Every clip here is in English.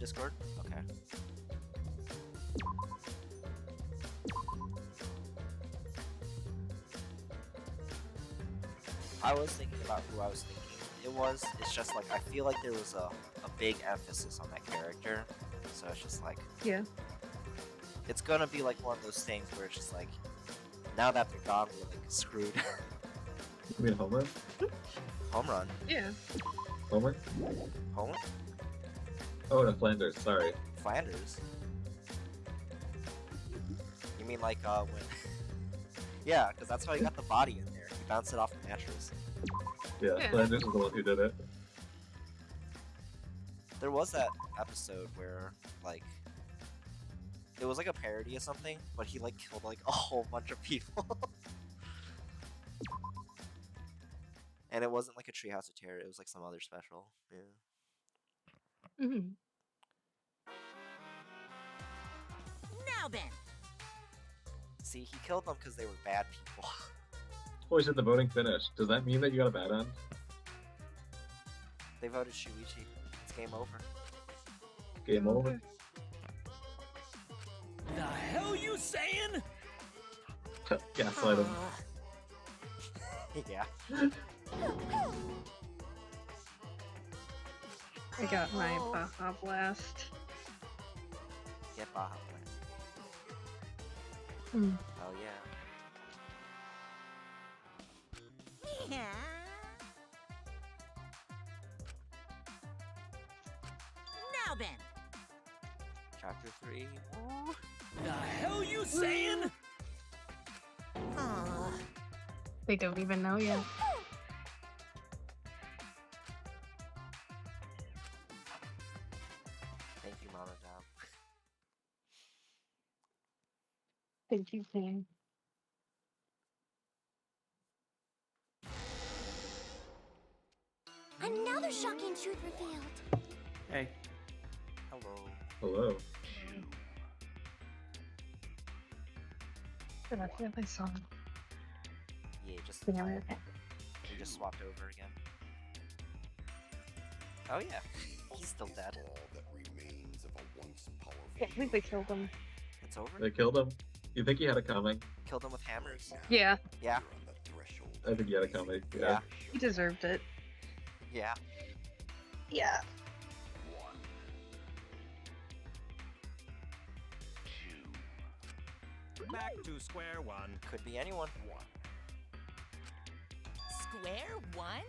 Discord? Okay. I was thinking about who I was thinking it was. It's just like I feel like there was a big emphasis on that character. So it's just like Yeah. it's gonna be like one of those things where it's just like now that they're gone, we're like screwed. You mean Homer? Home run. Yeah. Homer? Home? Oh, no, Flanders, sorry. Flanders. You mean like when? Yeah, because that's how he got the body in there. He bounced it off the mattress. Yeah, Yeah. Flanders is the one who did it. There was that episode where like it was like a parody of something, but he like killed like a whole bunch of people. And it wasn't like a Treehouse of Terror, it was like some other special. Yeah. Mm-hmm. Now then. See, he killed them because they were bad people. Oh, he said the voting finished. Does that mean that you got a bad end? They voted Shuichi. It's game over. Game over? The hell you saying? Gaslight him. Yeah. I got my Baja Blast. Get Baja Blast. Mm. Oh yeah. Yeah. Now then. Chapter 3. The hell you saying? Aw. They don't even know yet. Thank you, Mama Dom. Thank you, Pam. Another shocking truth revealed. Hey. Hello. Hello. But I feel I saw him. Yeah, just Yeah, we okay. just swapped over again. Oh yeah, he's still dead. Yeah, I think they killed him. It's over. They killed him. You think he had it coming? Killed him with hammers. Yeah, Yeah, I think he had it coming. yeah, he deserved it. yeah. Yeah. Back to square one. Could be anyone. Square one?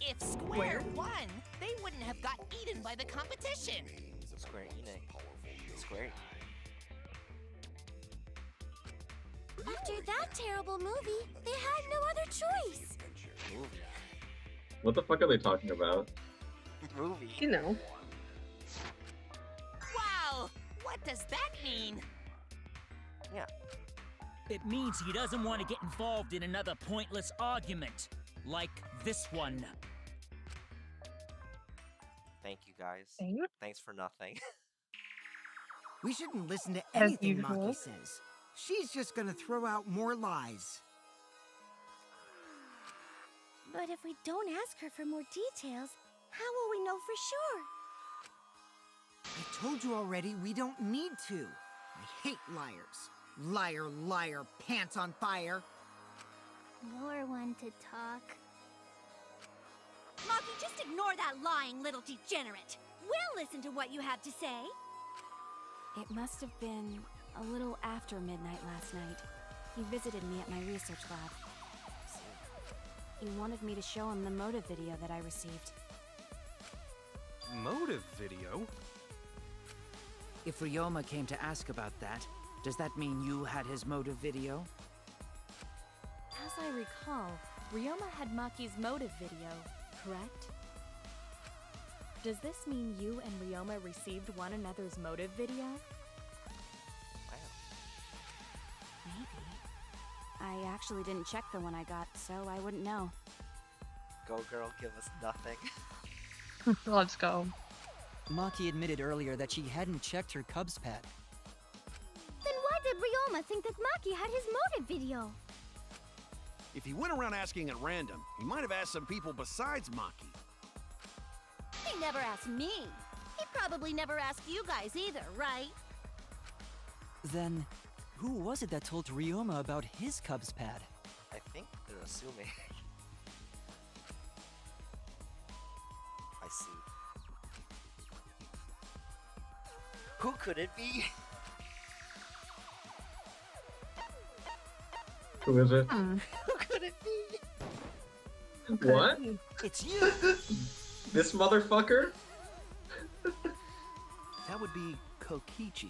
If Square won, they wouldn't have got eaten by the competition. Square Enix. Square. After that terrible movie, they had no other choice. Movie. What the fuck are they talking about? Movie. You know. Wow! What does that mean? Yeah. It means he doesn't want to get involved in another pointless argument. Like this one. Thank you guys. Thank you. Thanks for nothing. We shouldn't listen to As anything usual. Maki says. She's just gonna throw out more lies. But if we don't ask her for more details, how will we know for sure? I told you already, we don't need to. I hate liars. Liar, liar, pants on fire. You're one to talk. Maki, just ignore that lying little degenerate. We'll listen to what you have to say. It must have been a little after midnight last night. He visited me at my research lab. He wanted me to show him the motive video that I received. Motive video? If Ryoma came to ask about that, does that mean you had his motive video? As I recall, Ryoma had Maki's motive video, correct? Does this mean you and Ryoma received one another's motive video? Wow. Maybe. I actually didn't check the one I got, so I wouldn't know. Go girl, give us nothing. Let's go. Maki admitted earlier that she hadn't checked her Cubs pad. Then why did Ryoma think that Maki had his motive video? If he went around asking at random, he might have asked some people besides Maki. He never asked me. He probably never asked you guys either, right? Then, who was it that told Ryoma about his Cubs pad? I think they're assuming. I see. Who could it be? Who is it? Hmm. Who could it be? What? It's you! This motherfucker? That would be Kokichi.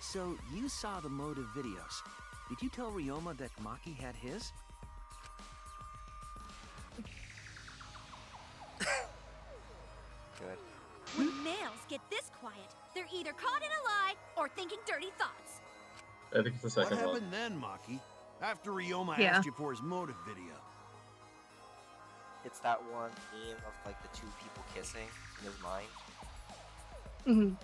So, you saw the motive videos. Did you tell Ryoma that Maki had his? Good. When males get this quiet, they're either caught in a lie or thinking dirty thoughts. I think it's the What second one. happened then, Maki? After Ryoma Yeah. asked you for his motive video. It's that one meme of like the two people kissing in his mind. Hmm.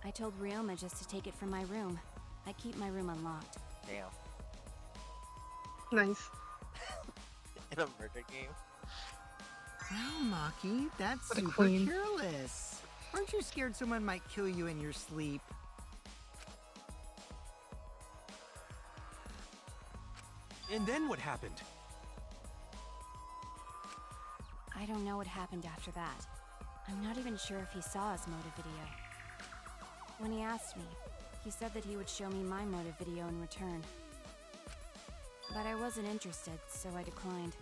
I told Ryoma just to take it from my room. I keep my room unlocked. Damn. Nice. In a murder game. Wow, Maki, that's What a super queen. careless. Aren't you scared someone might kill you in your sleep? And then what happened? I don't know what happened after that. I'm not even sure if he saw his motive video. When he asked me, he said that he would show me my motive video in return. But I wasn't interested, so I declined.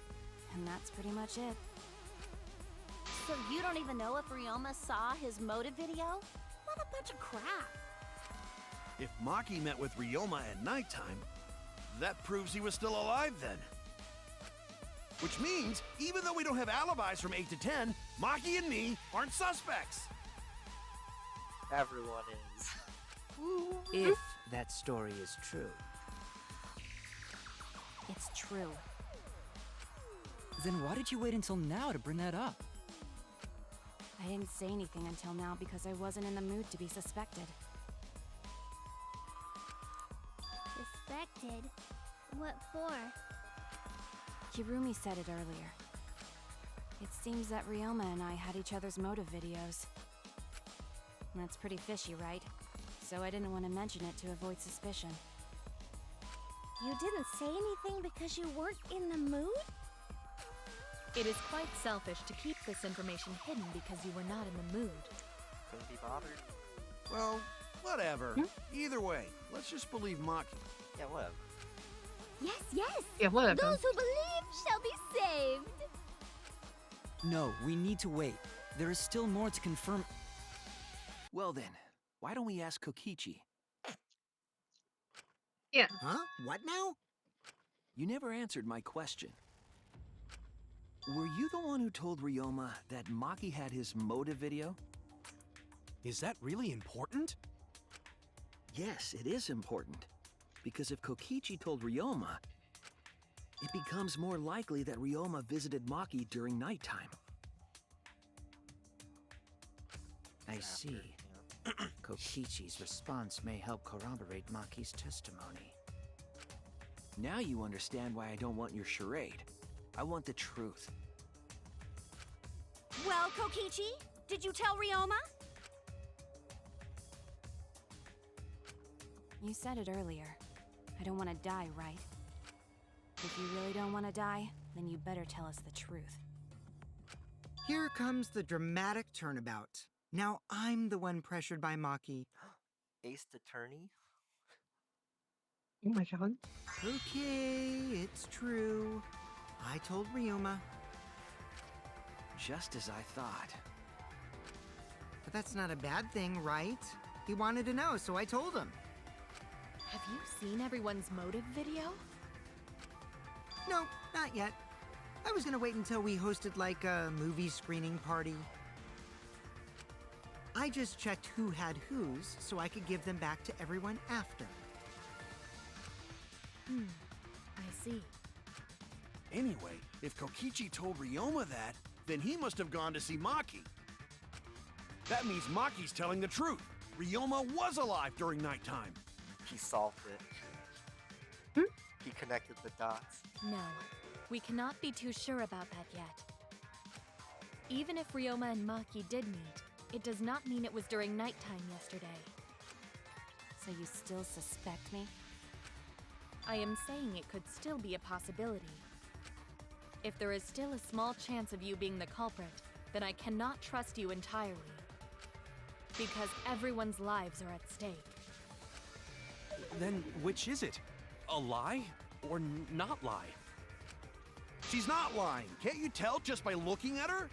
And that's pretty much it. So you don't even know if Ryoma saw his motive video? What a bunch of crap. If Maki met with Ryoma at nighttime, that proves he was still alive then. Which means, even though we don't have alibis from 8 to 10, Maki and me aren't suspects. Everyone is. If that story is true. It's true. Then why did you wait until now to bring that up? I didn't say anything until now because I wasn't in the mood to be suspected. Suspected? What for? Kirumi said it earlier. It seems that Ryoma and I had each other's motive videos. That's pretty fishy, right? So I didn't want to mention it to avoid suspicion. You didn't say anything because you weren't in the mood? It is quite selfish to keep this information hidden because you were not in the mood. Couldn't be bothered. Well, whatever. Either way, let's just believe Maki. Yeah, whatever. Yes, yes! Yeah, whatever. Those who believe shall be saved! No, we need to wait. There is still more to confirm. Well then, why don't we ask Kokichi? Yeah. Huh? What now? You never answered my question. Were you the one who told Ryoma that Maki had his motive video? Is that really important? Yes, it is important. Because if Kokichi told Ryoma, it becomes more likely that Ryoma visited Maki during nighttime. I see. Kokichi's response may help corroborate Maki's testimony. Now you understand why I don't want your charade. I want the truth. Well, Kokichi, did you tell Ryoma? You said it earlier. I don't want to die, right? If you really don't want to die, then you better tell us the truth. Here comes the dramatic turnabout. Now I'm the one pressured by Maki. Ace Attorney? Oh my god. Okay, it's true. I told Ryoma. Just as I thought. But that's not a bad thing, right? He wanted to know, so I told him. Have you seen everyone's motive video? No, not yet. I was gonna wait until we hosted like a movie screening party. I just checked who had whose so I could give them back to everyone after. I see. Anyway, if Kokichi told Ryoma that, then he must have gone to see Maki. That means Maki's telling the truth. Ryoma was alive during nighttime. He solved it. He connected the dots. No, we cannot be too sure about that yet. Even if Ryoma and Maki did meet, it does not mean it was during nighttime yesterday. So you still suspect me? I am saying it could still be a possibility. If there is still a small chance of you being the culprit, then I cannot trust you entirely. Because everyone's lives are at stake. Then which is it? A lie or not lie? She's not lying. Can't you tell just by looking at her?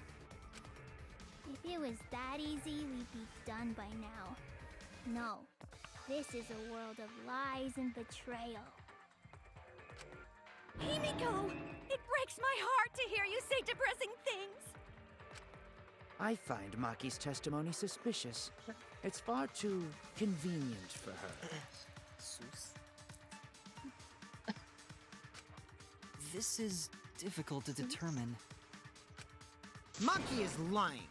If it was that easy, we'd be done by now. No. This is a world of lies and betrayal. Himiko! It breaks my heart to hear you say depressing things! I find Maki's testimony suspicious. It's far too convenient for her. Sus. This is difficult to determine. Maki is lying.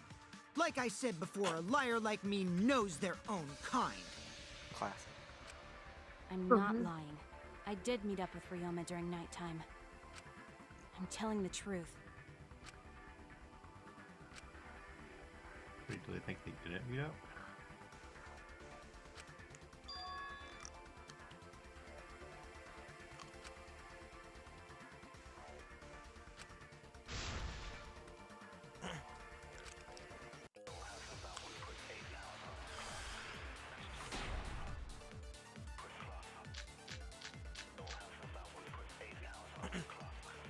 Like I said before, a liar like me knows their own kind. Classic. I'm not lying. I did meet up with Ryoma during nighttime. I'm telling the truth. Wait, do they think they didn't meet up?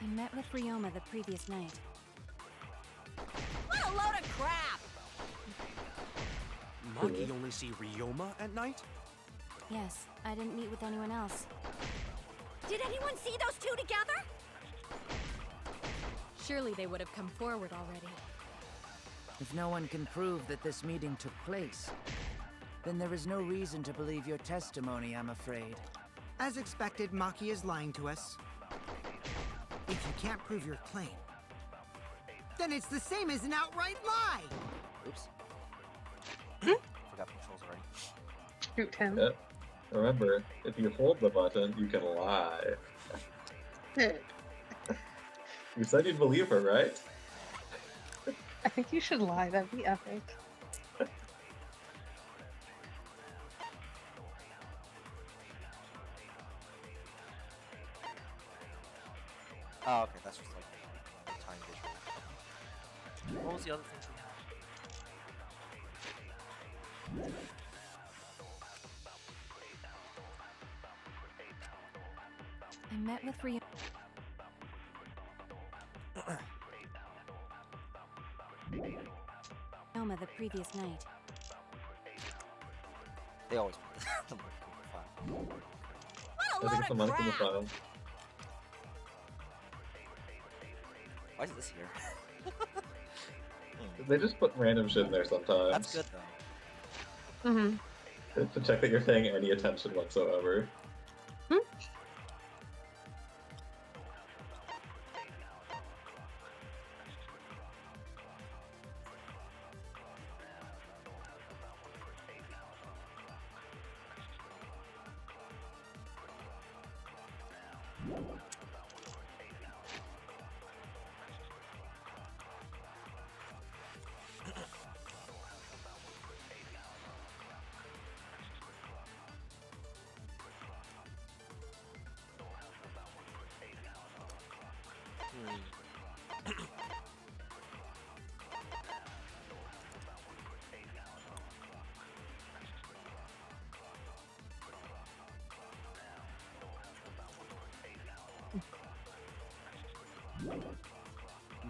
I met with Ryoma the previous night. What a load of crap! Maki only see Ryoma at night? Yes, I didn't meet with anyone else. Did anyone see those two together? Surely they would have come forward already. If no one can prove that this meeting took place, then there is no reason to believe your testimony, I'm afraid. As expected, Maki is lying to us. If you can't prove your claim, then it's the same as an outright lie! Oops. Forgot controls already. Shoot him. Yeah. Remember, if you hold the button, you can lie. You said you'd believe her, right? I think you should lie. That'd be epic. Oh, okay, that's just like the time visual. What was the other thing we had? I met with Ryoma. Ryoma the previous night. They always put the link in the file. What a I think load it's a of month in the crap! file. Why is this here? They just put random shit in there sometimes. That's good though. To check that you're paying any attention whatsoever.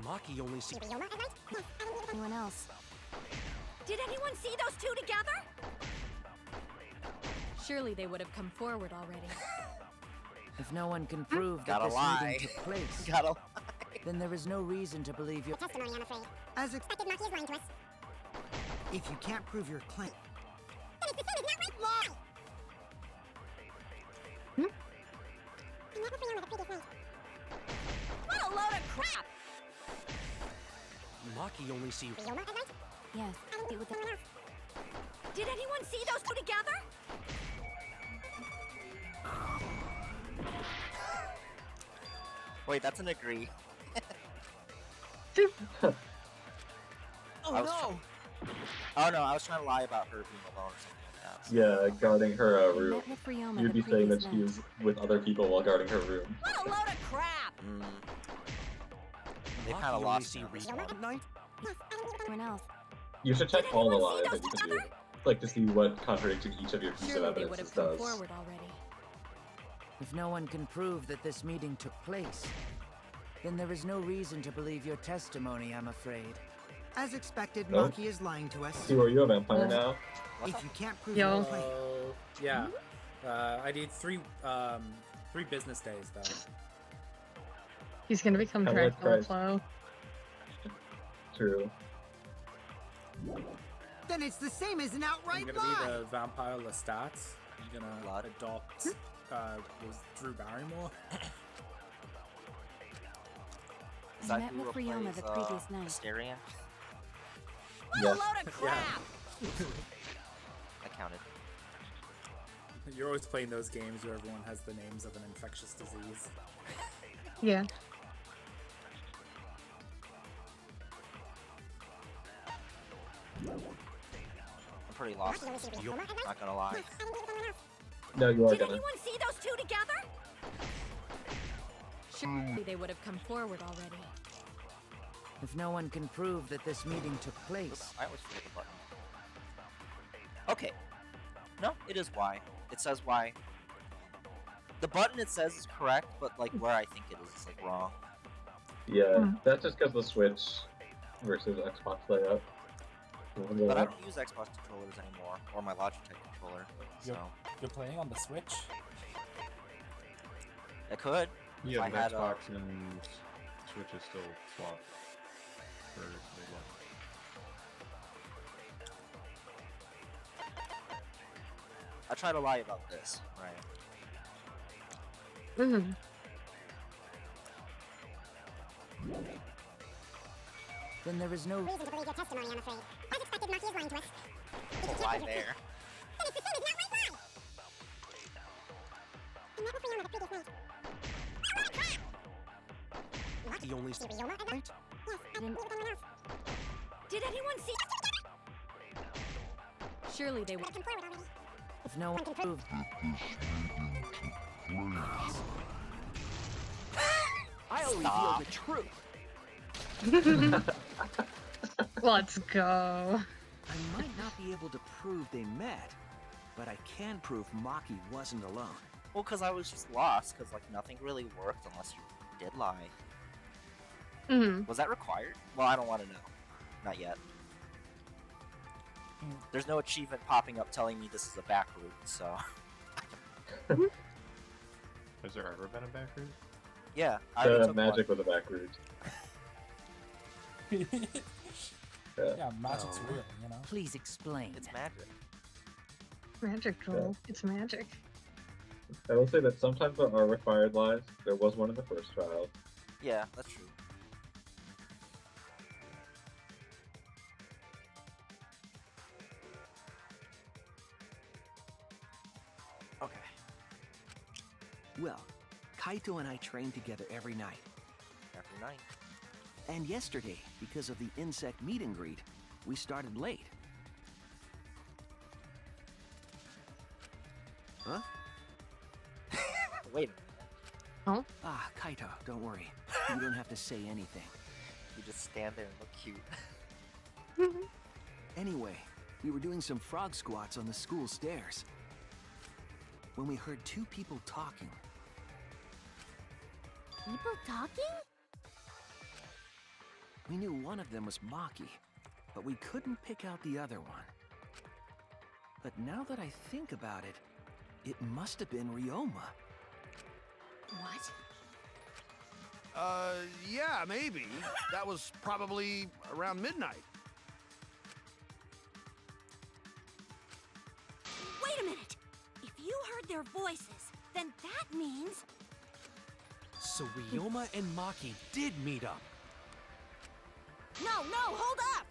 Maki only see Anyone else? Did anyone see those two together? Surely they would have come forward already. If no one can prove that Gotta this lie. meeting took place, Gotta lie. then there is no reason to believe your Testimony, I'm afraid. As expected, Maki is lying to us. If you can't prove your claim, Then it's the same as an outright lie! I met with Ryoma the previous night. What a load of crap! Maki only see... Yes, be with the... Did anyone see those two together? Wait, that's an agree. Oh no! Oh no, I was trying to lie about her being alone or something like that. Yeah, guarding her I room. met with Ryoma You'd the be saying that previous she night. was with other people while guarding her room. What a load of crap! They Maki kind of only lost see me on this Ryoma one. at night? Everyone else. You should check all the lies that you can do, like to see what contradicting each of your pieces of Surely they would evidence have come does. forward already. If no one can prove that this meeting took place, then there is no reason to believe your testimony, I'm afraid. As expected, Oh. Maki is lying to us. See, are you a vampire now? If you can't prove Yo. your claim, Yeah. I need three business days though. He's gonna become Kinda like Dracula Christ. Flo. True. then it's the same as an I'm outright gonna lie. be the vampire Lestat. I'm gonna adopt was Drew Barrymore. Is I that met who with Ryoma plays, the previous night. Asterion? What Yes. a load of crap! I counted. You're always playing those games where everyone has the names of an infectious disease. Yeah. I'm pretty lost. Not gonna lie. No, you are Did gonna. anyone see those two together? Surely they would have come forward already. If no one can prove that this meeting took place, I always forget the button. Okay. No, it is Y. It says Y. The button it says is correct, but like where I think it is like wrong. Yeah, that's just because the Switch versus Xbox layout. But I don't use Xbox controllers anymore, or my Logitech controller. So You're playing on the Switch? I could. Yeah, if I but had, Xbox and Switch is still swapped for Big One. I try to lie about this, right? Mm-hmm. then there is no reason to believe your testimony, I'm afraid. As expected, Maki is lying to us. Don't lie there. Then it's the same as an outright lie. I met with Ryoma the previous night. What a crap! What? He only See Ryoma at night? Yes, I Didn't- meet with anyone else. Did anyone see? Surely they would. Come forward already. if no one can prove I'll Stop. reveal the truth. Let's go. I might not be able to prove they met, but I can prove Maki wasn't alone. Well, because I was just lost, because like nothing really worked unless you did lie. Mm-hmm. Was that required? Well, I don't want to know. Not yet. There's no achievement popping up telling me this is a back route, so... Has there ever been a back route? Yeah, I already took magic with a back route. Yeah, magic's real, you know? Please explain. It's magic. Magic, Joel. It's magic. I will say that sometimes there are required lies. There was one in the first trial. Yeah, that's true. Okay. Well, Kaito and I train together every night. Every night. And yesterday, because of the insect meet and greet, we started late. Huh? Wait a minute. Oh? Ah, Kaito, don't worry. You don't have to say anything. You just stand there and look cute. Anyway, we were doing some frog squats on the school stairs when we heard two people talking. People talking? We knew one of them was Maki, but we couldn't pick out the other one. But now that I think about it, it must have been Ryoma. What? Yeah, maybe. That was probably around midnight. Wait a minute! If you heard their voices, then that means... So Ryoma and Maki did meet up. No, hold up!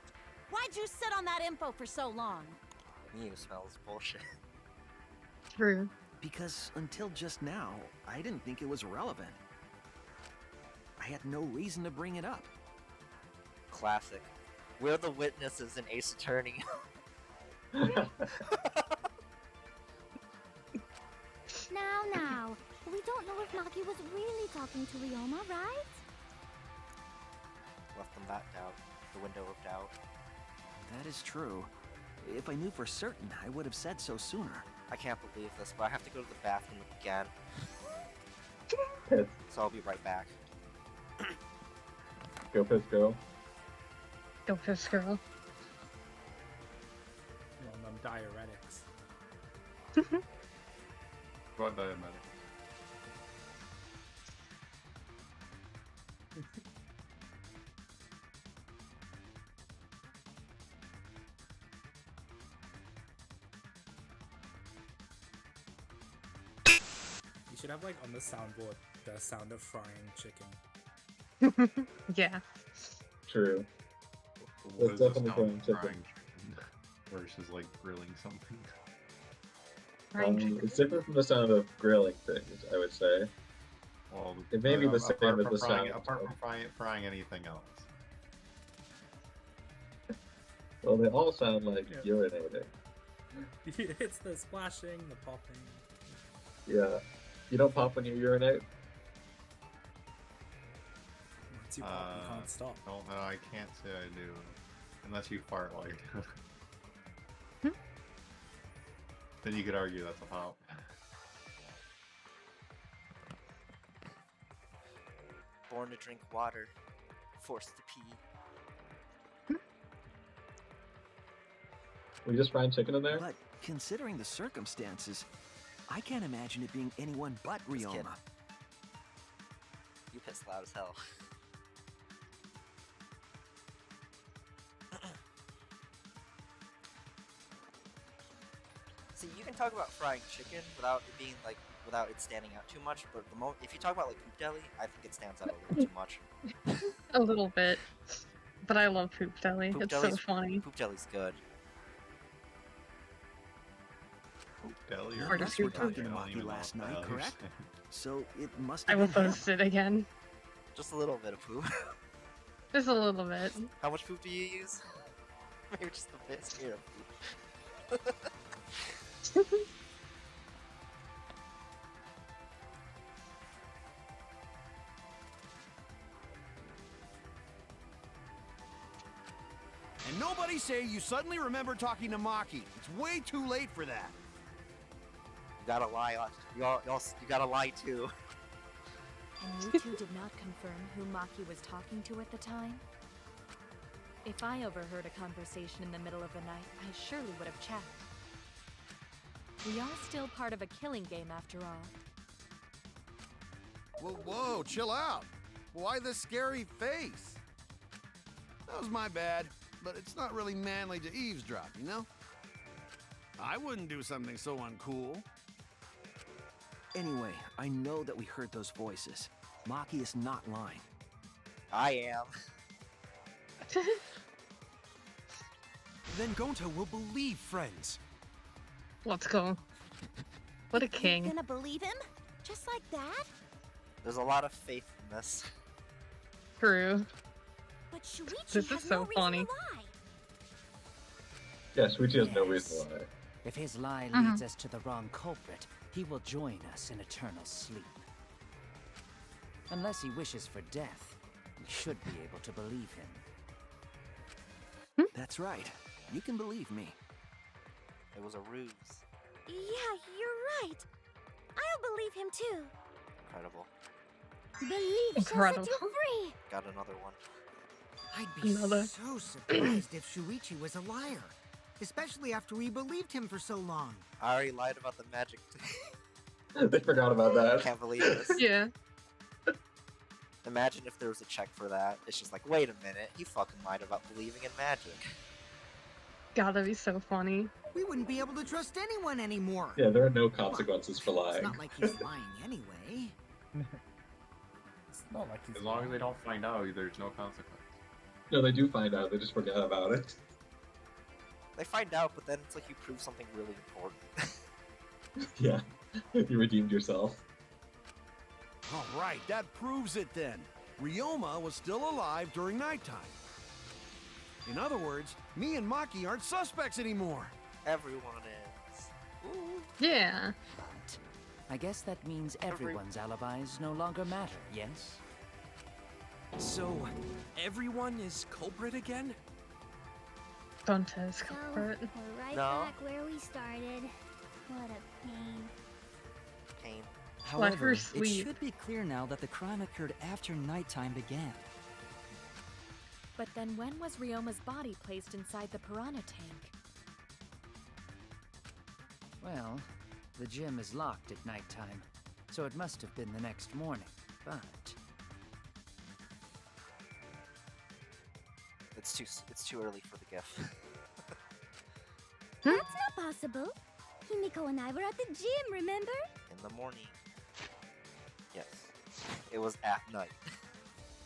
Why'd you sit on that info for so long? You smells bullshit. True. Because until just now, I didn't think it was relevant. I had no reason to bring it up. Classic. We're the witnesses in Ace Attorney. Now, we don't know if Maki was really talking to Ryoma, right? Left them that doubt. The window of doubt. That is true. If I knew for certain, I would have said so sooner. I can't believe this, but I have to go to the bathroom again. So I'll be right back. Go, Piss, go. Go piss, girl. Well, them diuretics. What diabetic? You should have like on the soundboard the sound of frying chicken. Yeah. True. What That's is the definitely sound going of chicken. frying chicken versus like grilling something? It's different from the sound of grilling things, I would say. Well, It may be the same apart as from the frying, sound. apart from frying anything else. Well, they all sound like urinating. It's the splashing, the popping. Yeah. You don't pop when you urinate? Once you pop, you can't stop. No, I can't say I do. Unless you fart like. Then you could argue that's a pop. Born to drink water. Forced to pee. We just frying chicken in there? But considering the circumstances, I can't imagine it being anyone but Ryoma. You piss loud as hell. See, you can talk about frying chicken without it being like, without it standing out too much, but the if you talk about like poop deli, I think it stands out a little too much. A little bit. But I love Poop Deli. Poop It's so Deli's- funny. Poop deli's good. Deli or Part of Unless we're your food. talking to I don't even Maki know last what night, the hell correct? you're So it must I have will been him. post it again. Just a little bit of poop. Just a little bit. How much poop do you use? Maybe just a bit scared of poop. And nobody say you suddenly remember talking to Maki. It's way too late for that. You gotta lie. You gotta lie too. And you two did not confirm who Maki was talking to at the time? If I overheard a conversation in the middle of the night, I surely would have checked. We are still part of a killing game after all. Whoa, chill out. Why the scary face? That was my bad, but it's not really manly to eavesdrop, you know? I wouldn't do something so uncool. Anyway, I know that we heard those voices. Maki is not lying. I am. Then Gonta will believe friends. Let's go. What a You're king. gonna believe him? Just like that? There's a lot of faith in this. True. But Shuichi This has is so no reason funny. to lie. Yeah, Shuichi has no reason to lie. If his lie Mhm. leads us to the wrong culprit, he will join us in eternal sleep. Unless he wishes for death, we should be able to believe him. That's right. You can believe me. It was a ruse. Yeah, you're right. I'll believe him too. Incredible. Believe shall set Incredible. you free. Got another one. I'd be Another. so surprised if Shuichi was a liar. Especially after we believed him for so long. I already lied about the magic. They forgot about I that. can't believe this. Yeah. Imagine if there was a check for that. It's just like, wait a minute, he fucking lied about believing in magic. Gotta be so funny. We wouldn't be able to trust anyone anymore. Yeah, there are no consequences for It's lying. not like he's lying anyway. It's not like he's As long as lying. they don't find out, there's no consequence. No, they do find out. They just forget about it. They find out, but then it's like you prove something really important. Yeah, you redeemed yourself. Alright, that proves it then. Ryoma was still alive during nighttime. In other words, me and Maki aren't suspects anymore. Everyone is. Ooh. Yeah. But I guess that means everyone's alibis no longer matter, yes? So, everyone is culprit again? Dante's So, culprit. we're right No. back where we started. What a pain. Pain. However, it sweet. should be clear now that the crime occurred after nighttime began. But then when was Ryoma's body placed inside the piranha tank? Well, the gym is locked at nighttime, so it must have been the next morning, but... It's too early for the GIF. That's not possible. Himiko and I were at the gym, remember? In the morning. Yes. It was at night.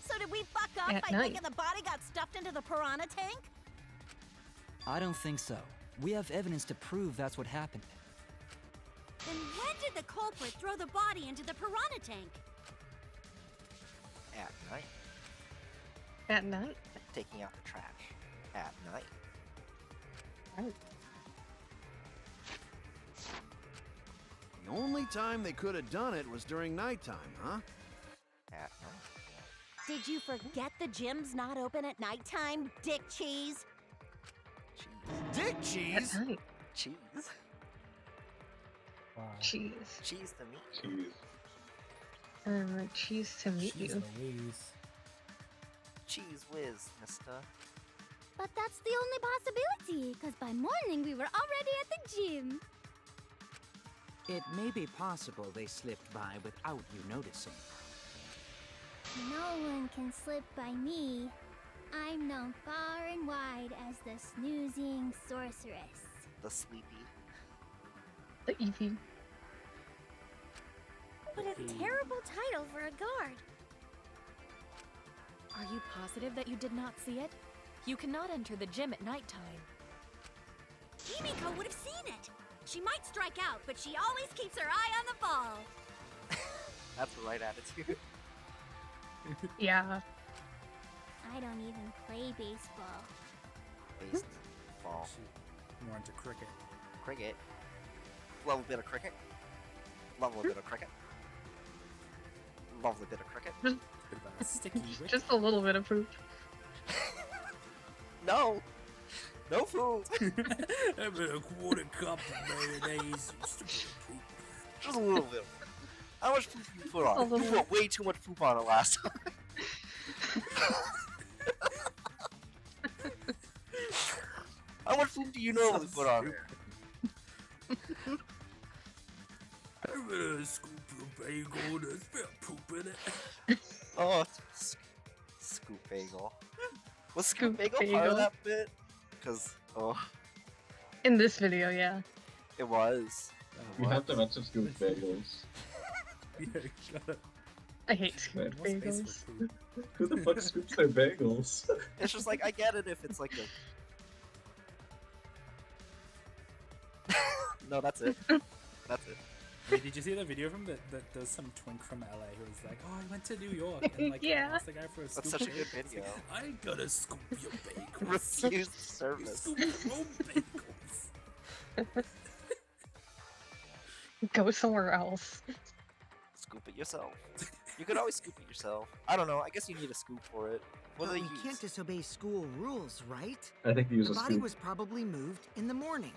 So did we fuck up At by night. thinking the body got stuffed into the piranha tank? I don't think so. We have evidence to prove that's what happened. Then when did the culprit throw the body into the piranha tank? At night. At night? Taking out the trash. At night. Right. The only time they could have done it was during nighttime, huh? At night. Did you forget the gym's not open at nighttime, dick cheese? Dick At cheese? night. Cheese. Cheese. Cheese to meat. Cheese. Cheese to meet Jeez you. Louise. Cheese whiz, mister. But that's the only possibility, because by morning we were already at the gym. It may be possible they slipped by without you noticing. No one can slip by me. I'm known far and wide as the snoozing sorceress. The sleepy. The Eevee. What a terrible title for a guard. Are you positive that you did not see it? You cannot enter the gym at nighttime. Himiko would have seen it. She might strike out, but she always keeps her eye on the ball. That's the right attitude. Yeah. I don't even play baseball. Baseball. More into cricket. Cricket. Love a bit of cricket. Love a bit of cricket. Love a bit of cricket. Bit of a sticky wicket. Just a little bit of poop. No! No food! A bit of quarter cup of mayonnaise. Just a little bit. How much poop you put A on it? You little. put way too much poop on it last time. How much poop do you normally put on there? A bit of scoop of bagel. There's a bit of poop in it. Oh, scoop bagel. Was scoop Scoop bagel part of bagel. that bit? Because, oh, In this video, yeah. it was. You have to mention scoop bagels. Yeah, you gotta. I hate scoop What's space bagels. for poop? Who the fuck scoops their bagels? It's just like, I get it if it's like a... No, that's it. That's it. Wait, did you see the video from that does some twink from LA who was like, oh, I went to New York and like Yeah. asked the guy for a scoop. That's such a of good bagels. video. I ain't gonna scoop your bagels. Refused service. Scoop your own bagels. Go somewhere else. Scoop it yourself. You could always scoop it yourself. I don't know. I guess you need a scoop for it. What do But they we use? can't disobey school rules, right? I think you use The a body scoop. was probably moved in the morning.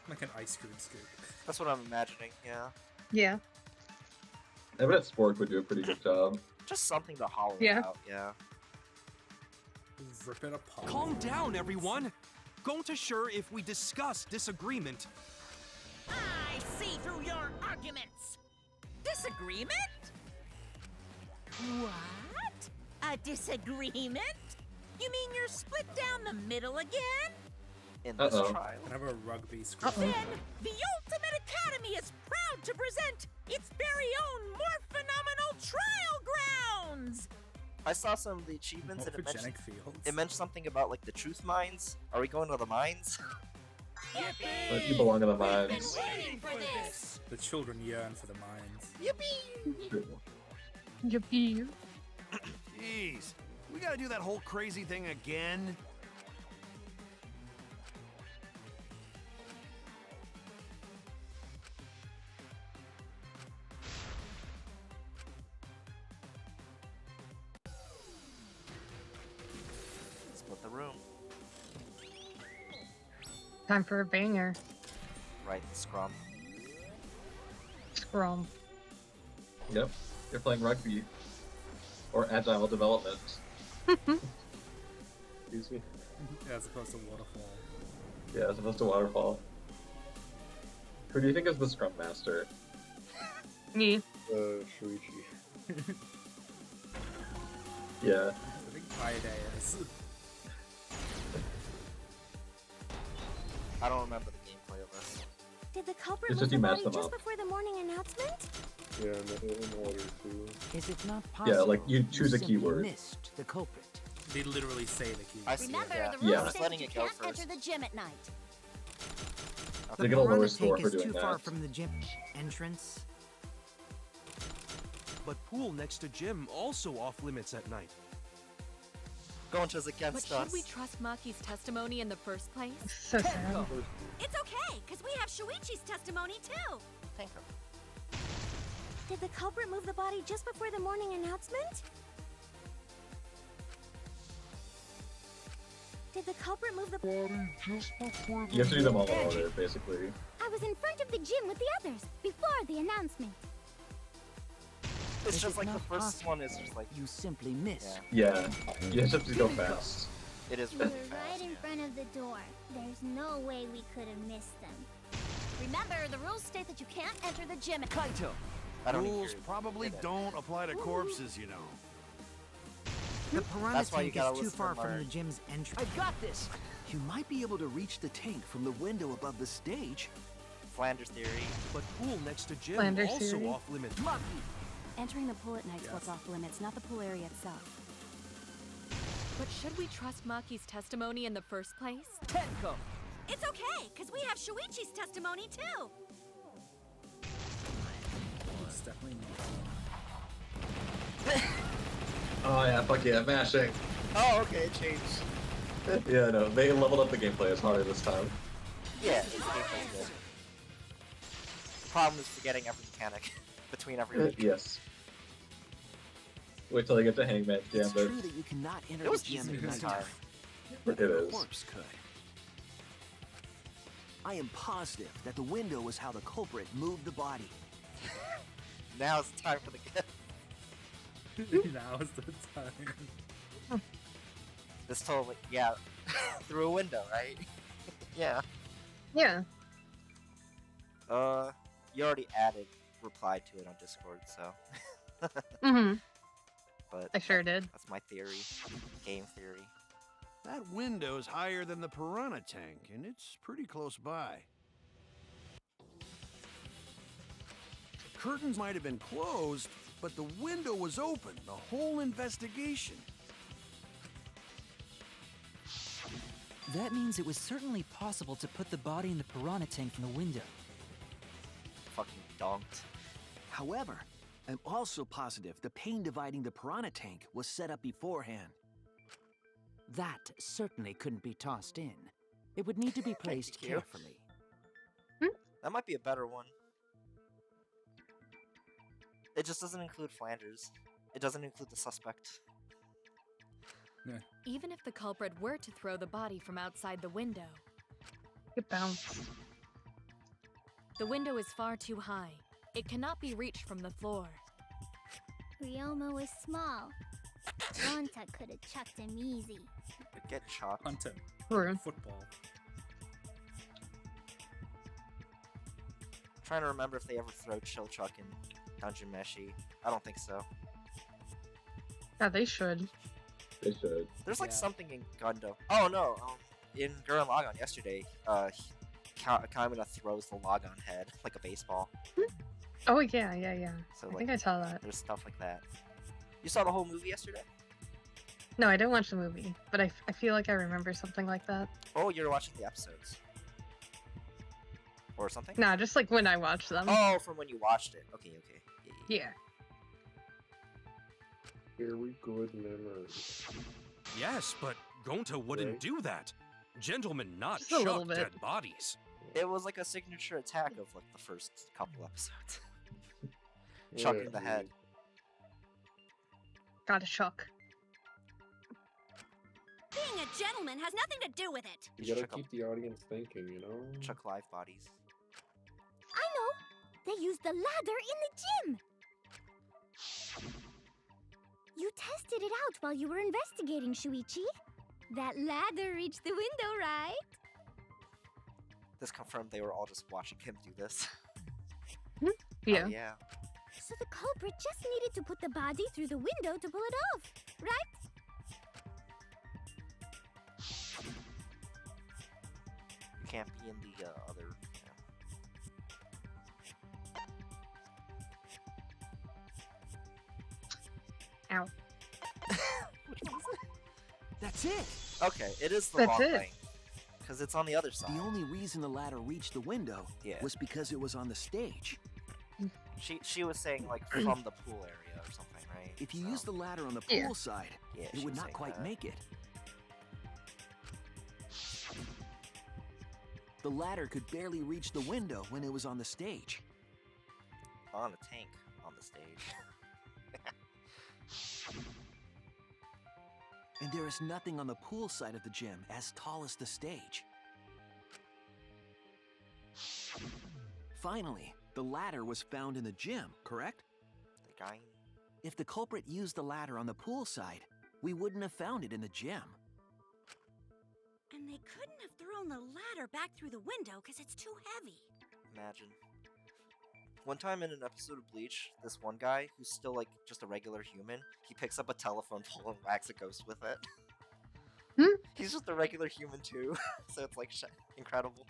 Like an ice cream scoop. That's what I'm imagining. Yeah. Yeah. I bet Spork would do a pretty good job. Just something to hollow Yeah. out. Yeah. Rip it apart. Calm down, everyone! Going to sure if we discuss disagreement. I see through your arguments. Disagreement? What? A disagreement? You mean you're split down the middle again? In this Uh-oh. trial. Can I have a rugby scoop? Then the Ultimate Academy is proud to present its very own more phenomenal trial grounds. I saw some of the achievements and Morphogenic fields. it mentioned something about like the truth mines. Are we going to the mines? Like, you belong in the mines. The children yearn for the mines. Yippee! Yippee. Jeez, we gotta do that whole crazy thing again? Split the room. Time for a banger. Right, scrum. Scrum. Yep, you're playing rugby. Or agile development. Excuse me. As opposed to waterfall. Yeah, as opposed to waterfall. Who do you think is the scrum master? Me. Shuichi. Yeah. I think Kaede is. I don't remember the gameplay of this. Did the culprit It's move just the you match body them just up. before the morning announcement? Yeah, in order to. Is it not possible? Yeah, like you choose a simply keyword. Missed the culprit. They literally say the key. I see Remember, it, yeah. the rules Yeah. say Letting that you it go can't enter first. the gym at night. They get a lower Piranha score tank for is doing too far that. from the gym entrance. But pool next to gym also off limits at night. Going to But against should us. we trust Maki's testimony in the first place? So sad. It's okay, because we have Shuichi's testimony too. Thank her. Did the culprit move the body just before the morning announcement? Did the culprit move the body just before You have to do them all in order, basically. I was in front of the gym with the others before the announcement. It's Is just it like the not first possible one is just like you simply missed. Yeah, you just have to go fast. It is We really were fast. right in front of the door. There's no way we could have missed them. Remember, the rules state that you can't enter the gym at Kaito. I don't Rules even probably get it. don't apply to corpses, you know. The piranha That's why you tank gotta is too listen far and from the learn. gym's entrance. I've got this. You might be able to reach the tank from the window above the stage. Flanders theory. But pool next to gym Flanders also theory. off limits. Entering the pool at night's Yes. what's off limits, not the pool area itself. But should we trust Maki's testimony in the first place? Tenko. It's okay, because we have Shuichi's testimony too. It's definitely Oh yeah, fuck yeah, mashing. Oh, okay, it changed. Yeah, no, they leveled up the gameplay as harder this time. Yeah, this gameplay's good. Problem is forgetting every mechanic between every week. Yes. Wait till they get to Hangman It's Gambit. true that you cannot enter It was the gym easy at this night. time. It A is. corpse could. I am positive that the window was how the culprit moved the body. Now it's time for the gift. now is the time. This totally, yeah, through a window, right? Yeah. Yeah. You already added reply to it on Discord, so. Mm-hmm. But I sure did. that's my theory, game theory. That window's higher than the piranha tank, and it's pretty close by. Curtains might have been closed, but the window was open the whole investigation. That means it was certainly possible to put the body in the piranha tank from the window. Fucking donked. However, I'm also positive the pane dividing the piranha tank was set up beforehand. That certainly couldn't be tossed in. It would need to be placed you. carefully. That might be a better one. It just doesn't include Flanders. It doesn't include the suspect. Even if the culprit were to throw the body from outside the window, It bounced. the window is far too high. It cannot be reached from the floor. Ryoma was small. Ronta could have chucked him easy. Get chopped. Hunter. True. Football. Trying to remember if they ever throw Chilchuck in Dungeon Meshi. I don't think so. Yeah, they should. They should. There's like Yeah. something in Gundo. Oh no, in Gurren Lagann yesterday, Kamina throws the Lagann head like a baseball. Oh yeah, yeah, yeah. So I like, think I saw that. there's stuff like that. You saw the whole movie yesterday? No, I didn't watch the movie, but I feel like I remember something like that. Oh, you're watching the episodes. Or something? Nah, just like when I watched them. Oh, from when you watched it. Okay, okay. Yeah. Very good memories. Yes, but Gonta wouldn't do that. Gentlemen not Just a little chuck bit. dead bodies. It was like a signature attack of like the first couple episodes. Chucking the head. Got a shock. Being a gentleman has nothing to do with it. You gotta keep the audience thinking, you know? Chuck live bodies. I know. They used the ladder in the gym. You tested it out while you were investigating, Shuichi. That ladder reached the window, right? This confirmed they were all just watching him do this. Yeah. Oh, yeah. So the culprit just needed to put the body through the window to pull it off, right? You can't be in the other. Ow. That's it. Okay, it is the That's wrong it. thing. Because it's on the other side. The only reason the ladder reached the window was because it was on the stage. She was saying like from the pool area or something, right? If you use the ladder on the pool side, Yeah, it she would was not saying quite that. make it. The ladder could barely reach the window when it was on the stage. On a tank on the stage. And there is nothing on the pool side of the gym as tall as the stage. Finally, the ladder was found in the gym, correct? The guy. If the culprit used the ladder on the pool side, we wouldn't have found it in the gym. And they couldn't have thrown the ladder back through the window because it's too heavy. Imagine. One time in an episode of Bleach, this one guy, who's still like just a regular human, he picks up a telephone pole and whacks a ghost with it. He's just a regular human too, so it's like incredible.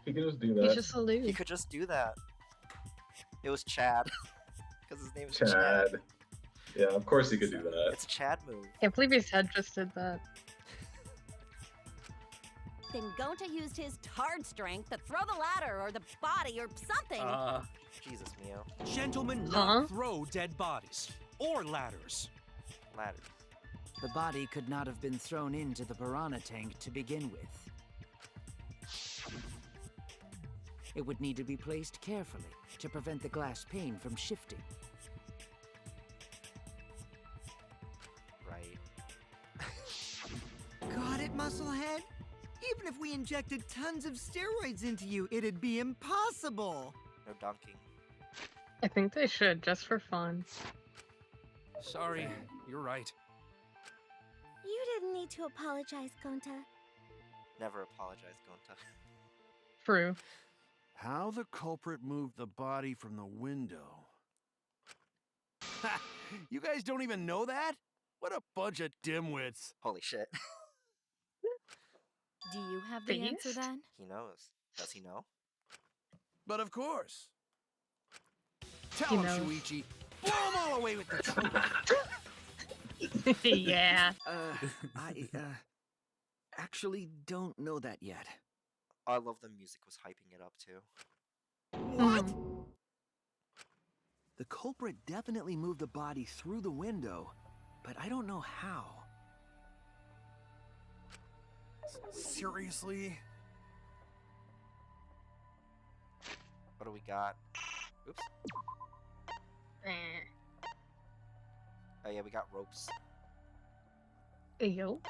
He could just do that. He's just a dude. He could just do that. It was Chad, because his name is Chad. Yeah, of course he could do that. It's a Chad move. Can't believe his head just did that. Then Gonta used his tard strength to throw the ladder or the body or something. Jesus, Mio. Gentlemen not throw dead bodies. Or ladders. Ladders. The body could not have been thrown into the piranha tank to begin with. It would need to be placed carefully to prevent the glass pane from shifting. Right. Got it, Musclehead? Even if we injected tons of steroids into you, it'd be impossible. No dunking. I think they should, just for fun. Sorry, you're right. You didn't need to apologize, Gonta. Never apologize, Gonta. True. How the culprit moved the body from the window. Ha! You guys don't even know that? What a bunch of dimwits. Holy shit. Do you have the answer Beast? then? He knows. Does he know? But of course. He Tell him, knows. Shuichi. Blow him all away with the truth. Yeah. I actually don't know that yet. I love the music was hyping it up too. What? The culprit definitely moved the body through the window, but I don't know how. Seriously? What do we got? Oops. Oh yeah, we got ropes. Yo.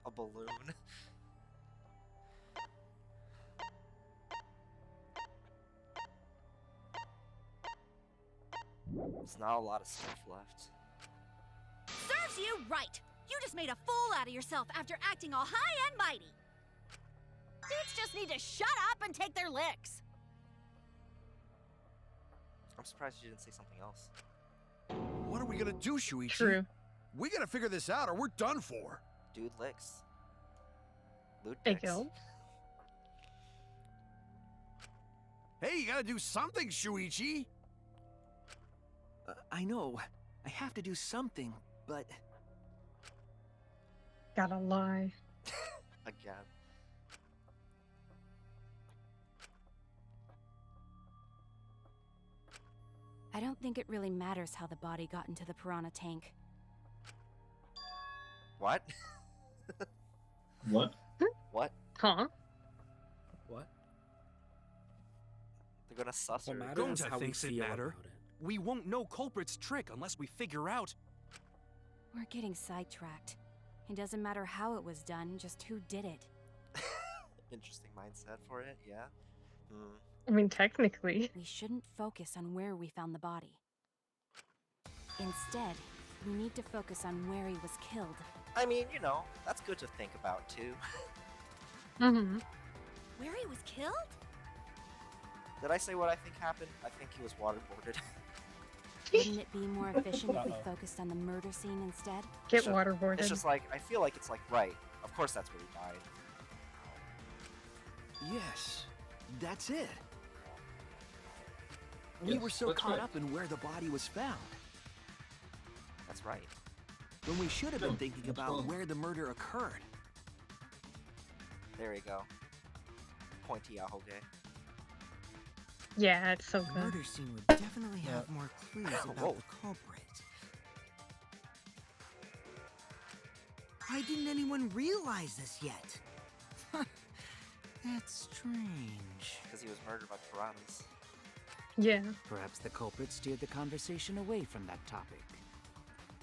A balloon. There's not a lot of stuff left. Serves you right! You just made a fool out of yourself after acting all high and mighty! Dudes just need to shut up and take their licks! I'm surprised you didn't say something else. What are we gonna do, Shuichi? True. We gotta figure this out or we're done for. Dude licks. Loot There dicks. you go. Hey, you gotta do something, Shuichi! I know. I have to do something, but... Gotta lie. Again. I don't think it really matters how the body got into the piranha tank. What? What? What? Huh? What? They're gonna suss her. What Don't matters I how we thinks it feel matter? about it. We won't know culprit's trick unless we figure out. We're getting sidetracked. It doesn't matter how it was done, just who did it. Interesting mindset for it, yeah. Hmm. I mean, technically. We shouldn't focus on where we found the body. Instead, we need to focus on where he was killed. I mean, you know, that's good to think about too. Mm-hmm. Where he was killed? Did I say what I think happened? I think he was waterboarded. Wouldn't it be more efficient if we focused on the murder scene instead? Get waterboarded. It's just like, I feel like it's like, right, of course that's where he died. Yes, that's it. We Yes, were so that's caught right. up in where the body was found, That's right. when we should have been No, thinking that's about wrong. where the murder occurred. There you go. Pointy Ahoge. Yeah, it's so The good. murder scene would definitely have more clues about Whoa. the culprit. Why didn't anyone realize this yet? That's strange. Because he was murdered by piranhas. Yeah. Perhaps the culprit steered the conversation away from that topic.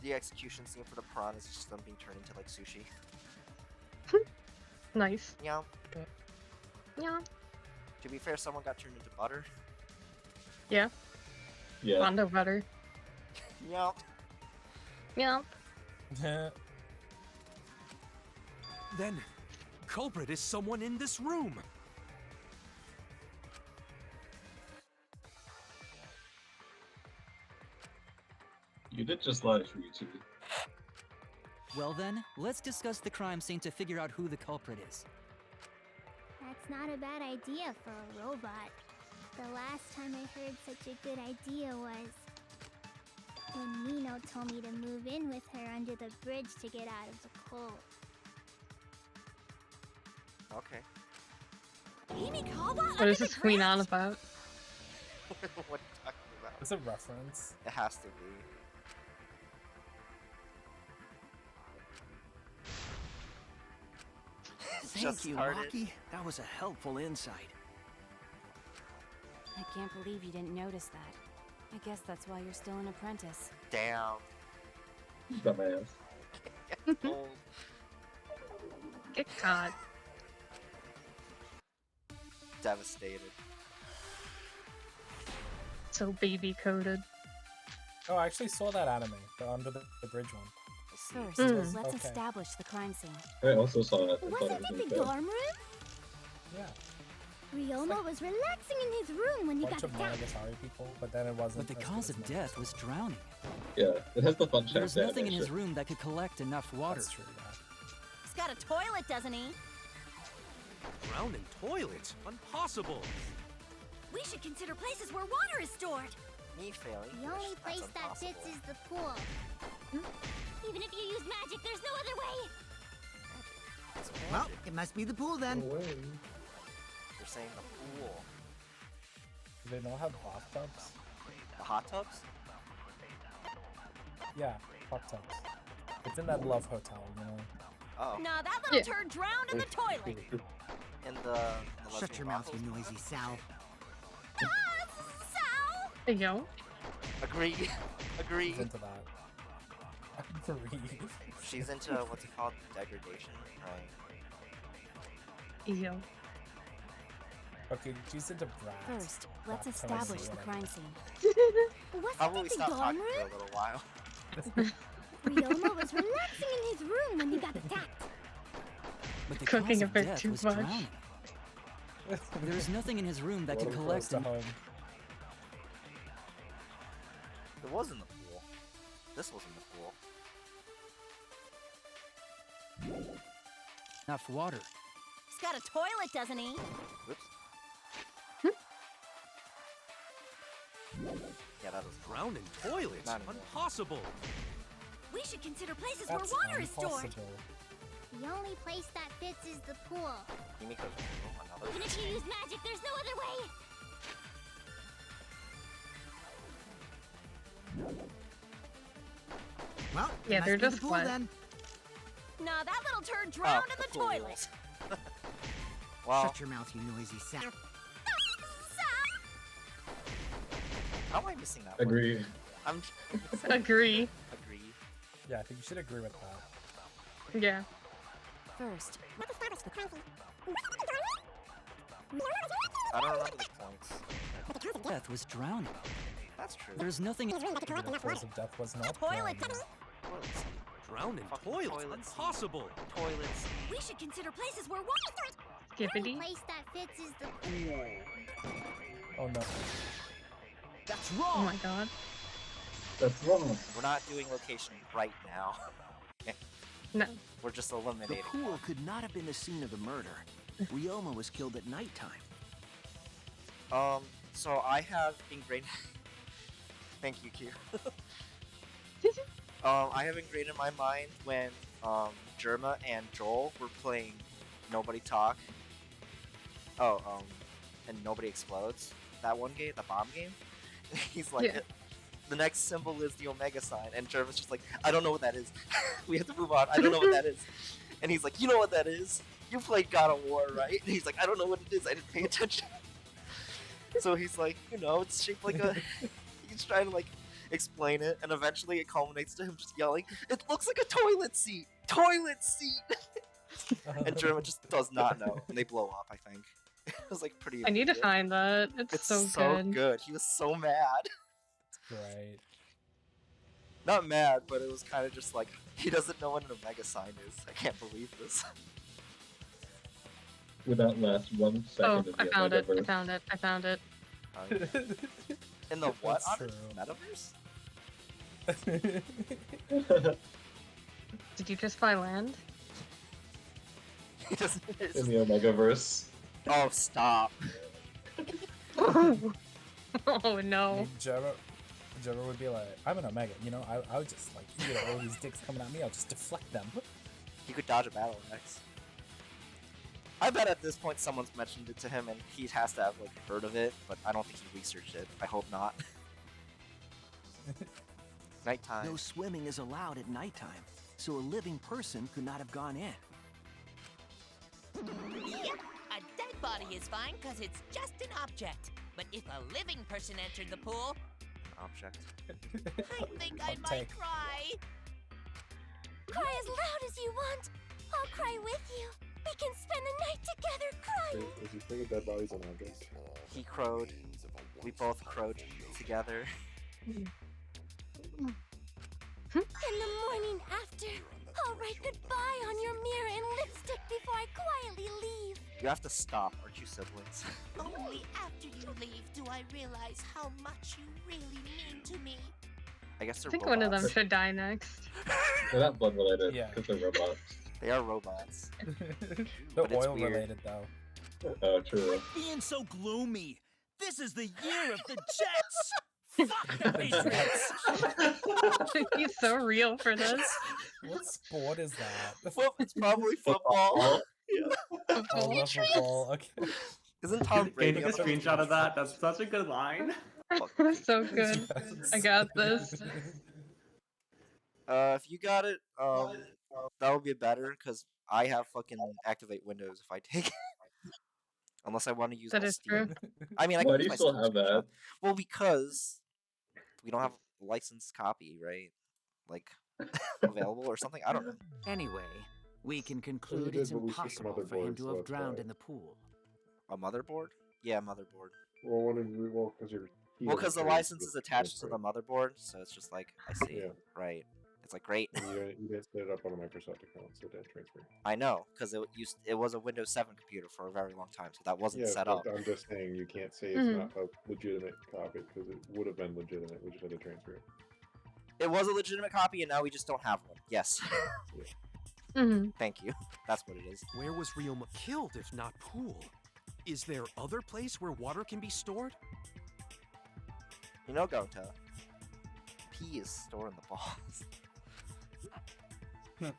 The execution scene for the piranhas is just them being turned into like sushi. Nice. Yeah. Yeah. To be fair, someone got turned into butter. Yeah. Yeah. Bondo butter. Yeah. Yeah. Then, culprit is someone in this room. You did just lie, Shuichi. Well then, let's discuss the crime scene to figure out who the culprit is. That's not a bad idea for a robot. The last time I heard such a good idea was when Nino told me to move in with her under the bridge to get out of the cold. Okay. Amy Kawa What is this queen on about? What are you talking about? It's a reference. It has to be. Thank Just you, started. Maki. That was a helpful insight. I can't believe you didn't notice that. I guess that's why you're still an apprentice. Damn. Dumbass. Old. Get caught. Devastated. So baby coded. Oh, I actually saw that anime, the Under the Bridge one. First, Mm. let's Okay. establish the crime scene. I also saw that. I thought Wasn't it was it really the bad. dorm room? Yeah. Ryoma was relaxing in his room when he Bunch got of attacked. Monogatari people, but then it wasn't. But the as cause good of as death was drowning. Yeah, it has the fun There's shaft nothing in his animation. room that could collect enough water. That's true, yeah. He's got a toilet, doesn't he? Drowned in toilets? Impossible. We should consider places where water is stored. Me failing. The only That's place that impossible. fits is the pool. Even if you use magic, there's no other way. It's Well, magic. it must be the pool then. You're saying the pool. Do they not have bathtubs? The hot tubs? Yeah, hot tubs. It's in that Love Hotel, you know. Oh. Nah, that little Yeah. turd drowned in the toilet. In the Shut lesbian your mouth, you brothels? noisy Sal. Sal! Hey, yo. Agree. Agree. She's into that. Agree. She's into what's it called? Degradation, right? Yo. Okay, she's into brats. First, let's Brat establish toys or the whatever. crime scene. Wasn't Probably it the stop dorm talking for room? a little while. Ryoma was relaxing in his room when he got attacked. But the Cooking cause a of bit death too was much. drowning. There's nothing in his room that could Water collect close to home. It was in the pool. This was in the pool. enough water. He's got a toilet, doesn't he? Whoops. Yeah, that was Drowned in toilets? Not anymore. Impossible. We should consider places That's where water is stored. impossible. The only place that fits is the pool. Himiko's another. Even if you use magic, there's no other way. Well, Yeah, must they're be the just pool wet. then. Nah, that little turd drowned in the pool toilet. rules. Well, Shut your mouth, you noisy sap. how am I missing that? one? Agree. I'm Agree. agree. Yeah, I think you should agree with that. Yeah. First, I don't remember the points. Death was drowning. That's true. There's nothing. The cause of death was not Toilet. drowning. Toilets. Drowned in Fucking toilets? toilets. Impossible. Toilets. We should consider places where water. The only Skippity. place that fits is the pool. Oh no. That's Oh wrong. my god. That's wrong. We're not doing location right now. No. We're just The eliminating. pool could not have been the scene of the murder. Ryoma was killed at nighttime. So I have ingrained. Thank you, Q. I have ingrained in my mind when Germa and Joel were playing Nobody Talk. And Nobody Explodes. That one game, the bomb game. He's like, Yeah. the next symbol is the Omega sign, and Germa's just like, I don't know what that is. We have to move on. I don't know what that is. And he's like, you know what that is? You played God of War, right? And he's like, I don't know what it is. I didn't pay attention. So he's like, it's shaped like a. He's trying to like explain it, and eventually it culminates to him just yelling, "It looks like a toilet seat! Toilet seat!" And Germa just does not know, and they blow up. I think it was like pretty. I need to immediate. find that. It's so good. He was so mad. Right. Not mad, but it was kind of just like he doesn't know what an Omega sign is. I can't believe this. With that last 1 second Oh, of the I found it. I metaverse. found it. I found it. In the what? That's true. Metaverse? Did you just buy land? He doesn't. In the Omegaverse. Oh, stop! Oh no. Jero would be like, I'm an Omega, I would just like, all these dicks coming at me, I'll just deflect them. He could dodge a battle axe. I bet at this point someone's mentioned it to him and he has to have like heard of it, but I don't think he researched it. I hope not. Nighttime. No swimming is allowed at nighttime, so a living person could not have gone in. Yep, a dead body is fine because it's just an object. But if a living person entered the pool, Object. I think I Hot might take. cry. Cry as loud as you want. I'll cry with you. We can spend the night together crying. Is he thinking dead bodies an object? He crowed. We both crowed together. In the morning after, I'll write goodbye on your mirror in lipstick before I quietly leave. You have to stop, aren't you, siblings? Only after you leave do I realize how much you really mean to me. I guess they're I think robots. one of them should die next. They're not blood related Yeah. because they're robots. They are robots. The But it's oil weird. related though. Oh, true. Being so gloomy. This is the year of the Jets. Fuck the Patriots. He's so real for this. What sport is that? Well, it's probably football. I love football. Okay. Isn't Tom Can you Brady take a on the screenshot of that? That's such a good line. So good. I got this. If you got it, that would be better because I have fucking activate Windows if I take it. Unless I want to use That my is Steam. true. I mean, I Why can do use you my still Steam have that? screenshot. Well, because we don't have a licensed copy, right? Like available or something. I don't know. Anyway, we can conclude did, it's but we switched impossible for him motherboards, to so have that's drowned why. in the pool. A motherboard? Yeah, motherboard. Well, when did we, well, because you're. Well, because the license is attached to the motherboard, so it's just like I see. Yeah. Right. It's like great. You didn't set it up on a Microsoft account, so it didn't transfer. I know, because it was a Windows 7 computer for a very long time, so that wasn't Yeah, set but up. I'm just saying you can't say it's Mhm. not a legitimate copy because it would have been legitimate. We just had to transfer it. It was a legitimate copy, and now we just don't have one. Yes. Mhm. Thank you. That's what it is. Where was Ryoma killed if not pool? Is there other place where water can be stored? You know, Gota. P is storing the balls. I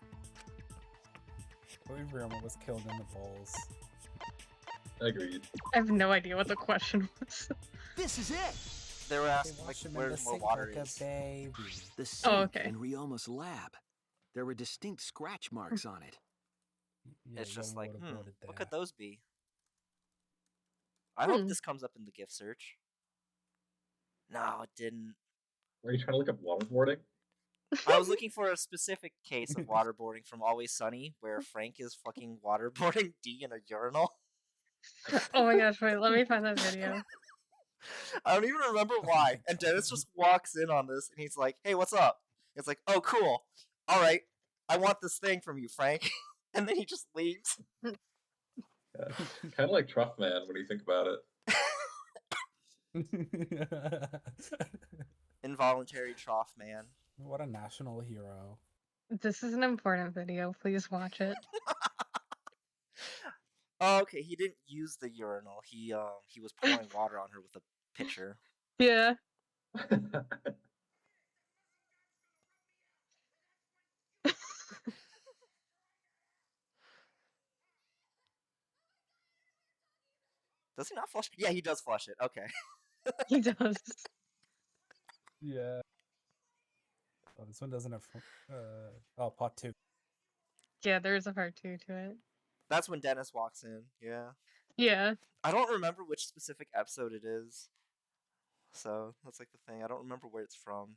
believe Ryoma was killed in the bowls. Agreed. I have no idea what the question was. This is it! They were asking like wash him in where the more sink water like a is. baby. The sink okay. in Ryoma's lab. There were distinct scratch marks on it. Yeah, It's just you like, would've brought it what there. could those be? I hope this comes up in the gift search. No, it didn't. Are you trying to look up waterboarding? I was looking for a specific case of waterboarding from Always Sunny, where Frank is fucking waterboarding D in a urinal. Oh my gosh, wait, let me find that video. I don't even remember why. And Dennis just walks in on this, and he's like, "Hey, what's up?" It's like, "Oh, cool. All right, I want this thing from you, Frank." And then he just leaves. Yeah. Kind of like Truff Man when you think about it. Involuntary trough man. What a national hero. This is an important video. Please watch it. Oh, okay, he didn't use the urinal. He was pouring water on her with a pitcher. Yeah. Does he not flush? Yeah, he does flush it. Okay. He does. Yeah. Oh, this one doesn't have. Oh, part 2. Yeah, there is a part 2 to it. That's when Dennis walks in. Yeah. Yeah. I don't remember which specific episode it is. So that's like the thing. I don't remember where it's from.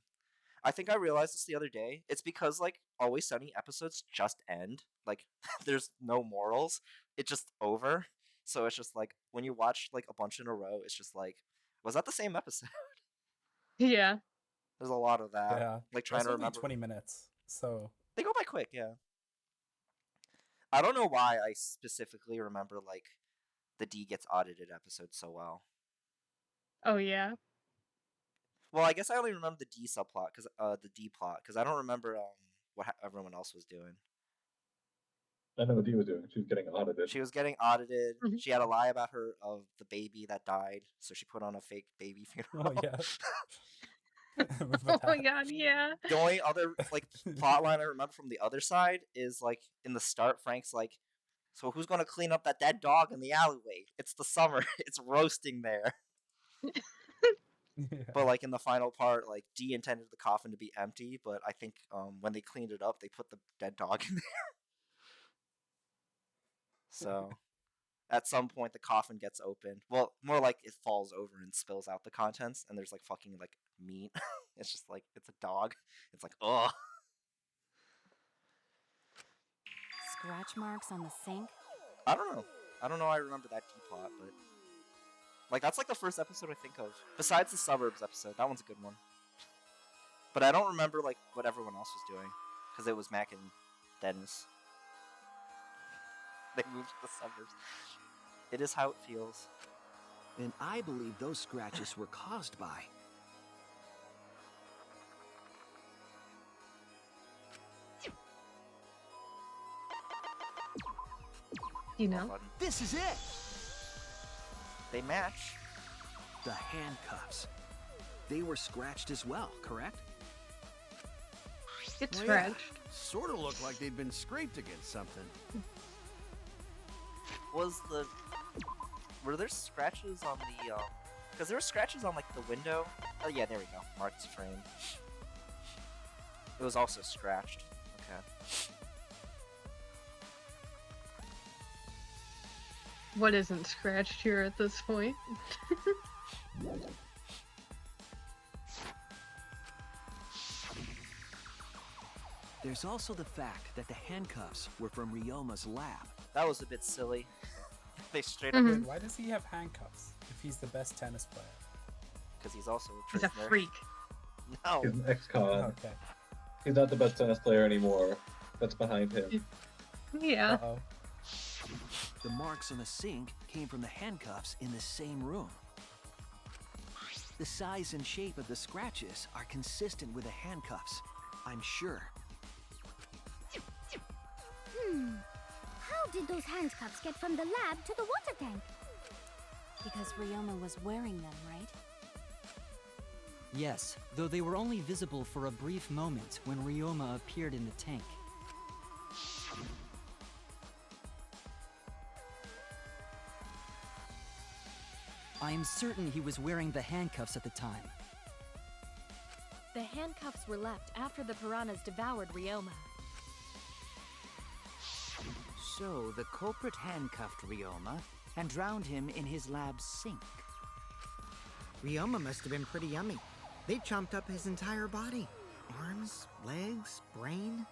I think I realized this the other day. It's because like Always Sunny episodes just end. Like there's no morals. It's just over. So it's just like when you watch like a bunch in a row, it's just like, was that the same episode? Yeah. There's a lot of that. Yeah. Like trying That's to only remember. 20 minutes. So. They go by quick, yeah. I don't know why I specifically remember like the D gets audited episode so well. Oh yeah. Well, I guess I only remember the D subplot because the D plot because I don't remember what everyone else was doing. I know what Dee was doing. She was getting audited. She was getting audited. She had a lie about her of the baby that died, so she put on a fake baby funeral. Oh yeah. Oh my god, yeah. The only other like plot line I remember from the other side is like in the start, Frank's like, "So who's gonna clean up that dead dog in the alleyway? It's the summer. It's roasting there." Yeah. But like in the final part, like Dee intended the coffin to be empty, but I think when they cleaned it up, they put the dead dog in there. So at some point the coffin gets opened. Well, more like it falls over and spills out the contents, and there's like fucking like meat. It's just like it's a dog. It's like ugh. Scratch marks on the sink? I don't know. I remember that D plot, but like that's like the first episode I think of. Besides the suburbs episode, that one's a good one. But I don't remember like what everyone else was doing because it was Mac and Dennis. They moved to the suburbs. It is how it feels. And I believe those scratches were caused by... You know? This is it! They match. The handcuffs. They were scratched as well, correct? It's Well, scratched. Yeah. Sort of looked like they'd been scraped against something. Were there scratches on the because there were scratches on like the window. Oh yeah, there we go. Mark's frame. It was also scratched. Okay. What isn't scratched here at this point? There's also the fact that the handcuffs were from Ryoma's lab. That was a bit silly. They straight up. Wait, why does he have handcuffs if he's the best tennis player? Because he's also a He's a prisoner. freak. No. He's an ex-con. Okay. He's not the best tennis player anymore. That's behind him. Yeah. Uh-oh. The marks on the sink came from the handcuffs in the same room. The size and shape of the scratches are consistent with the handcuffs, I'm sure. How did those handcuffs get from the lab to the water tank? Because Ryoma was wearing them, right? Yes, though they were only visible for a brief moment when Ryoma appeared in the tank. I am certain he was wearing the handcuffs at the time. The handcuffs were left after the piranhas devoured Ryoma. So, the culprit handcuffed Ryoma and drowned him in his lab's sink. Ryoma must have been pretty yummy. They chomped up his entire body. Arms, legs, brain.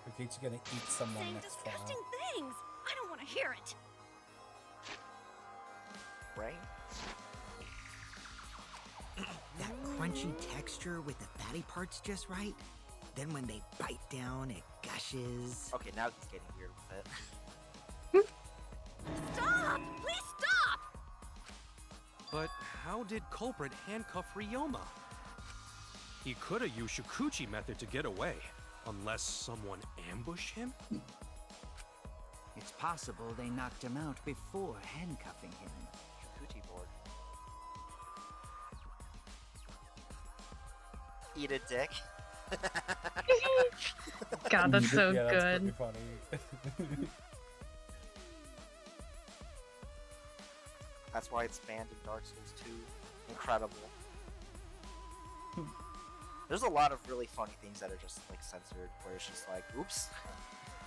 Kokichi gonna eat someone Saying next disgusting trial. things. I don't want to hear it. Right? That crunchy texture with the fatty parts just right. Then when they bite down, it gushes. Okay, now he's getting weird with it. Stop! Please stop! But how did culprit handcuff Ryoma? He could have used Shukuchi method to get away, unless someone ambushed him? It's possible they knocked him out before handcuffing him. Shukuchi board. Eat a dick. God, that's so Yeah, that's good. pretty funny. That's why it's banned in Dark Souls 2. Incredible. There's a lot of really funny things that are just like censored, where it's just like, oops,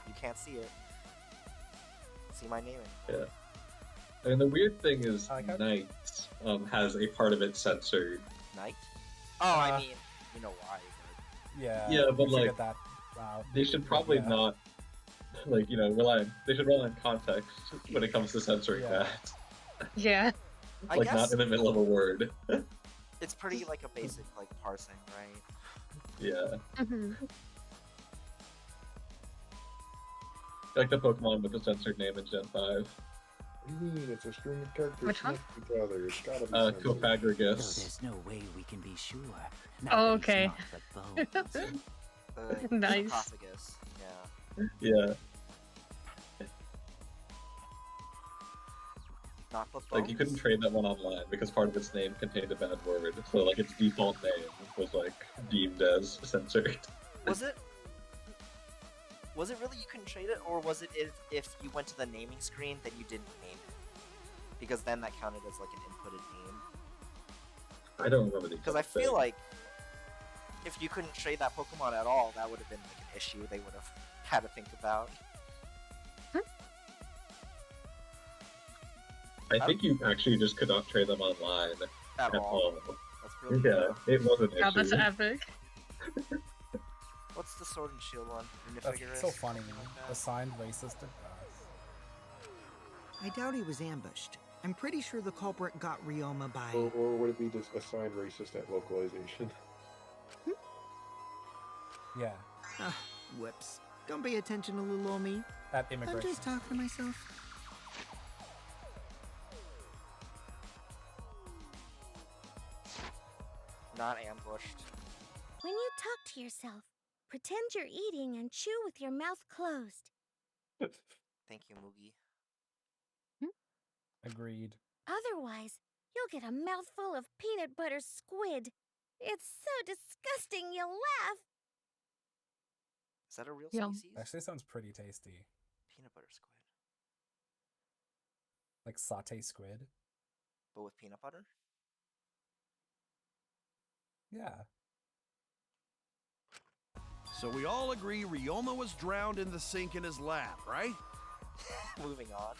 you can't see it. See my name anymore. Yeah. I mean, the weird thing is, Knight has a part of it censored. Knight? Oh, I mean, you know why. Yeah. Yeah, but we like, forget that. Wow. they should probably Yeah. not, like, you know, they should rely on context when it comes to censoring that. Yeah. I Like, guess not in the middle of a word. it's pretty like a basic like parsing, right? Yeah. Mm-hmm. Like the Pokemon with the censored name in Gen 5. What do you mean? It's a string of characters Which one? next to each other. It's gotta be censored. Though Cophagragus. there's no way we can be sure. Oh, Now that he's okay. not the bones. Nice. Esophagus. Yeah. Yeah. Not the bones. Like, you couldn't trade that one online because part of its name contained a bad word. So, like, its default name was, like, deemed as censored. Was it? Was it really you couldn't trade it, or was it if you went to the naming screen then you didn't name it? Because then that counted as like an inputted name. I don't remember the Because I feel like if you couldn't trade that Pokemon at all, that would have been like an issue they would have had to think about. I think you actually just could not trade them online At all. That's really Yeah, it was an issue. God, that's epic. What's the Sword and Shield one? That's Runifigerus? so funny. Something like that? Assigned racist at I doubt he was ambushed. I'm pretty sure the culprit got Ryoma by... Or would it be just assigned racist at localization? Yeah. Ah, whoops. Don't pay attention to little old me. At I'm immigration. just talking to myself. Not ambushed. When you talk to yourself, pretend you're eating and chew with your mouth closed. Thank you, Moogie. Agreed. Otherwise, you'll get a mouthful of peanut butter squid. It's so disgusting you'll laugh. Is that a real Yum. species? Actually, sounds pretty tasty. Peanut butter squid. Like satay squid. But with peanut butter? Yeah. So we all agree Ryoma was drowned in the sink in his lab, right? Moving on.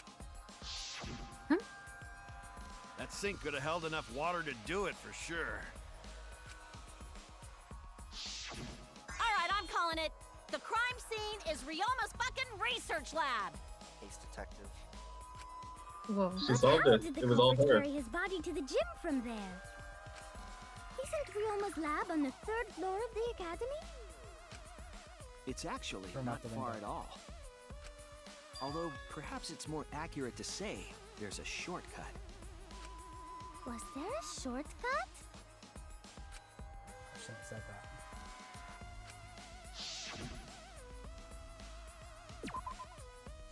That sink could have held enough water to do it for sure. Alright, I'm calling it. The crime scene is Ryoma's fucking research lab. Ace detective. Whoa. She solved How it. did the It was all culprit her. carry his body to the gym from there? Isn't Ryoma's lab on the 3rd floor of the academy? It's actually From not out the far window. at all. Although, perhaps it's more accurate to say there's a shortcut. Was there a shortcut? I shouldn't have said that.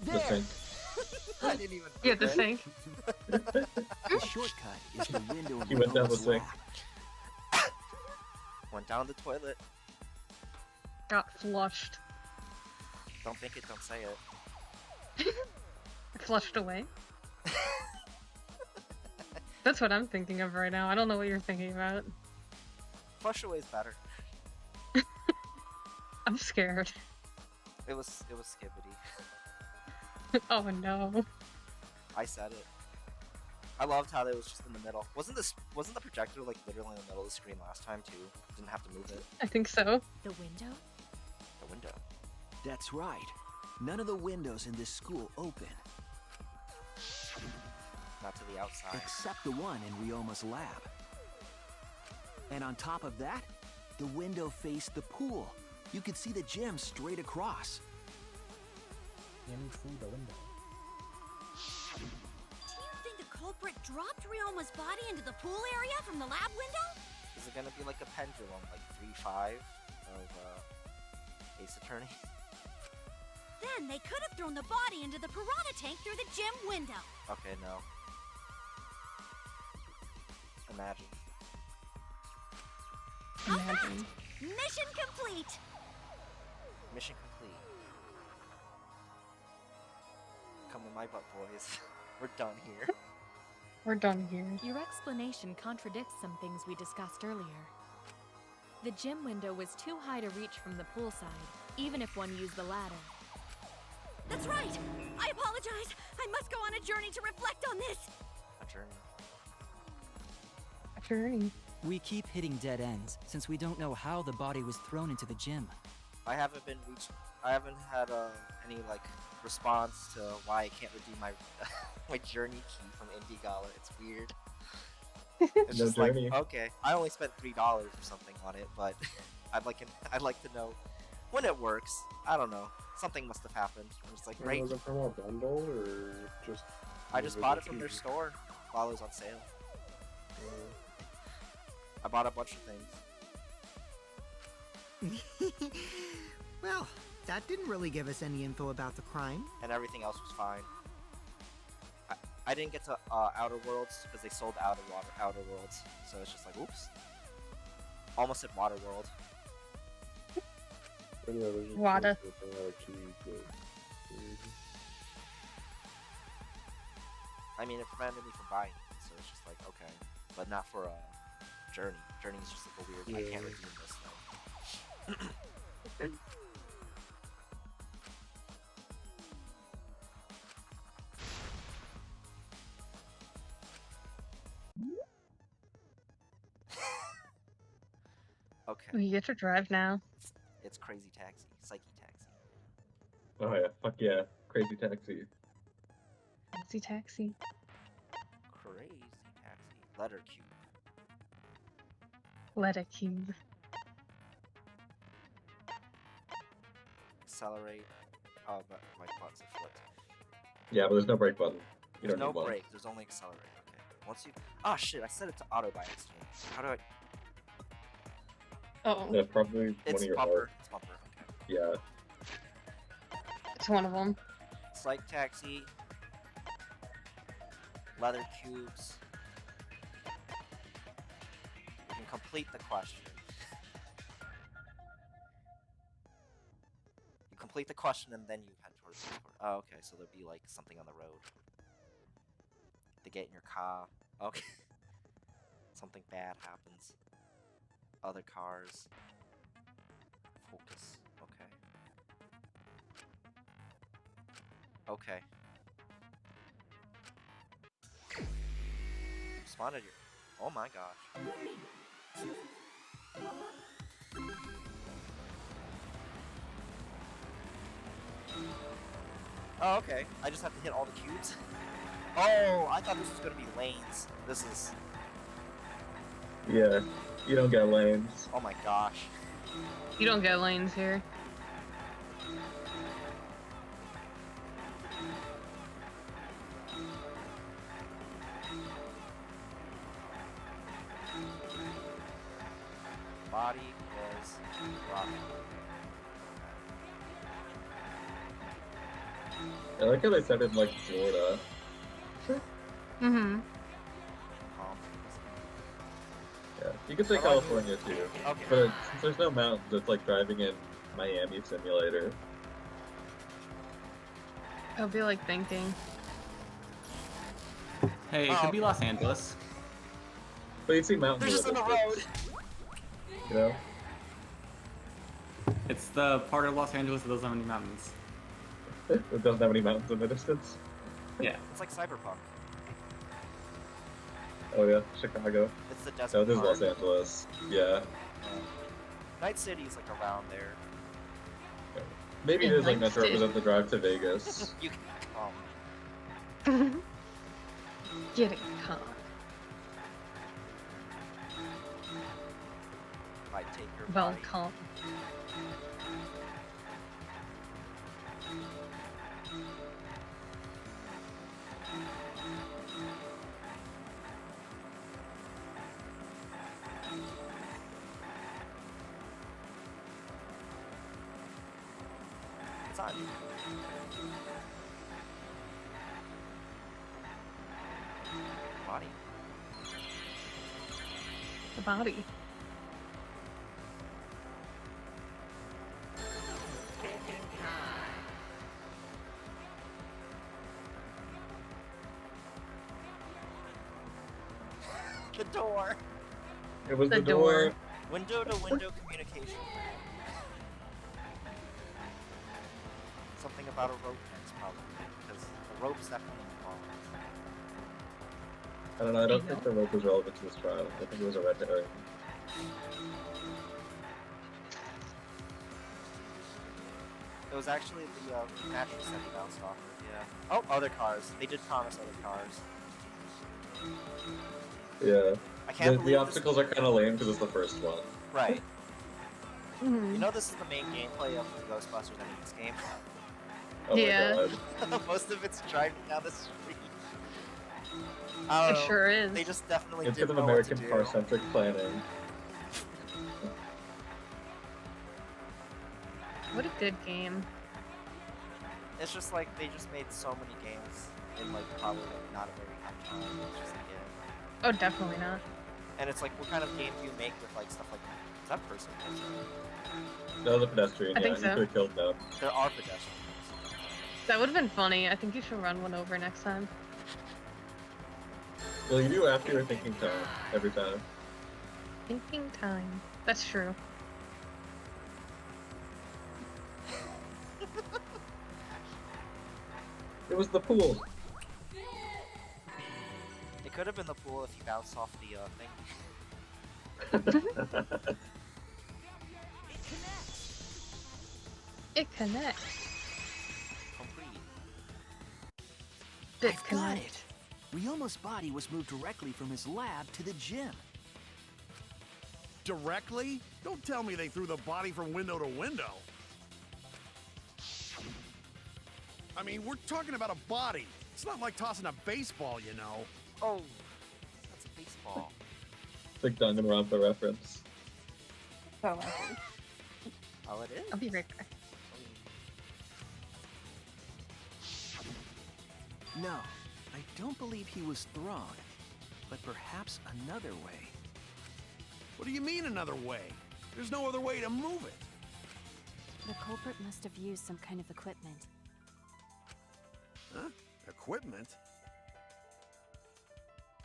The There! sink. I didn't even. You had to think. The shortcut is the window in He went down the Ryoma's sink. lab. Went down the toilet. Got flushed. Don't think it, don't say it. Flushed away. That's what I'm thinking of right now. I don't know what you're thinking about. Flush away is better. I'm scared. It was skibbity. Oh no. I said it. I loved how it was just in the middle. Wasn't the projector like literally in the middle of the screen last time too? Didn't have to move it. I think so. The window? The window. That's right. None of the windows in this school open. Not to the outside. Except the one in Ryoma's lab. And on top of that, the window faced the pool. You could see the gym straight across. In through the window. Do you think the culprit dropped Ryoma's body into the pool area from the lab window? Is it gonna be like a pendulum, like 3-5 of Ace Attorney? Then they could have thrown the body into the piranha tank through the gym window. Okay, no. Imagine. Imagine. Mission complete! Mission complete. Come to my butt, boys. We're done here. We're done here. Your explanation contradicts some things we discussed earlier. The gym window was too high to reach from the poolside, even if one used the ladder. That's right! I apologize! I must go on a journey to reflect on this! A journey. A journey. We keep hitting dead ends, since we don't know how the body was thrown into the gym. I haven't had any like response to why I can't redeem my my journey key from Indie Gala. It's weird. It's No just journey. like, okay, I only spent $3 or something on it, but I'd like to know when it works. I don't know. Something must have happened. It's like, right. Was it from a bundle or just? I just bought it from their store while it was on sale. I bought a bunch of things. Well, that didn't really give us any info about the crime. And everything else was fine. I didn't get to Outer Worlds because they sold Outer Worlds, so it's just like, oops. Almost at Water World. Wada. I mean, it prevented me from buying it, so it's just like, okay, but not for a journey. Journey is just like a weird. I can't redeem this thing. Okay. You get to drive now. It's Crazy Taxi, Psyche Taxi. Oh yeah, fuck yeah, Crazy Taxi. Taxi, taxi. Crazy Taxi. Letter Cube. Letter cube. Accelerate. Oh, but my buttons are flipped. Yeah, but there's no brake button. You There's don't no need one. brake. There's only accelerate. Okay. Once you. Oh shit! I set it to auto by accident. How do I? Oh. Yeah, probably It's one of your bumper. heart. It's bumper. Okay. Yeah. It's one of them. Psych Taxi. Leather cubes. You can complete the question. You complete the question and then you head towards the Discord. Oh, okay. So there'll be like something on the road. They get in your car. Okay. Something bad happens. Other cars. Focus. Okay. Okay. Spotted your. Oh my gosh. Oh, okay. I just have to hit all the cubes. Oh, I thought this was gonna be lanes. This is. Yeah, you don't get lanes. Oh my gosh. You don't get lanes here. Body is rock. I like how they said in like Florida. Mm-hmm. Yeah, you could say California too. Okay. But since there's no mountains, it's like driving in Miami Simulator. It'll be like thinking. Hey, it could be Los Angeles. But you see mountains. They're just on the road. You know? It's the part of Los Angeles that doesn't have any mountains. It doesn't have any mountains in the distance. Yeah. It's like Cyberpunk. Oh yeah, Chicago. It's the desert. No, this is part. Los Angeles. Yeah. Night City's like around there. Maybe it is like meant to represent the drive to Vegas. You can come. Getting caught. Might take your Well, body. calm. It's on. Body. The body. The door. It was the door. Window to window communication. Something about a rope next, probably. Because the rope's definitely involved. I don't know, I don't think the rope was relevant to this trial. I think it was a red herring. It was actually the mattress that he bounced off of, yeah. Oh, other cars. They did promise other cars. Yeah. I can't the believe this- obstacles are kind of lame because it's the first one. Right. You know this is the main gameplay of the Ghostbusters Enemies game? Oh Yeah. my god. Most of it's driving down the street. I don't It know. sure is. They just definitely It's didn't because of know what to American do. car-centric planning. What a good game. It's just like they just made so many games in like probably like not a very high time. It's just like, yeah. Oh, definitely not. And it's like, what kind of game do you make with like stuff like is that person? That was a pedestrian, I yeah, think you so. could have killed them. There are pedestrians. That would have been funny. I think you should run one over next time. Well, you do after your thinking time, every time. Thinking time. That's true. It was the pool. It could have been the pool if you bounced off the thing. It connects. Complete. I've got it. Ryoma's body was moved directly from his lab to the gym. Directly? Don't tell me they threw the body from window to window. I mean, we're talking about a body. It's not like tossing a baseball, you know. Oh, that's a baseball. Big Danganronpa reference. Oh, Oh, it is? I'll be right back. No, I don't believe he was thrown, but perhaps another way. What do you mean another way? There's no other way to move it. The culprit must have used some kind of equipment. Huh? Equipment?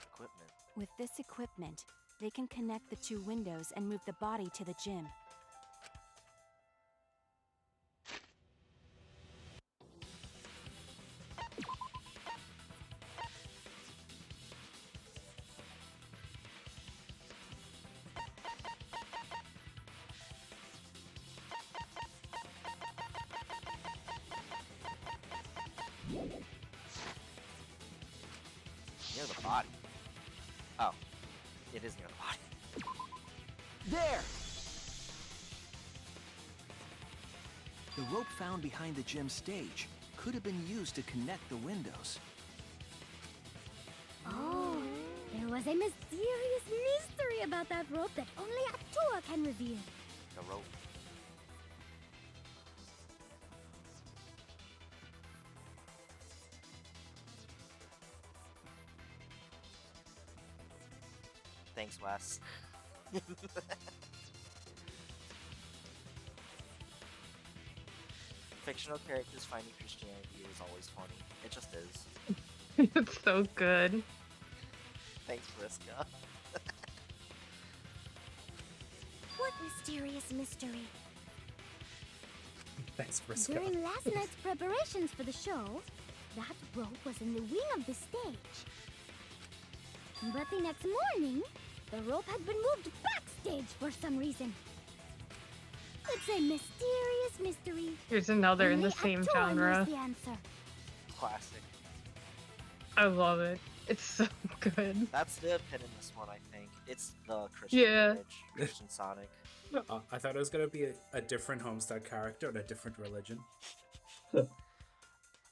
Equipment. With this equipment, they can connect the two windows and move the body to the gym. Near the body. Oh. It is near the body. There! The rope found behind the gym stage could have been used to connect the windows. Oh, there was a mysterious mystery about that rope that only Atua can reveal. The rope. Thanks, Wes. Fictional characters finding Christianity is always funny. It just is. It's so good. Thanks, Vriska. What mysterious mystery? Thanks, Vriska. During last night's preparations for the show, that rope was in the wing of the stage. But the next morning, the rope had been moved backstage for some reason. It's a mysterious mystery. Here's another in Only the same Actor genre. knows the answer. Classic. I love it. It's so good. That's the eponymous one, I think. It's the Christian image, Christian Sonic. I thought it was gonna be a different Homestead character and a different religion.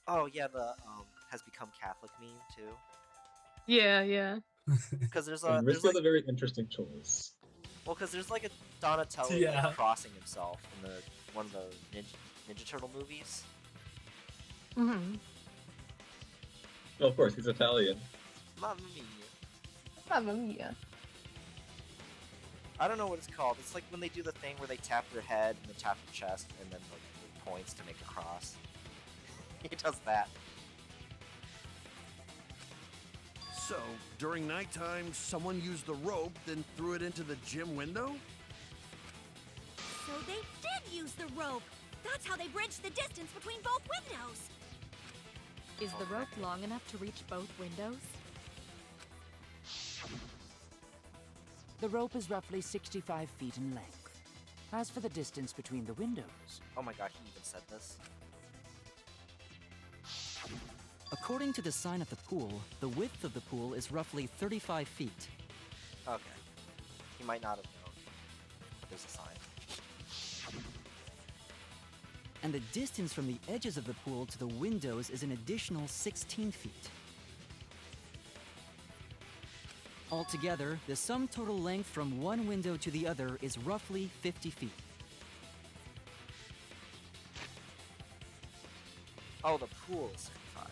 Oh yeah, the has become Catholic meme too. Yeah, yeah. Because there's And there's Rizka's like, a very interesting choice. well, because there's like a Donatello Yeah. like, crossing himself in the one of the Ninja Turtle movies. Mm-hmm. Well, of course, he's Italian. Mamma mia. Mamma mia. I don't know what it's called. It's like when they do the thing where they tap their head and then tap their chest and then like the points to make a cross. He does that. So, during nighttime, someone used the rope, then threw it into the gym window? So they did use the rope. That's how they bridged the distance between both windows. Is the rope long enough to reach both windows? The rope is roughly 65 feet in length. As for the distance between the windows, Oh my god, he even said this. According to the sign at the pool, the width of the pool is roughly 35 feet. Okay. He might not have known, but there's a sign. And the distance from the edges of the pool to the windows is an additional 16 feet. Altogether, the sum total length from one window to the other is roughly 50 feet. Oh, the pool is 55.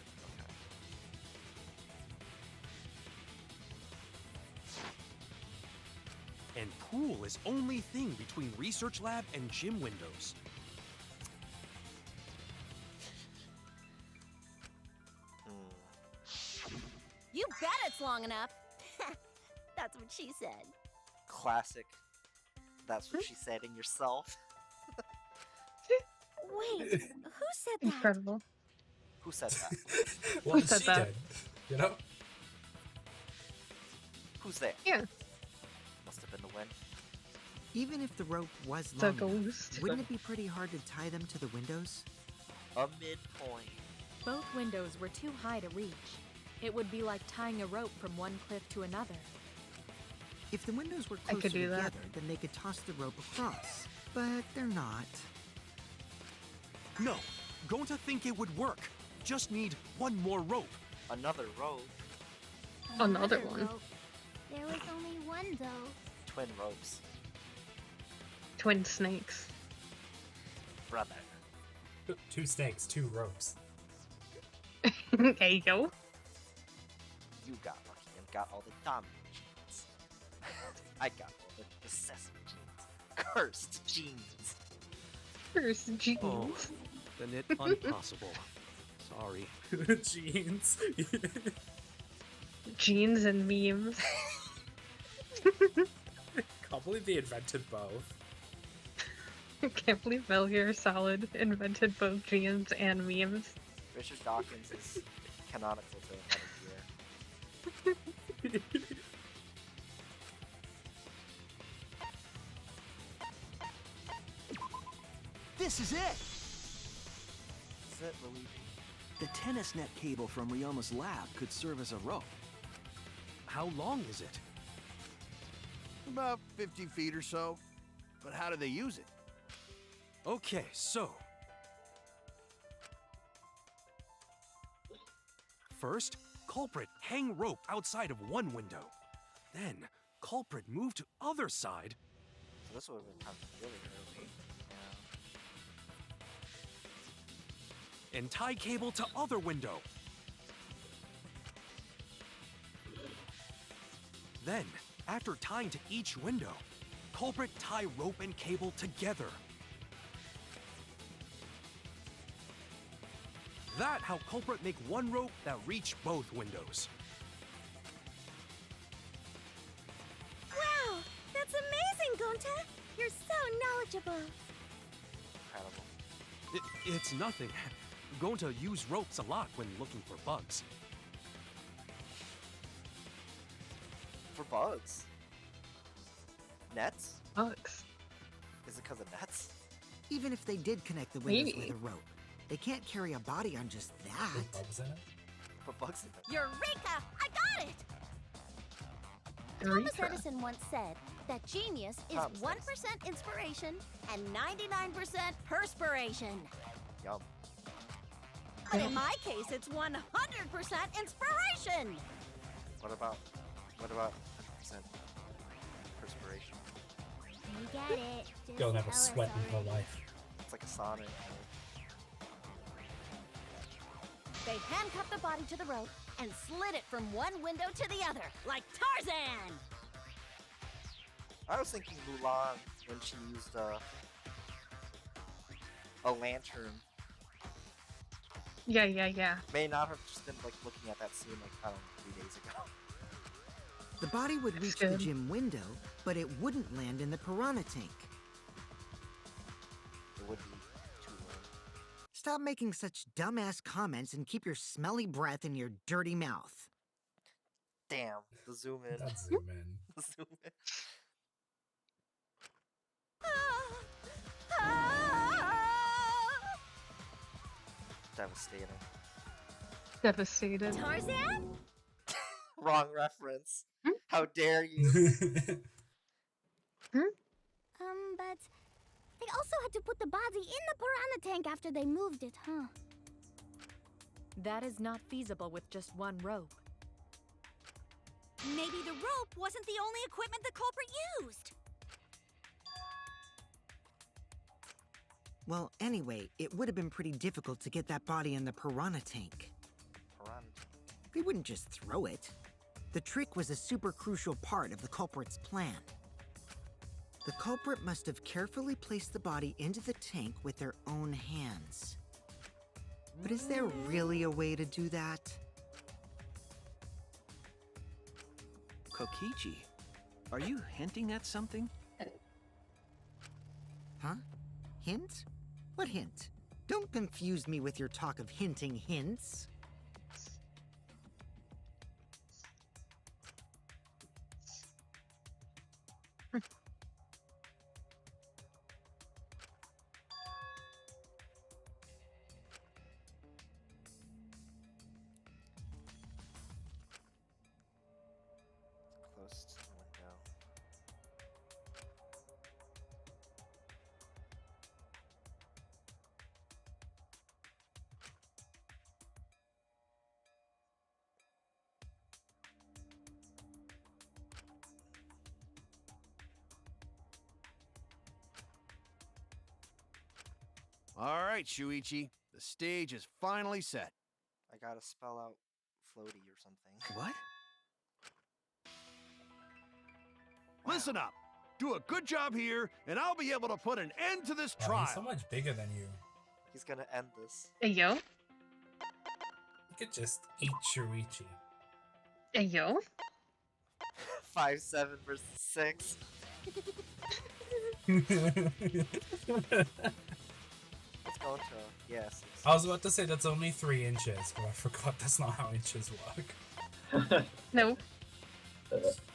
Okay. And pool is only thing between research lab and gym windows. You bet it's long enough. That's what she said. Classic. That's what she said in yourself. Wait, who said that? Incredible. Who said that? Well, Who said she that? did, you know? Who's there? Yeah. Must have been the wind. Even if the rope was The long enough, ghost. wouldn't it be pretty hard to tie them to the windows? A midpoint. Both windows were too high to reach. It would be like tying a rope from one cliff to another. If the windows were I closer could do that. together, then they could toss the rope across. But they're not. No, going to think it would work. Just need one more rope. Another rope. Another one. rope. There was only one, though. Twin ropes. Twin snakes. Brother. 2 snakes, 2 ropes. There you go. You got lucky and got all the dominant genes. I got all the recessive genes. Cursed genes. First jeans. Oh, then it impossible. Sorry. Jeans. Jeans and memes. Can't believe they invented both. I can't believe Metal Gear Solid invented both jeans and memes. Richard Dawkins is canonical to Metal Gear. This is it! Is it, Luigi? The tennis net cable from Ryoma's lab could serve as a rope. How long is it? About 50 feet or so. But how do they use it? Okay, so. First, culprit hang rope outside of one window. Then, culprit move to other side. So this would have been kind of really early. And tie cable to other window. Then, After tying to each window, culprit tie rope and cable together. That how culprit make one rope that reach both windows. Wow, that's amazing, Gonta. You're so knowledgeable. Incredible. It's nothing. Gonta use ropes a lot when looking for bugs. For bugs? Nets? Bugs. Is it because of nets? Even if they did connect the windows Maybe. with a rope, they can't carry a body on just that. Put bugs in it. Eureka! I got it! Thomas Edison once said that genius is Thomas 1% inspiration and 99% perspiration. Yum. But in my case, it's 100% inspiration. What about 100% perspiration? You get it. Just Girl never tell us sweat in her already. life. It's like a Sonic. They handcuffed the body to the rope and slid it from one window to the other, like Tarzan. I was thinking Mulan when she used a lantern. Yeah. May not have just been like looking at that scene like, I don't know, 3 days ago. The body would reach the gym window, but it wouldn't land in the piranha tank. It would be too low. Stop making such dumbass comments and keep your smelly breath in your dirty mouth. Damn, the zoom in. That zoom in. The zoom in. Devastating. Devastated. Tarzan? Wrong reference. How dare you? But they also had to put the body in the piranha tank after they moved it, huh? That is not feasible with just one rope. Maybe the rope wasn't the only equipment the culprit used. Well, anyway, it would have been pretty difficult to get that body in the piranha tank. Piranha. They wouldn't just throw it. The trick was a super crucial part of the culprit's plan. The culprit must have carefully placed the body into the tank with their own hands. But is there really a way to do that? Kokichi, are you hinting at something? Huh? Hint? What hint? Don't confuse me with your talk of hinting hints. Close to the window. All right, Shuichi. The stage is finally set. I gotta spell out floaty or something. What? Listen up. Do a good job here, and I'll be able to put an end to this Wow, trial. he's so much bigger than you. He's gonna end this. Hey yo. You could just eat Shuichi. Hey yo. 5-7 versus 6. Let's go into yes. I was about to say that's only 3 inches, but I forgot that's not how inches work. No.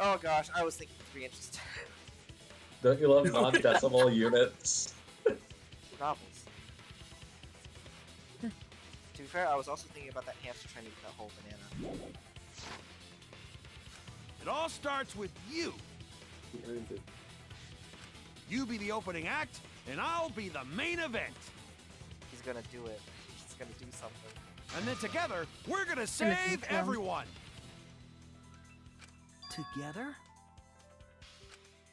Oh gosh, I was thinking 3 inches. Don't you love non-decimal units? Novels. To be fair, I was also thinking about that hamster trying to eat that whole banana. It all starts with you. You be the opening act, and I'll be the main event. He's gonna do it. He's gonna do something. And then together, we're gonna save everyone. Together?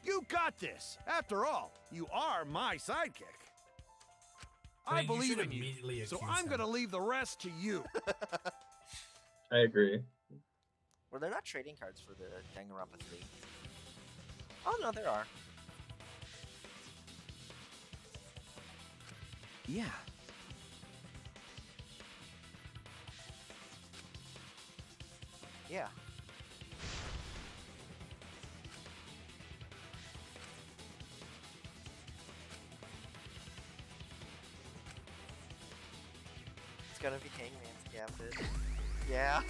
You got this. After all, you are my sidekick. I Then you believe should in you, immediately so accuse I'm him. gonna leave the rest to you. I agree. Were there not trading cards for the Danganronpa 3? Oh no, there are. Yeah. Yeah. It's gonna be Hangman's Gambit. Yeah.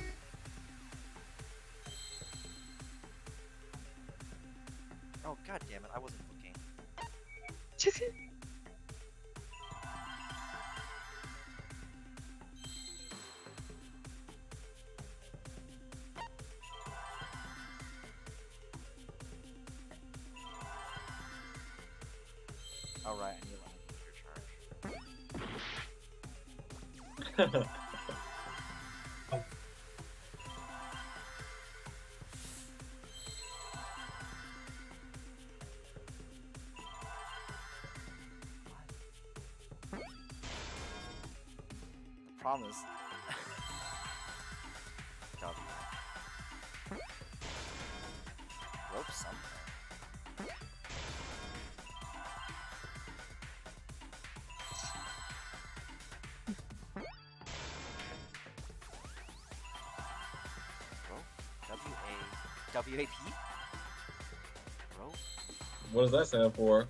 Oh god damn it, I wasn't looking. Alright, I need to let your charge. The problem is... W. Rope something. Rope? W-A-P? Rope? What does that stand for?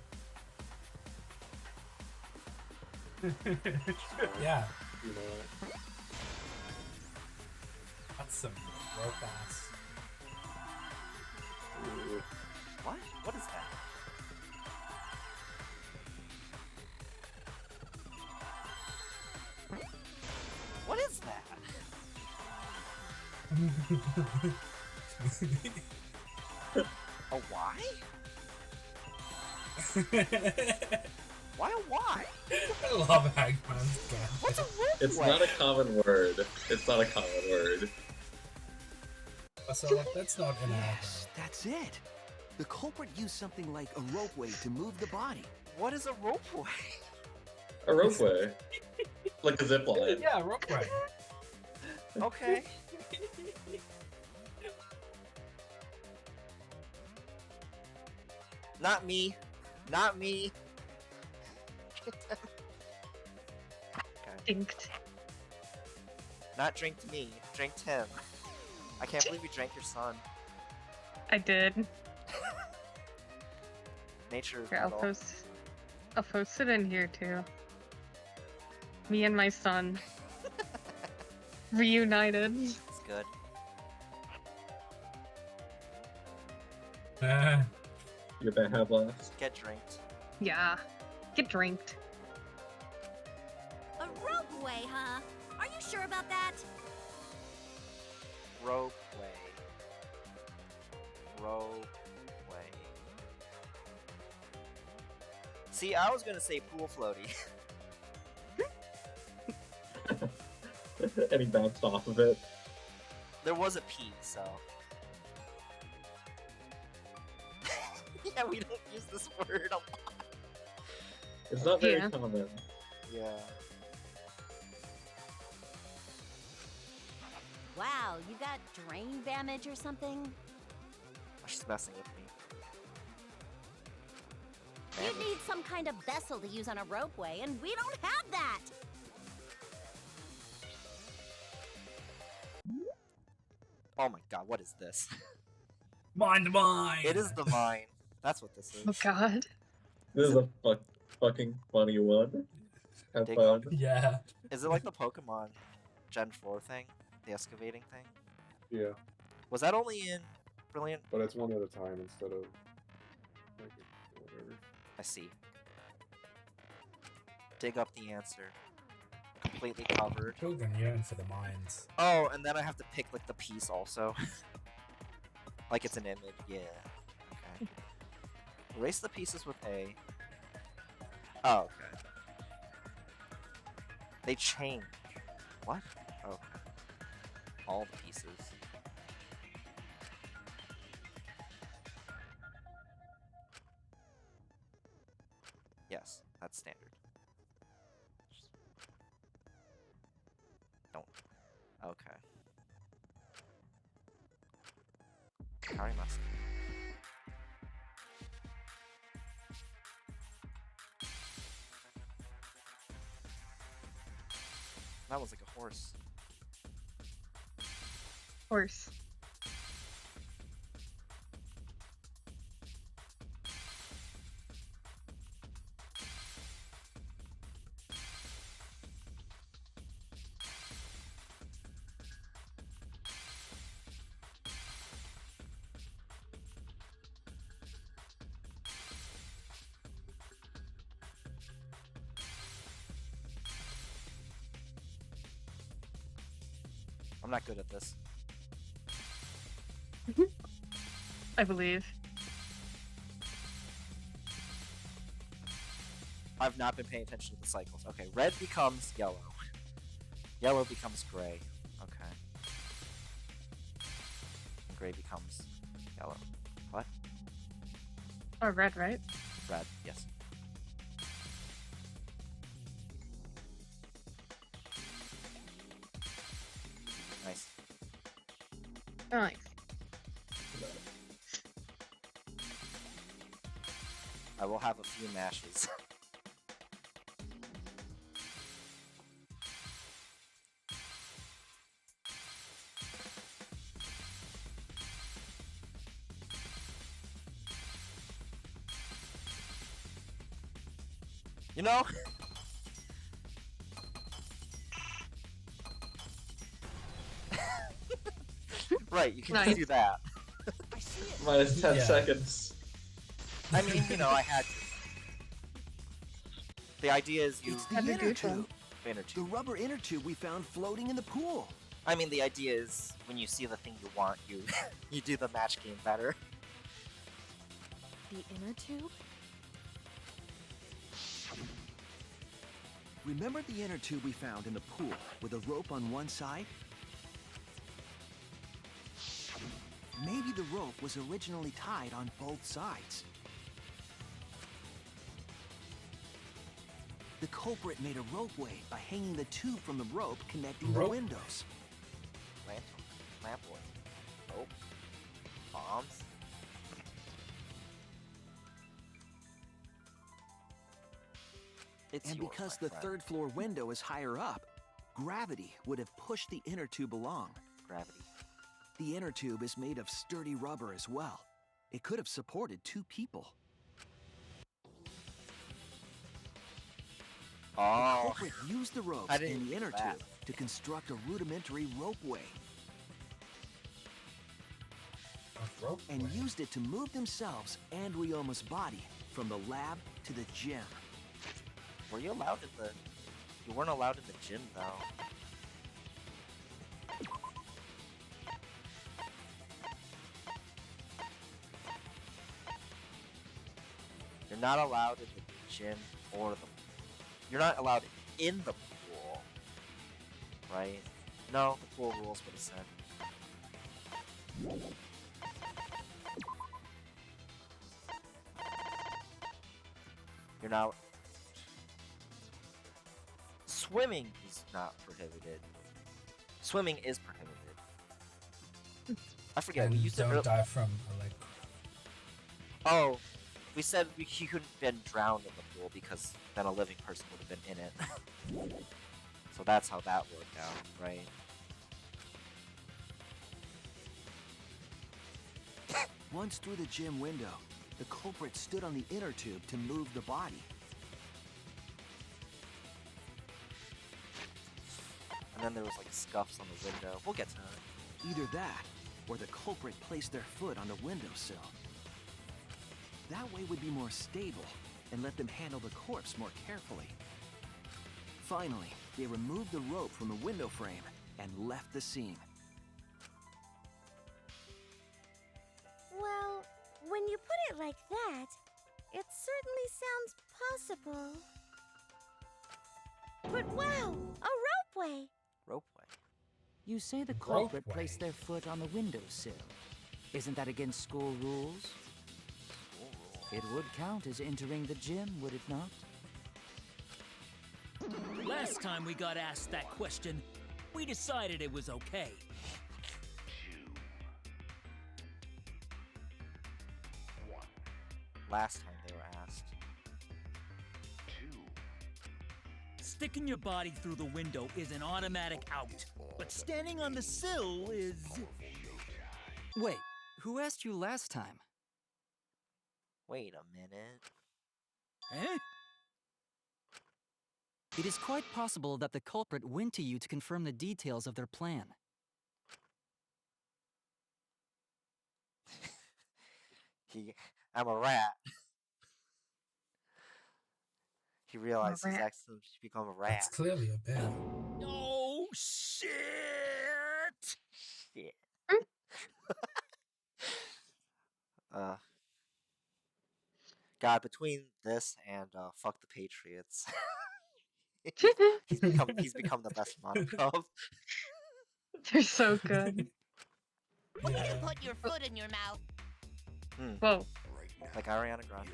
Yeah. You know. That's some rope ass. What? What is that? What is that? A Y? Why a Y? I love Hangman's Gambit. What's a rope It's way? not a common word. It's not a common word. So that's not an Yes, that's it. The culprit used something like a ropeway to move the body. What is a rope way? A ropeway. Like a zip line. Yeah, rope way. Okay. Not me. Not me. Okay. Dinked. Not drinked me. Drinked him. I can't believe you drank your son. I did. Nature is Here, brutal. I'll post it in here too. Me and my son. Reunited. It's good. Your bad blast. Get drinked. Yeah. Get drinked. A ropeway, huh? Are you sure about that? Rope way. Rope way. See, I was gonna say pool floaty. And he bounced off of it. There was a P, so. Yeah, we don't use this word a lot. It's not very Yeah. common. Yeah. Wow, you got drain damage or something? Oh, she's messing with me. You need some kind of vessel to use on a ropeway, and we don't have that! Oh my god, what is this? Mind mine! It is the mine. That's what this is. Oh god. This is a fucking funny one. Have Dig fun. up. Yeah. Is it like the Pokemon Gen 4 thing? The excavating thing? Yeah, Was that only in Brilliant? but it's one at a time instead of like whatever. I see. Dig up the answer. Completely covered. Children yearn for the mines. Oh, and then I have to pick like the piece also. Like it's an image. Yeah. Okay. Erase the pieces with A. Oh, okay. They change. What? Oh. All the pieces. Yes, that's standard. Don't. Okay. Harry must. That was like a horse. Horse. I'm not good at this. I believe. I've not been paying attention to the cycles. Okay, red becomes yellow. Yellow becomes gray. Okay. And gray becomes yellow. What? Oh, red, right? Red, yes. Nice. Nice. I will have a few mashes. You know? Right, you can just do that. Minus 10 seconds. I mean, you know, I had to. The idea is you... It's the inner tube. The rubber inner tube we found floating in the pool. I mean, the idea is when you see the thing you want, you you do the match game better. The inner tube? Remember the inner tube we found in the pool with a rope on one side? Maybe the rope was originally tied on both sides. The culprit made a ropeway by hanging the tube from the rope connecting the windows. Lamp rope. Bombs. And because the third floor window is higher up, gravity would have pushed the inner tube along. Gravity. The inner tube is made of sturdy rubber as well. It could have supported two people. Oh. The culprit used the ropes in the inner tube to construct a rudimentary ropeway. And used it to move themselves and Ryoma's body from the lab to the gym. Were you allowed in the... You weren't allowed in the gym, though. You're not allowed in the gym or the... You're not allowed in the pool. Right? No, the pool rules would have said. You're not... Swimming is not prohibited. Swimming is prohibited. I forget. And We used to don't die from Oh, we said he couldn't have been drowned in the pool because then a living person would have been in it. So that's how that worked out, right? Once through the gym window, the culprit stood on the inner tube to move the body. And then there was like scuffs on the window. We'll get to it. Either that, or the culprit placed their foot on the windowsill. That way would be more stable and let them handle the corpse more carefully. Finally, they removed the rope from the window frame and left the scene. Well, when you put it like that, it certainly sounds possible. But wow, a ropeway! Ropeway? You say the culprit placed their foot on the windowsill. Isn't that against school rules? It would count as entering the gym, would it not? Last time we got asked that question, we decided it was okay. Last time they were asked. Sticking your body through the window is an automatic out, but standing on the sill is... Wait, who asked you last time? Wait a minute. Eh? It is quite possible that the culprit went to you to confirm the details of their plan. I'm a rat. He realized he's rat. accidentally become a rat. That's clearly a bit. Oh, shit! Shit. God, between this and fuck the Patriots, he's become the best Monocub. They're so good. When you put your foot in your mouth. Whoa. Like Ariana Grande.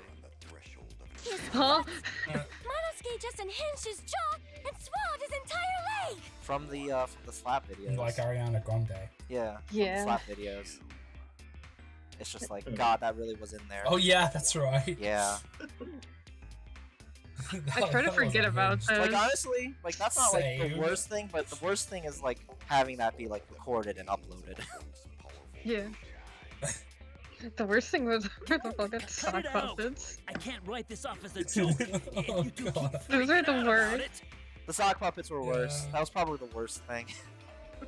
Huh? Monosuke just unhinged his jaw and swallowed his entire leg! From the slap videos. Like Ariana Grande. Yeah. Yeah. From the slap videos. It's just like, God, that really was in there. Oh yeah, that's right. Yeah. I try to forget about those. Like honestly, like that's not like the Same. worst thing, but the worst thing is like having that be like recorded and uploaded. Yeah. The worst thing was the fucking Cut sock it out. puppets. I can't write this off as a joke. Oh, You two keep God. Those are the freaking out about worst. it. The sock puppets were worse. Yeah. That was probably the worst thing.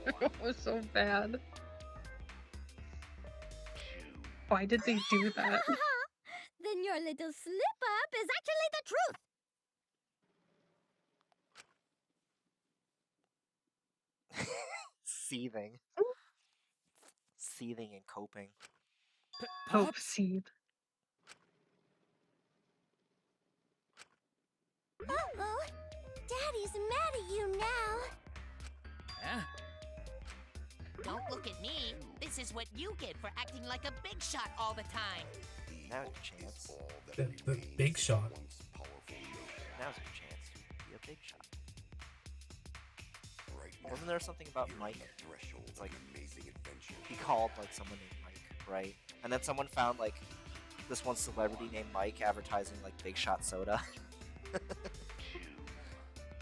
It was so bad. Why did they do that? Then your little slip-up is actually the truth! Seething. Seething and coping. Hope seed. Uh-oh. Daddy's mad at you now. Huh? Don't look at me. This is what you get for acting like a big shot all the time. Now's your chance. The big shot. Now's your chance to be a big shot. Wasn't there something about Mike? It's like he called like someone named Mike, right? And then someone found like this one celebrity named Mike advertising like Big Shot soda.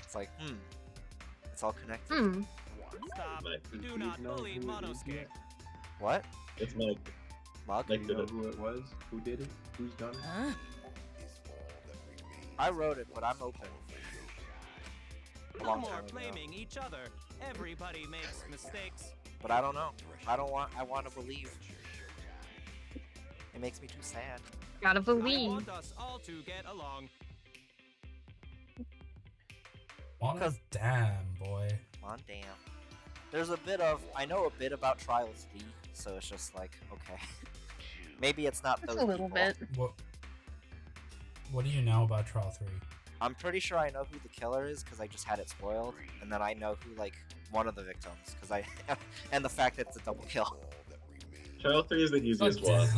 It's like, it's all connected. Stop. Do not bully Monosuke. What? It's Mike. Mug? Mike You did know it. who it was? Who did it? Who's done it? Huh? I wrote it, but I'm open. A No long more time ago. blaming each other. Everybody makes mistakes. But I don't know. I want to believe. It makes me too sad. Gotta I believe. want us all to get along. On damn, boy. On damn. There's a bit of I know a bit about Trials V, so it's just like okay, maybe it's not Just those a little people. bit. What do you know about Trial 3? I'm pretty sure I know who the killer is because I just had it spoiled, and then I know who like one of the victims because I and the fact that it's a double kill. Trial 3 is the easiest one.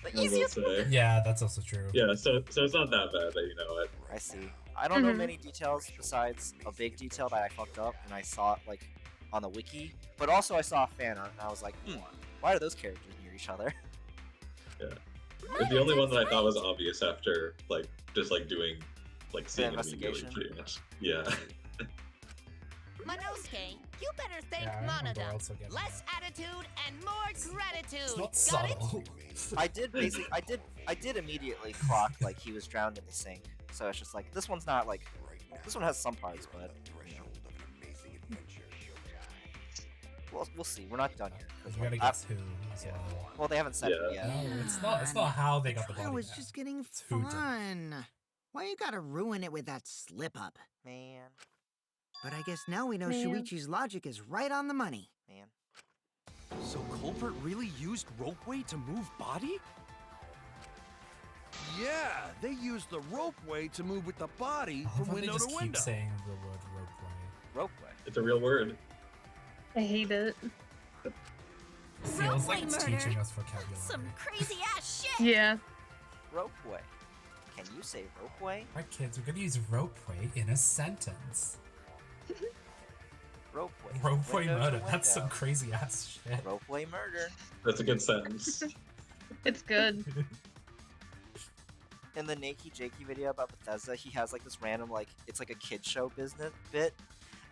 The I will easiest say. Yeah, that's also true. Yeah, so it's not that bad that you know it. I see. I don't know many details besides a big detail that I fucked up and I saw it like on the wiki, but also I saw a fan art and I was like, why are those characters near each other? Yeah. It's the only one that I thought was obvious after like just like doing like seeing it immediately investigation? pretty much. Yeah. Monosuke, you better thank Yeah, I remember Monada. also getting Less attitude and more gratitude. It's not Got subtle. I did immediately clock like he was drowned in the sink. So it's just like this one's not like this one has some parts, but you know. We'll see. We're not done here. 'cause, You gotta like, guess who as well. well, they haven't said it yet. No, it's not how they got the body. I was back. just getting who did it. fun. Why you gotta ruin it with that slip-up? Man, But I guess now we know Man. Shuichi's logic is right on the money. man. So culprit really used ropeway to move body? Yeah, they used the ropeway to move with the body I from thought they window just to keep window. saying the word ropeway. Ropeway. It's a real word. I hate it. Feels like it's murder. teaching us vocabulary. Some crazy ass shit! Yeah. Ropeway. Can you say ropeway? Alright, kids, we're gonna use ropeway in a sentence. Ropeway. Ropeway Window to murder. That's some window. crazy ass shit. Ropeway murder. That's a good sentence. It's good. In the Nakey Jakey video about Bethesda, he has like this random like it's like a kid show business bit,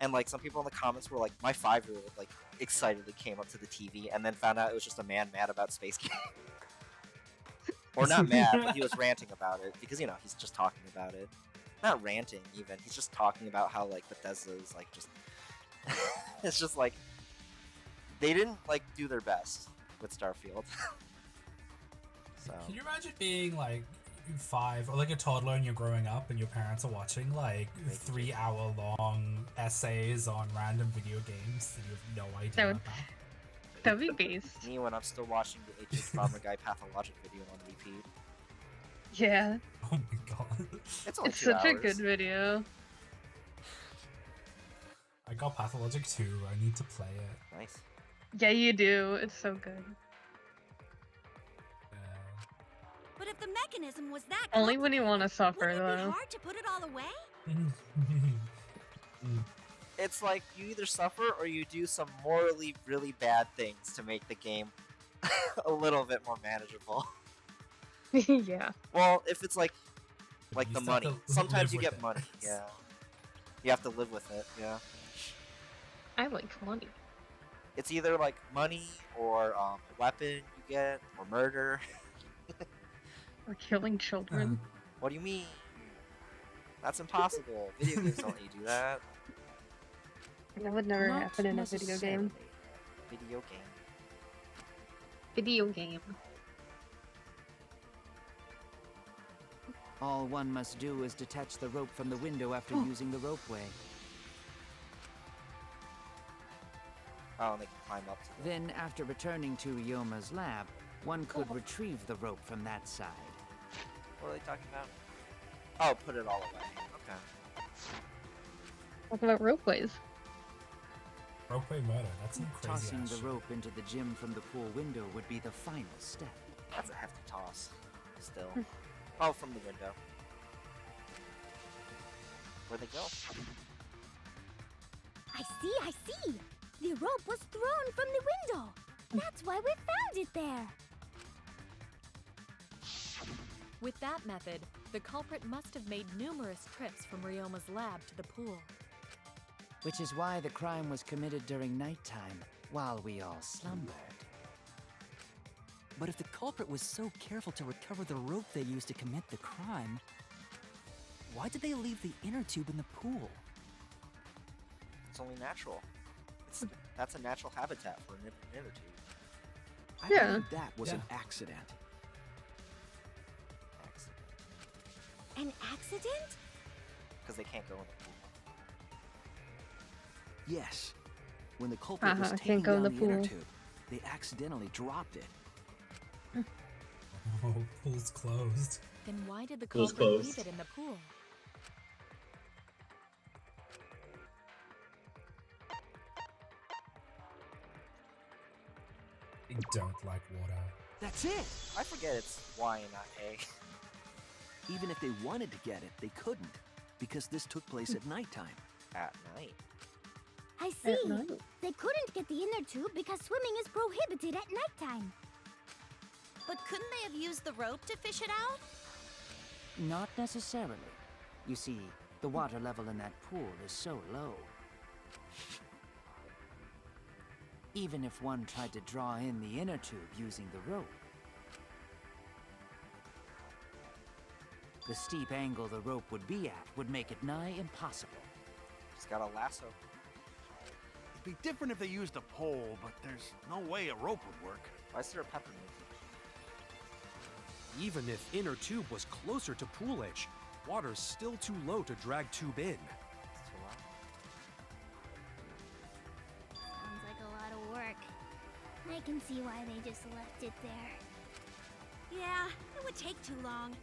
and like some people in the comments were like, my 5-year-old like excitedly came up to the TV and then found out it was just a man mad about Space Game. Or not mad, but he was ranting about it because he's just talking about it. Not ranting even. He's just talking about how like Bethesda is like just it's just like they didn't like do their best with Starfield. So Can you imagine being like 5 or like a toddler and you're growing up and your parents are watching like 3-hour-long essays on random video games that you have no idea about? That'd be based. Me when I'm still watching the HH Farmer Guy Pathologic video on repeat. Yeah. Oh my god. It's only It's 2 such a hours. good video. I got Pathologic 2, I need to play it. Nice. Yeah, you do. It's so good. But if the mechanism was that Only when you want to suffer, wouldn't it be though. hard to put it all away? It's like you either suffer or you do some morally really bad things to make the game a little bit more manageable. Yeah. Well, if it's like You the still money, have to sometimes live you with get it. money. Yeah. You have to live with it. Yeah. I like money. It's either like money or a weapon you get or murder. Or killing children. What do you mean? That's impossible. Video games don't let you do that. That would never Not happen in a video game. Video game. Video game. All one must do is detach the rope from the window after using the ropeway. Oh, and they can climb up to the... Then, after returning to Ryoma's lab, one could retrieve the rope from that side. What are they talking about? Oh, put it all away. Okay. Talk about ropeways. Ropeway murder, that's some crazy Tossing ass the shit. rope into the gym from the pool window would be the final step. That's a hefty toss. Still. Oh, from the window. Where'd they go? I see. The rope was thrown from the window. That's why we found it there. With that method, the culprit must have made numerous trips from Ryoma's lab to the pool. Which is why the crime was committed during nighttime, while we all slumbered. But if the culprit was so careful to recover the rope they used to commit the crime, why did they leave the inner tube in the pool? It's only natural. That's a natural habitat for an inner tube. I Yeah. believe that was an accident. An accident? Because they can't go in the pool. Yes. When the culprit was Can't taking go in down the the inner pool. tube, they accidentally dropped it. Oh, pool's closed. Then why did the Pool's culprit closed. leave it in the pool? I don't like water. That's it! I forget it's Y and not A. Even if they wanted to get it, they couldn't, because this took place at nighttime. At night. I see. They couldn't get the inner tube because swimming is prohibited at nighttime. But couldn't they have used the rope to fish it out? Not necessarily. You see, the water level in that pool is so low. Even if one tried to draw in the inner tube using the rope, the steep angle the rope would be at would make it nigh impossible. Just got a lasso. It'd be different if they used a pole, but there's no way a rope would work. Why is there a peppermint? Even if inner tube was closer to pool edge, water's still too low to drag tube in. It's too loud. Sounds like a lot of work. I can see why they just left it there. Yeah, it would take too long.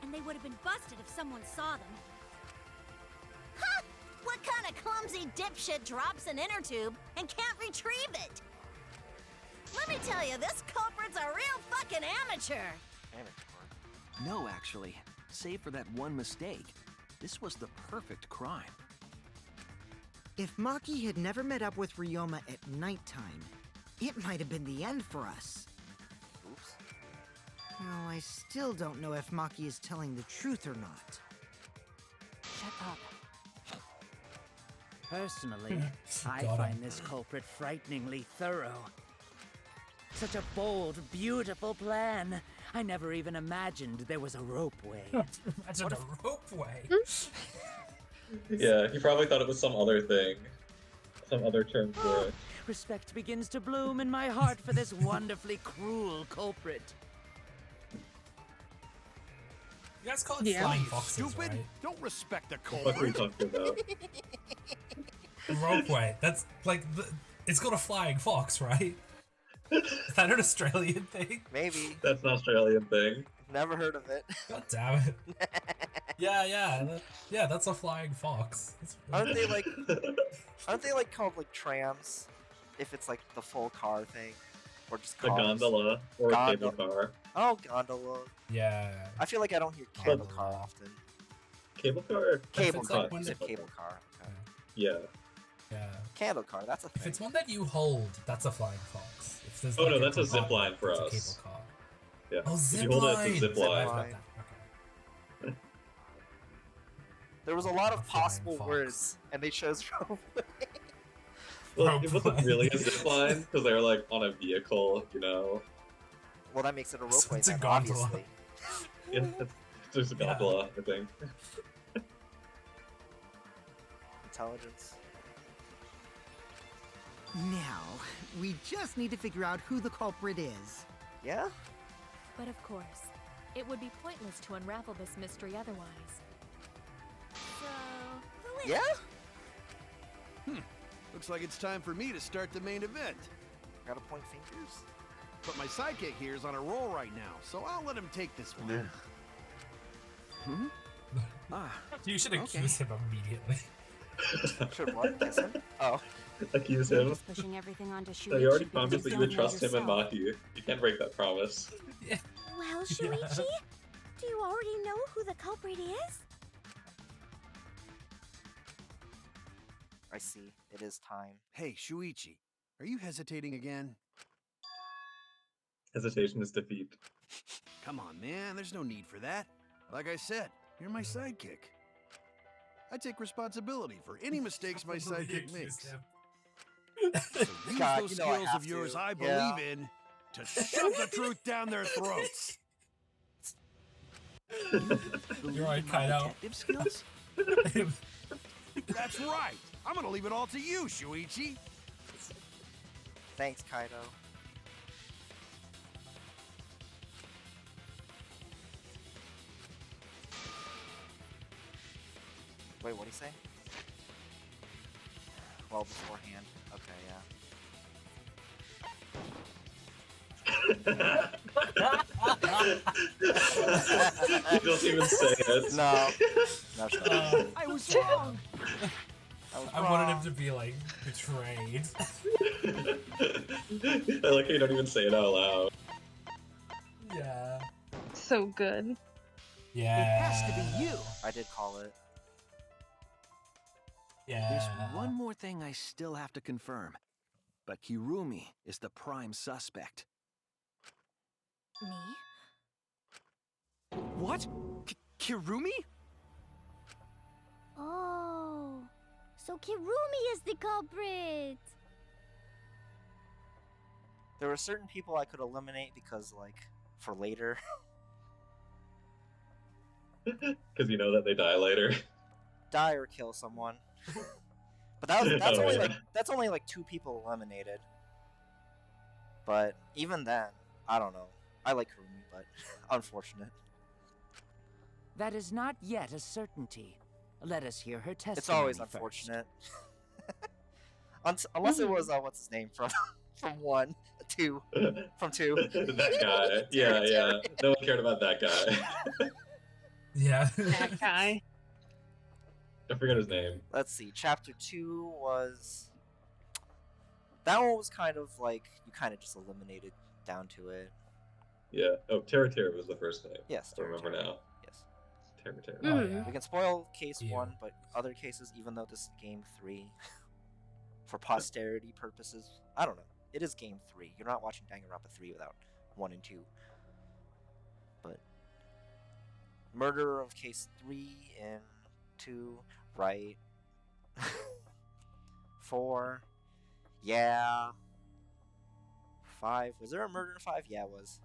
And they would have been busted if someone saw them. Ha! What kind of clumsy dipshit drops an inner tube and can't retrieve it? Let me tell you, this culprit's a real fucking amateur. No, actually. Save for that one mistake, this was the perfect crime. If Maki had never met up with Ryoma at nighttime, it might have been the end for us. Oops. Well, I still don't know if Maki is telling the truth or not. Shut up. Personally, I Got find him. this culprit frighteningly thorough. Such a bold, beautiful plan. I never even imagined there was a ropeway. Imagine a ropeway. Yeah, he probably thought it was some other thing. Some other term for it. Respect begins to bloom in my heart for this wonderfully cruel culprit. You guys call it Yeah. flying You foxes, stupid! right? Don't respect the What are you culprit. talking about? Ropeway. That's like it's called a flying fox, right? Is that an Australian thing? Maybe. That's an Australian thing. Never heard of it. God damn it. Yeah, that's a flying fox. Aren't they like called like trams? If it's like the full car thing, or just A cars. gondola or a cable car. Oh, gondola. Yeah. I feel like I don't hear cable car often. Cable car? Cable it's car. like You when said it- cable car. Okay. Yeah. Yeah. Candle car. That's a If thing. it's one that you hold, that's a flying fox. If there's Oh like no, that's a zip compartment, line for it's a us. cable car. Yeah. Oh, If zip you hold it, line. it's a zip Zip line. line. There was a lot of possible words, and they chose ropeway. Well, it wasn't really a zip line because they were like on a vehicle, you know. Well, that makes it a So ropeway it's a then, gondola. obviously. Yeah, it's just a gondola, I think. Intelligence. Now, we just need to figure out who the culprit is. Yeah? But of course, it would be pointless to unravel this mystery otherwise. So, who is Yeah? Looks like it's time for me to start the main event. Gotta point fingers? But my sidekick here is on a roll right now, so I'll let him take this one. You should accuse him immediately. Should what? Kiss him? Oh. Accuse You're him. just pushing everything onto So Shuichi you already because promised that you don't would know trust him and yourself. Maki. You can't break that promise. Well, Shuichi, do you already know who the culprit is? I see. It is time. Hey, Shuichi, are you hesitating again? Hesitation is defeat. Come on, man, there's no need for that. Like I said, you're my sidekick. I take responsibility for any mistakes my sidekick makes. So use God, those you know I skills have of yours to. I Yeah. believe in to shove the truth down their throats. You're right, Kaido. Detective skills? That's right. I'm gonna leave it all to you, Shuichi. Thanks, Kaido. Wait, what'd he say? Well, beforehand. Okay, yeah. You don't even say it. No. No, she doesn't. I was wrong. I wanted him to be like betrayed. I like how you don't even say it out loud. Yeah. So good. Yeah. It has to be you. I did call it. Yeah. There's one more thing I still have to confirm. But Kirumi is the prime suspect. Me? What? Kirumi? Oh, so Kirumi is the culprit. There were certain people I could eliminate because, like, for later. Because you know that they die later. Die or kill someone. But that's Oh, only yeah. that's only like 2 people eliminated. But even then, I don't know. I like Kurumi, but unfortunate. That is not yet a certainty. Let us hear her testimony It's always first. unfortunate. Unless it was what's his name from 1, 2, from 2. That guy. Yeah. No one cared about that guy. Yeah. That guy. I forget his name. Let's see. Chapter 2 was. That one was kind of like you kind of just eliminated down to it. Yeah. Oh, Terra was the first name. Yes, I remember now. Yes. Terra. Oh, yeah. We can spoil case Yeah. 1, but other cases, even though this is game 3, for posterity purposes, I don't know. It is game 3. You're not watching Danganronpa 3 without 1 and 2. Murderer of case 3 and 2, right? 4, yeah. 5, was there a murder in 5? Yeah, it was.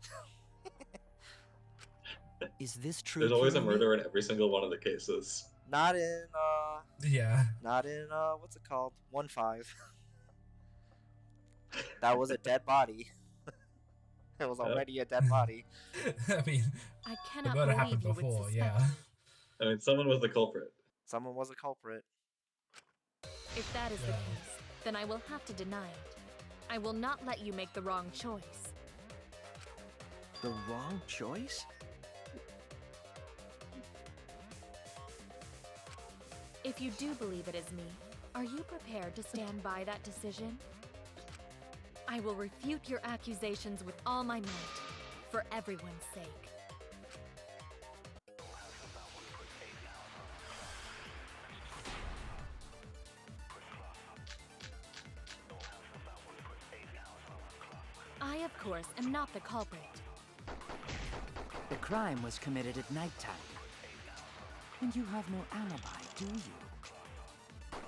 Is this true? There's always a Kirumi? murder in every single one of the cases. Not in, Yeah. not in, what's it called? 1-5. That was a dead body. It was already a dead body. I mean, I the cannot murder believe happened you would before, suspect yeah. I mean, someone was the culprit. Someone was a culprit. If that is the case, then I will have to deny it. I will not let you make the wrong choice. The wrong choice? If you do believe it is me, are you prepared to stand by that decision? I will refute your accusations with all my might, for everyone's sake. I, of course, am not the culprit. The crime was committed at nighttime. And you have no alibi, do you?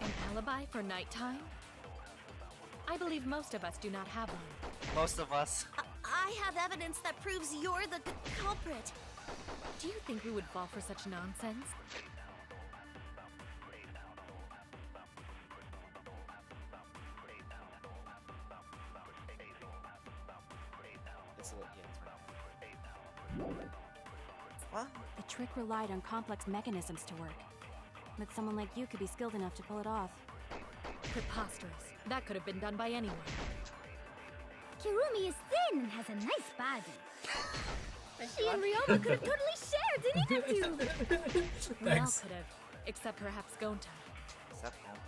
An alibi for nighttime? I believe most of us do not have one. Most of us. I have evidence that proves you're the culprit. Do you think we would fall for such nonsense? What? The trick relied on complex mechanisms to work. But someone like you could be skilled enough to pull it off. Preposterous. That could have been done by anyone. Kirumi is thin and has a nice body. She and Ryoma could have totally shared an interview. We all could have, except perhaps Gonta. Except Gonta.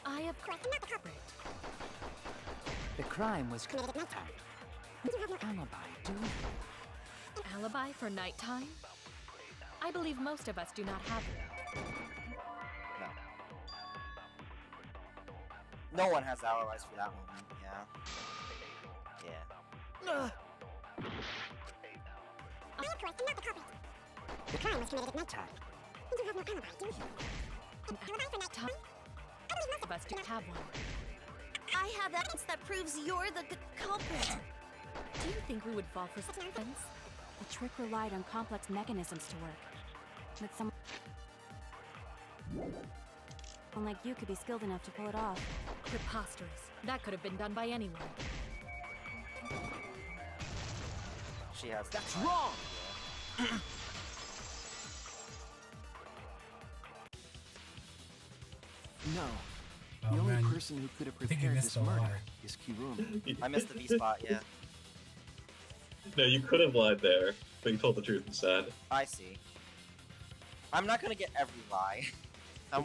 I have not the culprit. The crime was committed at nighttime. You have no alibi, do you? Alibi for nighttime? I believe most of us do not have one. No one has alibis for that moment, yeah. Yeah. The crime was committed at nighttime. You have no alibi, do you? Alibi for nighttime? I believe most of us do have one. I have evidence that proves you're the culprit. Do you think we would fall for such nonsense? The trick relied on complex mechanisms to work. But someone like you could be skilled enough to pull it off. Preposterous. That could have been done by anyone. She has. That's wrong! No. The only person who could have prepared this murder is Kirumi. I missed the V-spot, yeah. No, you could have lied there, but you told the truth instead. I see. I'm not gonna get every lie.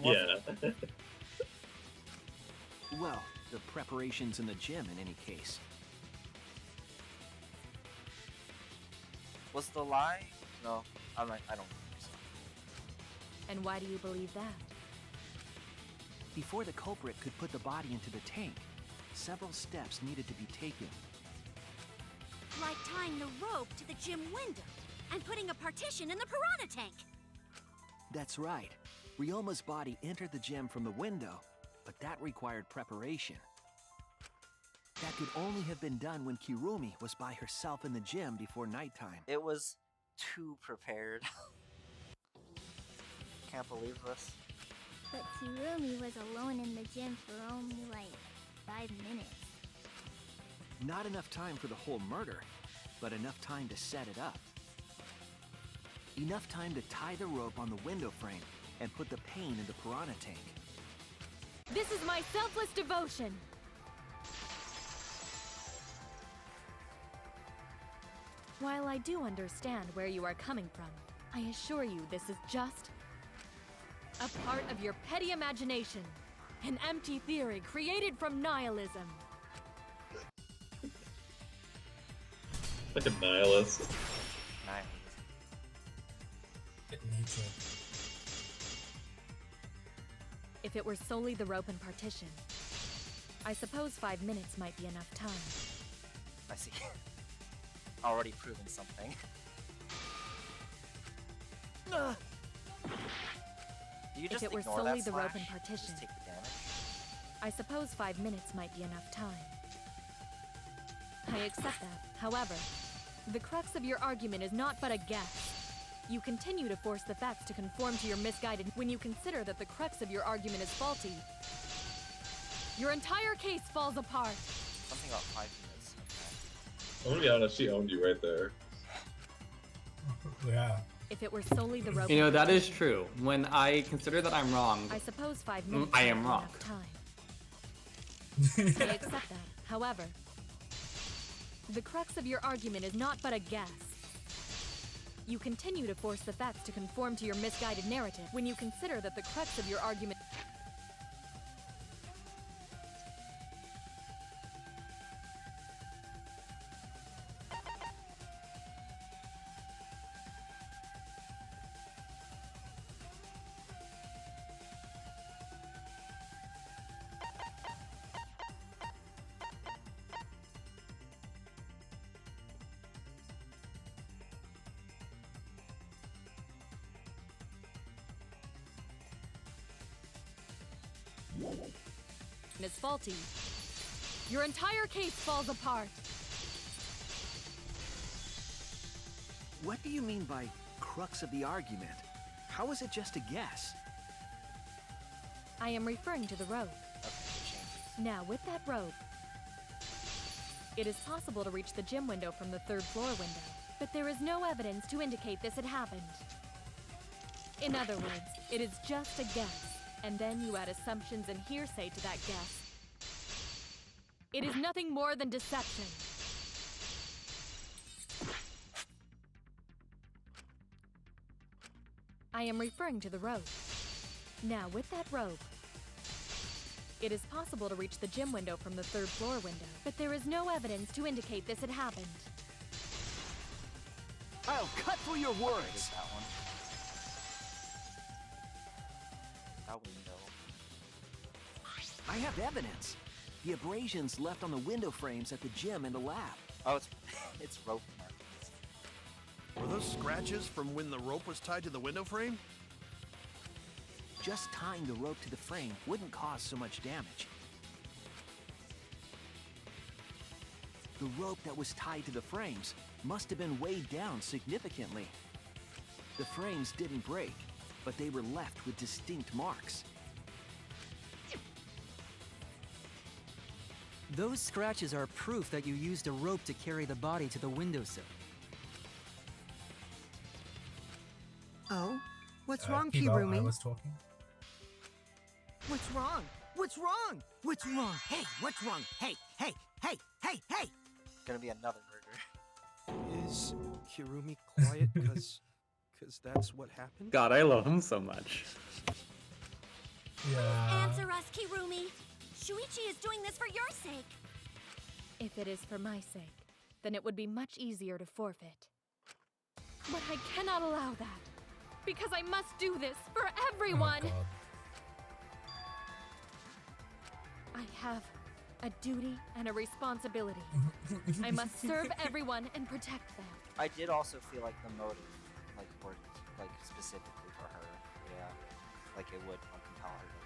Yeah. Well, the preparations in the gym in any case. Was the lie? No, I don't think so. And why do you believe that? Before the culprit could put the body into the tank, several steps needed to be taken. Like tying the rope to the gym window and putting a partition in the piranha tank. That's right. Ryoma's body entered the gym from the window, but that required preparation. That could only have been done when Kirumi was by herself in the gym before nighttime. It was too prepared. Can't believe this. But Kirumi was alone in the gym for only like 5 minutes. Not enough time for the whole murder, but enough time to set it up. Enough time to tie the rope on the window frame and put the pain in the piranha tank. This is my selfless devotion! While I do understand where you are coming from, I assure you this is just a part of your petty imagination. An empty theory created from nihilism. Like a nihilist. It needs it. If it were solely the rope and partition, I suppose 5 minutes might be enough time. I see. already proven something. Do you just if it were ignore solely that the rope slash? and partition, Just take the damage? I suppose 5 minutes might be enough time. I accept that. However, the crux of your argument is not but a guess. You continue to force the facts to conform to your misguided. When you consider that the crux of your argument is faulty, your entire case falls apart. Something about 5 minutes. Okay. I'm gonna be honest, she owned you right there. Yeah. If it were solely the rope, You know, that is true. When I consider that I'm wrong, I suppose 5 minutes I might am be wrong. enough time. I accept that. However, the crux of your argument is not but a guess. You continue to force the facts to conform to your misguided narrative when you consider that the crux of your argument. Is faulty, your entire case falls apart. What do you mean by crux of the argument? How is it just a guess? I am referring to the rope. Now, with that rope, it is possible to reach the gym window from the 3rd floor window, but there is no evidence to indicate this had happened. In other words, it is just a guess. And then you add assumptions and hearsay to that guess. It is nothing more than deception. I am referring to the rope. Now, with that rope, it is possible to reach the gym window from the 3rd floor window, but there is no evidence to indicate this had happened. I'll cut through your words! That one. Window. I have evidence. The abrasions left on the window frames at the gym and the lab. Oh, it's rope markings. Were those scratches from when the rope was tied to the window frame? Just tying the rope to the frame wouldn't cause so much damage. The rope that was tied to the frames must have been weighed down significantly. The frames didn't break, but they were left with distinct marks. Those scratches are proof that you used a rope to carry the body to the windowsill. Oh? What's wrong, Kibo, Kirumi? I was talking. What's wrong? What's wrong? What's wrong? Hey, what's wrong? Hey, hey, hey, hey, hey! Gonna be another murder. Is Kirumi quiet because that's what happened? God, I love him so much. Yeah. Answer us, Kirumi. Shuichi is doing this for your sake. If it is for my sake, then it would be much easier to forfeit. But I cannot allow that, because I must do this for everyone. Oh, I have a duty and a responsibility. I must serve everyone and protect them. I did also feel like the motive, like, worked, like, specifically for her. Yeah. Like, it would, like, compel her to leave.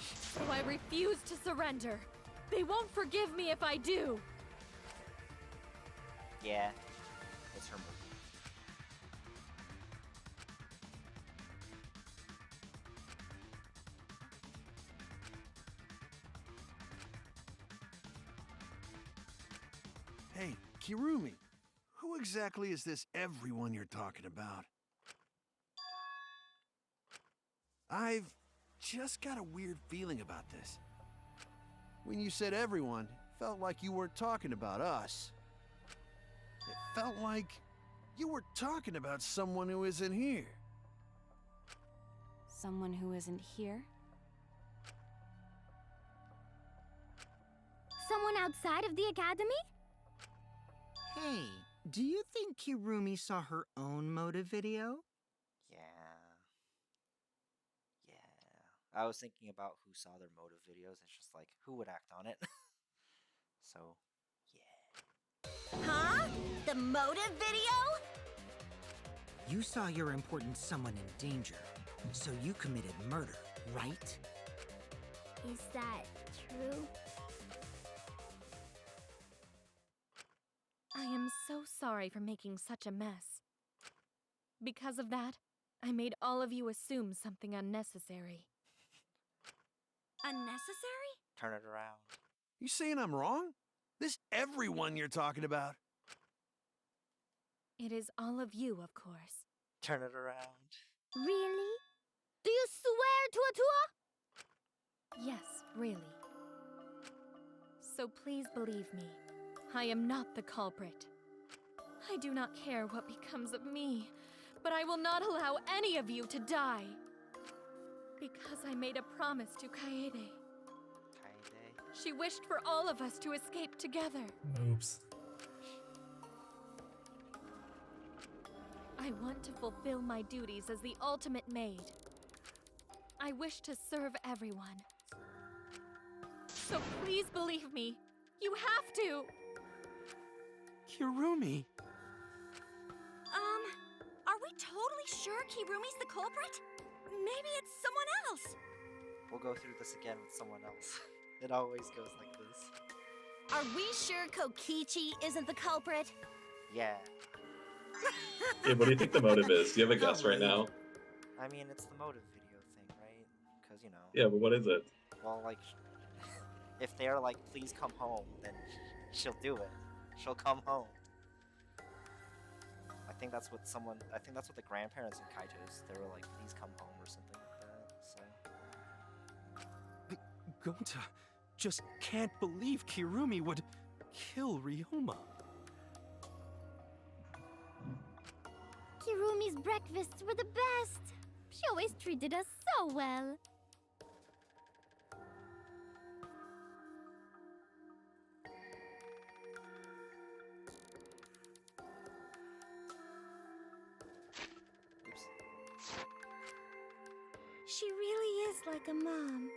So I refuse to surrender. They won't forgive me if I do. Yeah. It's her motive. Hey, Kirumi, who exactly is this everyone you're talking about? I've just got a weird feeling about this. When you said everyone, it felt like you weren't talking about us. It felt like you were talking about someone who isn't here. Someone who isn't here? Someone outside of the academy? Hey, do you think Kirumi saw her own motive video? Yeah. I was thinking about who saw their motive videos. It's just like, who would act on it? So, yeah. Huh? The motive video? You saw your important someone in danger, so you committed murder, right? Is that true? I am so sorry for making such a mess. Because of that, I made all of you assume something unnecessary. Unnecessary? Turn it around. You saying I'm wrong? This everyone you're talking about. It is all of you, of course. Turn it around. Really? Do you swear to Yes, really. So please believe me, I am not the culprit. I do not care what becomes of me, but I will not allow any of you to die. Because I made a promise to Kaede. Kaede? She wished for all of us to escape together. Oops. I want to fulfill my duties as the ultimate maid. I wish to serve everyone. So please believe me. You have to! Kirumi! Are we totally sure Kirumi's the culprit? Maybe it's someone else. We'll go through this again with someone else. It always goes like this. Are we sure Kokichi isn't the culprit? Yeah. Hey, what do you think the motive is? Do you have a guess right now? I mean, it's the motive video thing, right? Because, you know. Yeah, but what is it? Well, like, if they're like, please come home, then she'll do it. She'll come home. I think that's what the grandparents in Kaito's, they were like, please come home or something like that, so. Gonta just can't believe Kirumi would kill Ryoma. Kirumi's breakfasts were the best. She always treated us so well. Oops. She really is like a mom.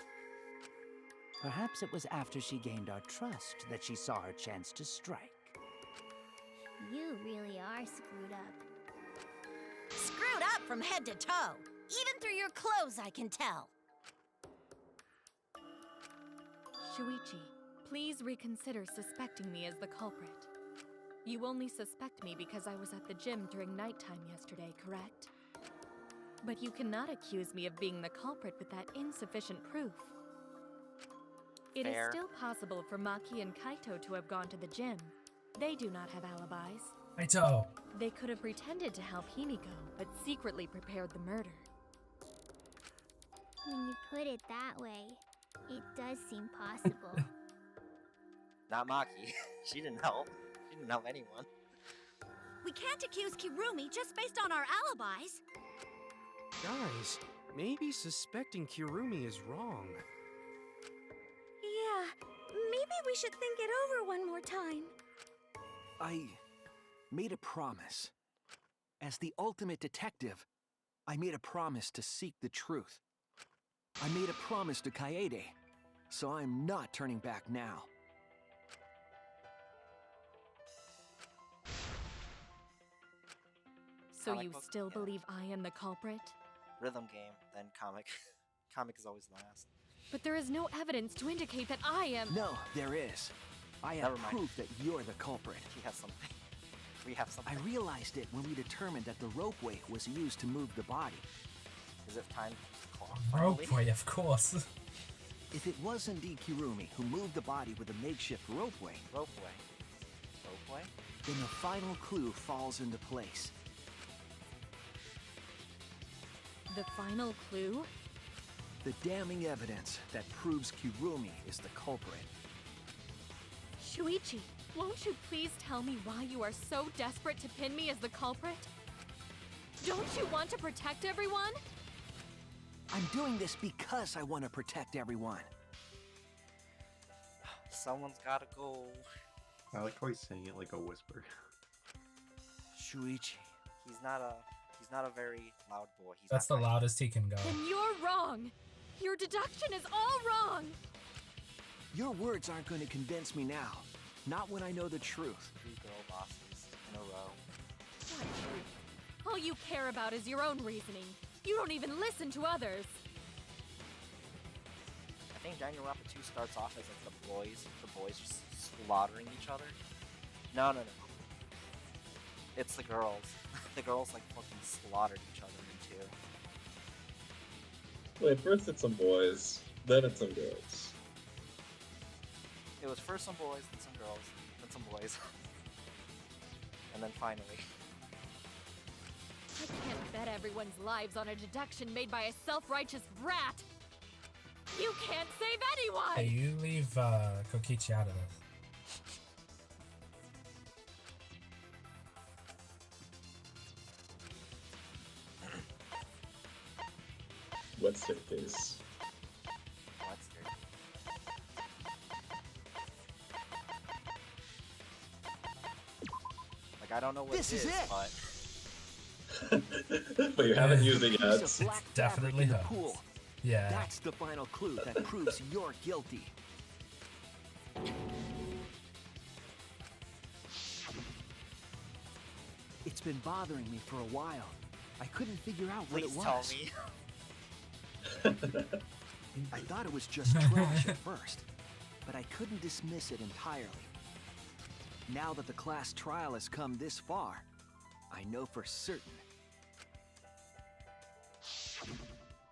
Perhaps it was after she gained our trust that she saw her chance to strike. You really are screwed up. Screwed up from head to toe. Even through your clothes, I can tell. Shuichi, please reconsider suspecting me as the culprit. You only suspect me because I was at the gym during nighttime yesterday, correct? But you cannot accuse me of being the culprit with that insufficient proof. It is Fair. still possible for Maki and Kaito to have gone to the gym. They do not have alibis. Kaito. They could have pretended to help Himiko, but secretly prepared the murder. When you put it that way, it does seem possible. Not Maki. She didn't help. She didn't help anyone. We can't accuse Kirumi just based on our alibis. Guys, maybe suspecting Kirumi is wrong. Yeah, maybe we should think it over one more time. I made a promise. As the ultimate detective, I made a promise to seek the truth. I made a promise to Kaede, so I'm not turning back now. So Comic you book? still Yeah. believe I am the culprit? Rhythm game, then comic. Comic is always last. But there is no evidence to indicate that I am— No, there is. I have Never mind. proof that you're the culprit. He has something. We have something. I realized it when we determined that the ropeway was used to move the body. Is it time to clock finally? Ropeway, of course. If it was indeed Kirumi who moved the body with a makeshift ropeway, Ropeway. Ropeway? then the final clue falls into place. The final clue? The damning evidence that proves Kirumi is the culprit. Shuichi, won't you please tell me why you are so desperate to pin me as the culprit? Don't you want to protect everyone? I'm doing this because I want to protect everyone. Someone's gotta go. I like how he's saying it like a whisper. Shuichi. He's not a very loud boy. He's That's the not loudest he can go. Then you're wrong. Your deduction is all wrong. Your words aren't going to convince me now. Not when I know the truth. Free girl losses in a row. What truth? All you care about is your own reasoning. You don't even listen to others. I think Danganronpa 2 starts off as like the boys just slaughtering each other. No. It's the girls. The girls like fucking slaughtered each other in 2. Wait, first it's some boys, then it's some girls. It was first some boys, then some girls, then some boys. And then finally. I can't bet everyone's lives on a deduction made by a self-righteous brat. You can't save anyone! Hey, you leave Kokichi out of this. Wet staircase. Like, I don't know what This is it. but... But you haven't used it yet. Piece of black definitely fabric in the her. pool. Yeah. That's the final clue that proves you're guilty. It's been bothering me for a while. I couldn't figure out what Please it tell was. me. I thought it was just trash at first, but I couldn't dismiss it entirely. Now that the class trial has come this far, I know for certain.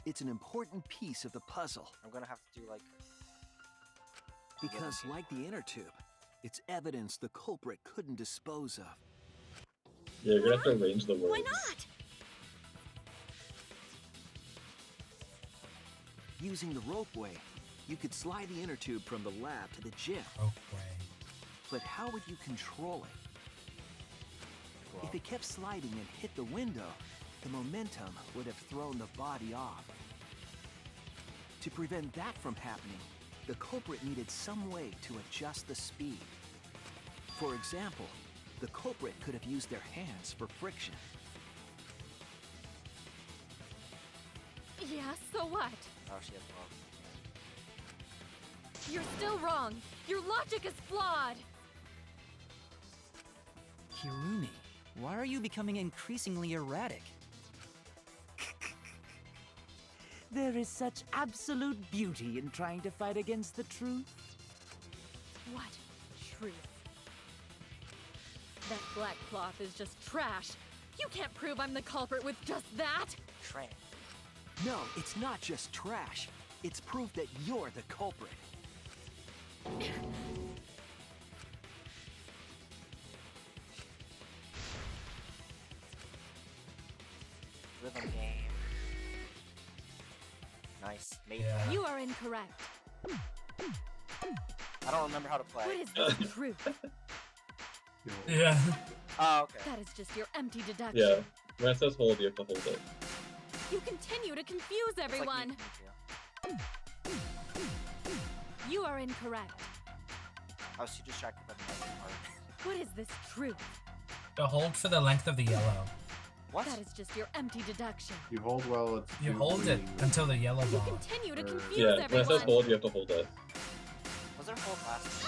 It's an important piece of the puzzle. I'm gonna have to do like... Because like the inner tube, it's evidence the culprit couldn't dispose of. Yeah, you're gonna have to arrange the words. Why not? Using the ropeway, you could slide the inner tube from the lab to the gym. Ropeway. But how would you control it? If it kept sliding and hit the window, the momentum would have thrown the body off. To prevent that from happening, the culprit needed some way to adjust the speed. For example, the culprit could have used their hands for friction. Yeah, so what? Oh, she has both. You're still wrong. Your logic is flawed. Hirumi, why are you becoming increasingly erratic? There is such absolute beauty in trying to fight against the truth. What truth? That black cloth is just trash. You can't prove I'm the culprit with just that. Trash. No, it's not just trash. It's proof that you're the culprit. Rhythm game. Nice. Made Yeah. You are incorrect. I don't remember how to play. What is this truth? Yeah. Oh, okay. That is just your empty deduction. Yeah, when it says hold, you have to hold it. You continue to confuse It's like everyone. me too. You are incorrect. I was too distracted by the second part. What is this truth? The hold for the length of the yellow. What? That is just your empty deduction. You hold while it's... You hold it until the yellow You bar. continue to confuse Yeah, when it everyone. says hold, you have to hold it. Was there a hold last?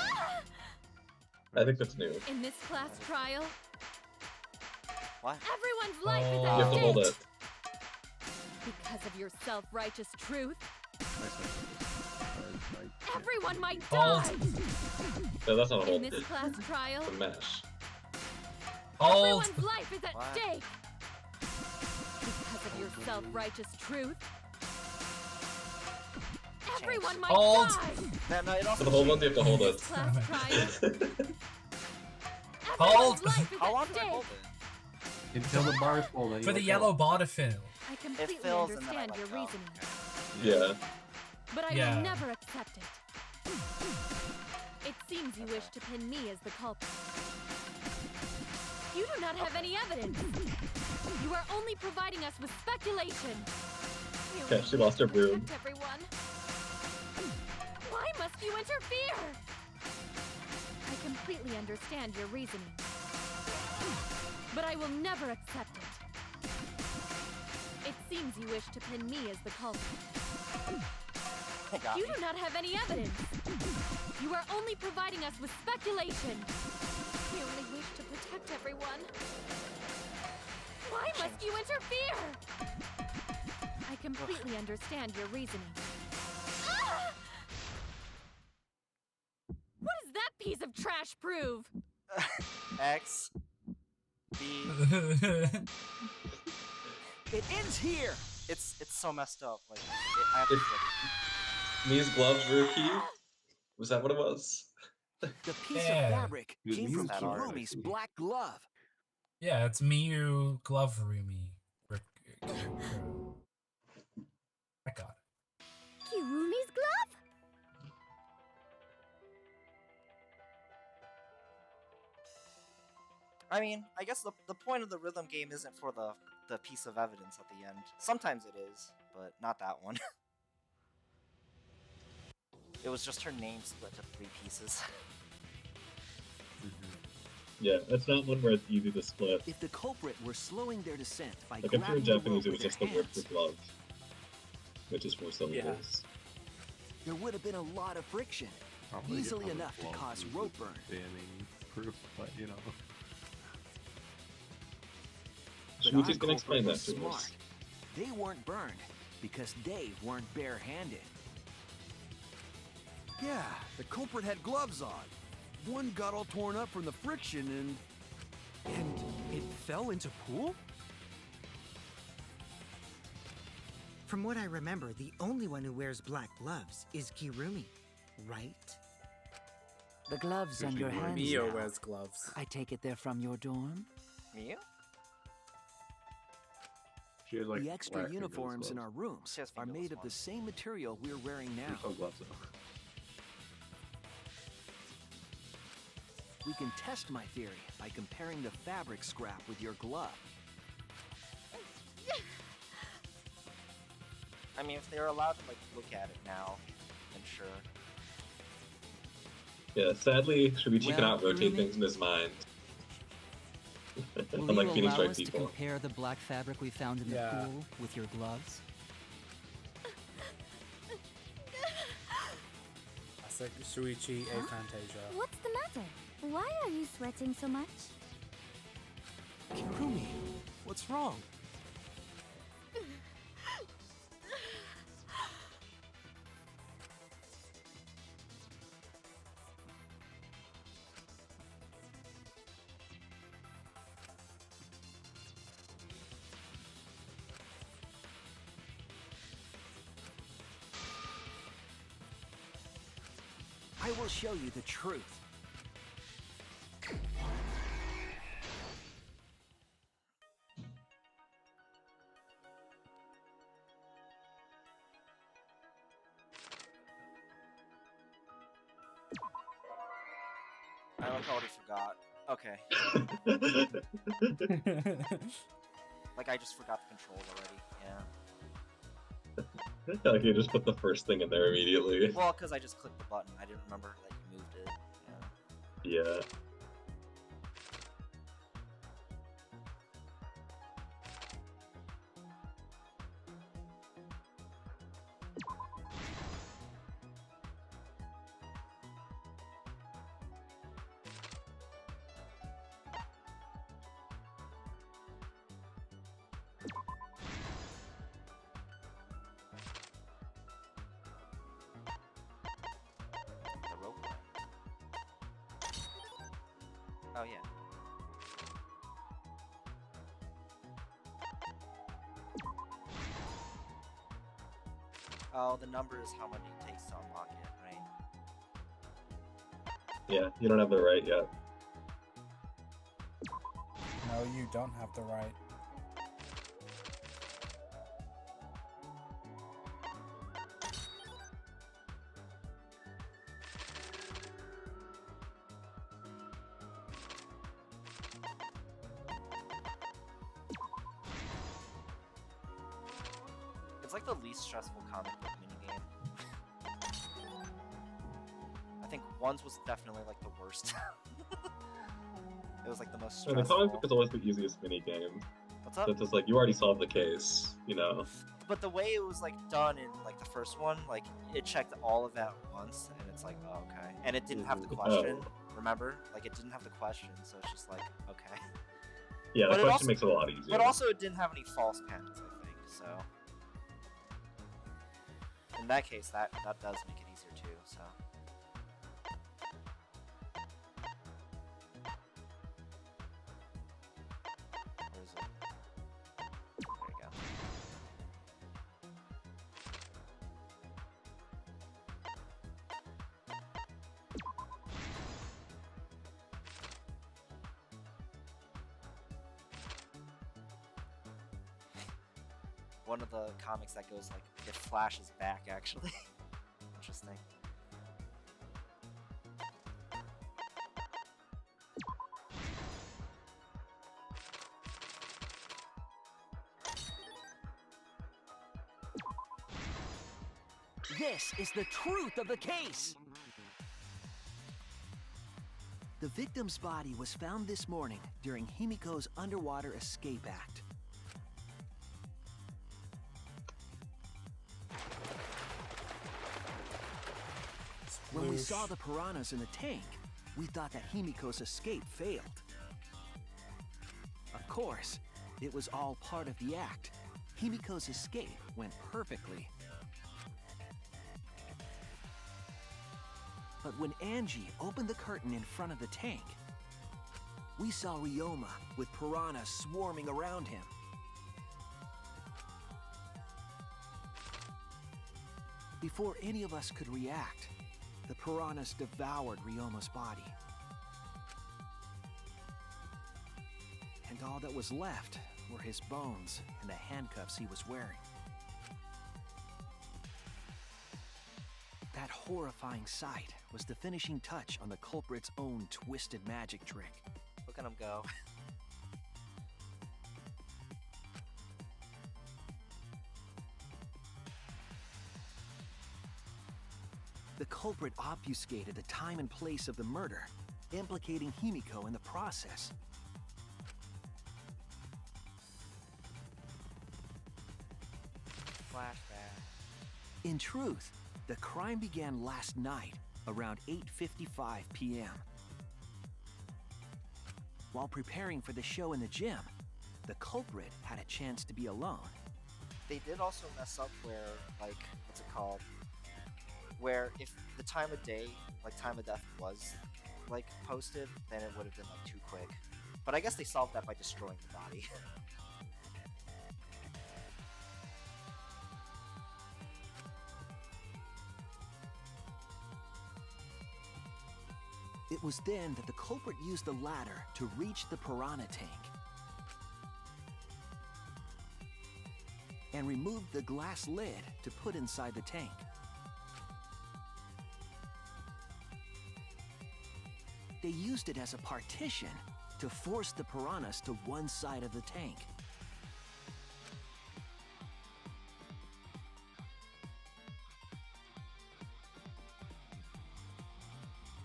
I think that's new. In this class trial, What? everyone's life is You at have to hold stake. it. Because of your self-righteous truth, Nice. everyone might Hold. die. No, that's not a In hold. this class trial, It's a mash. Hold. everyone's life is at What? stake. Because of your self-righteous truth, everyone might Hold. die. No, it For also the hold one, you have to hold In it. this class trial, Hold. everyone's life is How long at did I stake. hold it? Until the bar's full, then you For the let yellow go. bar to fill. I completely fills and then I understand let your go. reasoning, Yeah. but I Yeah. will never accept it. It seems you wish to pin me as the culprit. You do not have any evidence. You are only providing us with speculation. You Okay, she lost her broom. protect everyone. Why must you interfere? I completely understand your reasoning, but I will never accept it. It seems you wish to pin me as the culprit. Got You me. do not have any evidence. You are only providing us with speculation. You only wish to protect protect everyone. Why must you interfere? I completely understand your reasoning. Ah! What does that piece of trash prove? X. B. It ends here! It's so messed up. Like, I have to flip it. Mia's gloves rookie? Was that what it was? The piece Yeah. of fabric Dude, came from Mia's glove Kirumi's rookie. black glove. Yeah, it's Miyu Glove Rumi. I got it. Kirumi's glove? I mean, I guess the point of the rhythm game isn't for the piece of evidence at the end. Sometimes it is, but not that one. It was just her name split to 3 pieces. Yeah, that's not one where it's easy to split. If the culprit were slowing their descent by Like, I'm sure grabbing in the Japanese rope it was with just their the word hands, for glove, which is 4 syllables. there would have been a lot of friction, Probably easily get enough to gloves cause is rope burn. Damning proof, but you know. But Shmichi's our gonna explain culprit that was to smart. us. They weren't burned because they weren't bare-handed. Yeah, the culprit had gloves on. One got all torn up from the friction And it fell into pool? From what I remember, the only one who wears black gloves is Kirumi, right? The gloves on your hands Mio now. wears gloves. I take it they're from your dorm? Mia? She had, like, The extra black uniforms in gloves. our rooms She has are fingerless made of the ones. same material we're wearing now. There's no gloves though. We can test my theory by comparing the fabric scrap with your glove. I mean, if they're allowed to like look at it now, then sure. Yeah, sadly, Shuichi Well, cannot rotate Kirumi? things in his mind. Will Unlike you Phoenix allow Wright us to people. compare the black fabric we found in the Yeah. pool with your gloves? Classic Shuichi Aphantasia. What's the matter? Why are you sweating so much? Kirumi, what's wrong? I will show you the truth. I already forgot. Okay. Like I just forgot the controls already. Yeah. Like you just put the first thing in there immediately. Well, because I just clicked the button. I didn't remember that you moved it. Yeah. The rope. Oh yeah. Oh, the number is how much it takes to unlock it, right? Yeah, you don't have the right yet. No, you don't have the right. It's like the least stressful comic book minigame. I think ones was definitely like the worst. It was like the most And the stressful. comic book is always the easiest minigame. What's up? It's just like you already solved the case, you know. But the way it was like done in like the first one, like it checked all of that at once, and it's like, oh, okay, and it didn't have the question. Remember? Like, it didn't have the question, so it's just like, okay. Yeah, the But it question also- makes it a lot easier. But also, it didn't have any false panels, I think, so... In that case, that does make it easier too, so... Where is it? There you go. One of the comics that goes like, it flashes back actually. Interesting. This is the truth of the case! The victim's body was found this morning during Himiko's underwater escape act. When we saw the piranhas in the tank, we thought that Himiko's escape failed. Of course, it was all part of the act. Himiko's escape went perfectly. But when Angie opened the curtain in front of the tank, we saw Ryoma with piranhas swarming around him. Before any of us could react, the piranhas devoured Ryoma's body. And all that was left were his bones and the handcuffs he was wearing. That horrifying sight was the finishing touch on the culprit's own twisted magic trick. Look at him go. The culprit obfuscated the time and place of the murder, implicating Himiko in the process. Flashback. In truth, the crime began last night, around 8:55 p.m. While preparing for the show in the gym, the culprit had a chance to be alone. They did also mess up where, like, what's it called? Where if the time of day, like time of death was, like, posted, then it would have been, like, too quick. But I guess they solved that by destroying the body. It was then that the culprit used the ladder to reach the piranha tank and removed the glass lid to put inside the tank. They used it as a partition to force the piranhas to one side of the tank.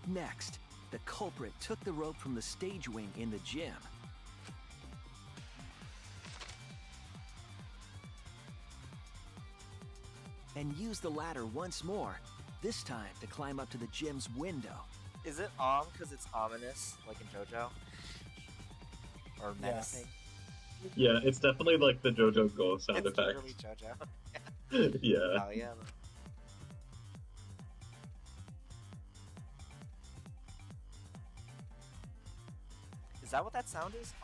Next, the culprit took the rope from the stage wing in the gym and used the ladder once more, this time to climb up to the gym's window. Is it because it's ominous, like in JoJo? Or menacing? Yeah, it's definitely like the JoJo Go sound It's effect. literally JoJo. Yeah. Oh yeah. Is that what that sound is?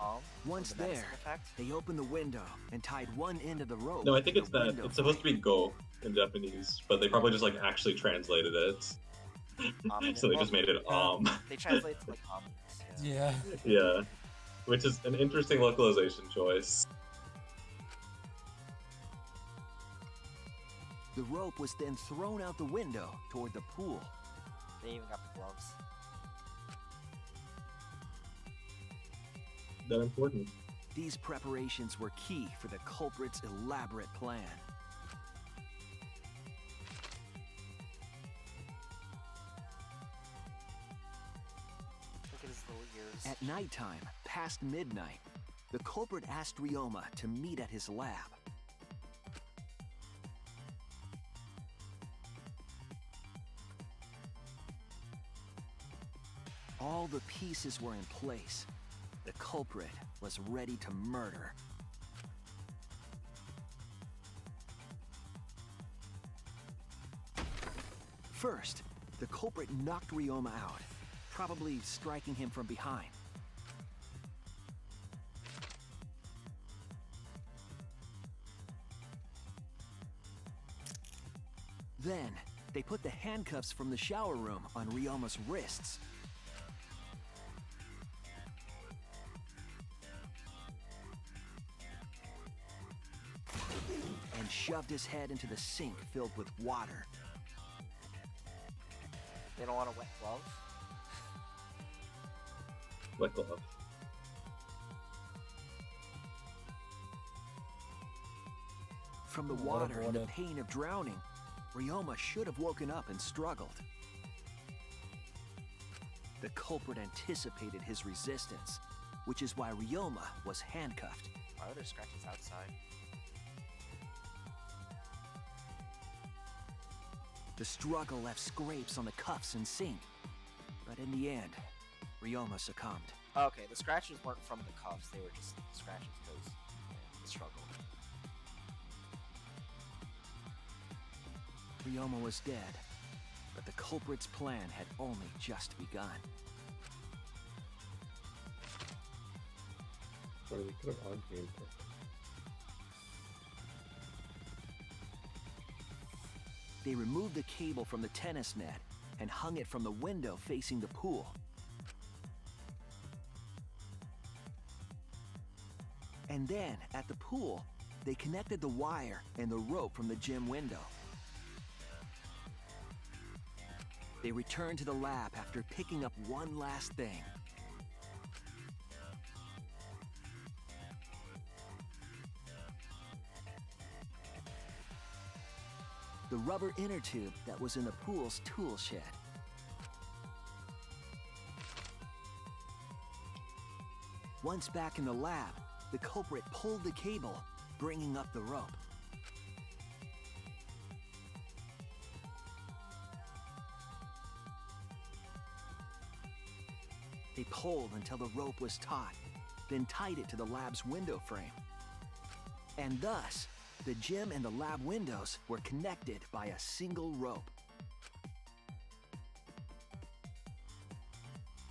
Once the menacing there, effect? they opened the window and tied one end of the rope. No, I think to it's the that. window It's supposed to be Go in Japanese, but they probably just like actually translated it. Ominous. So they just made it They translate to like ominous. Yeah. Yeah. Which is an interesting localization choice. The rope was then thrown out the window toward the pool. They even got the gloves. That important. These preparations were key for the culprit's elaborate plan. Look at his little ears. At nighttime, past midnight, the culprit asked Ryoma to meet at his lab. All the pieces were in place. The culprit was ready to murder. First, the culprit knocked Ryoma out, probably striking him from behind. Then, they put the handcuffs from the shower room on Ryoma's wrists. And shoved his head into the sink filled with water. They don't want a wet glove? Wet glove. From the water and the pain of drowning, Ryoma should have woken up and struggled. The culprit anticipated his resistance, which is why Ryoma was handcuffed. Why are there scratches outside? The struggle left scrapes on the cuffs and sink, but in the end, Ryoma succumbed. Okay, the scratches weren't from the cuffs, they were just scratches because the struggle. Ryoma was dead, but the culprit's plan had only just begun. Or we could have on-gamed it. They removed the cable from the tennis net and hung it from the window facing the pool. And then, at the pool, they connected the wire and the rope from the gym window. They returned to the lab after picking up one last thing. The rubber inner tube that was in the pool's tool shed. Once back in the lab, the culprit pulled the cable, bringing up the rope. They pulled until the rope was taut, then tied it to the lab's window frame. And thus, the gym and the lab windows were connected by a single rope.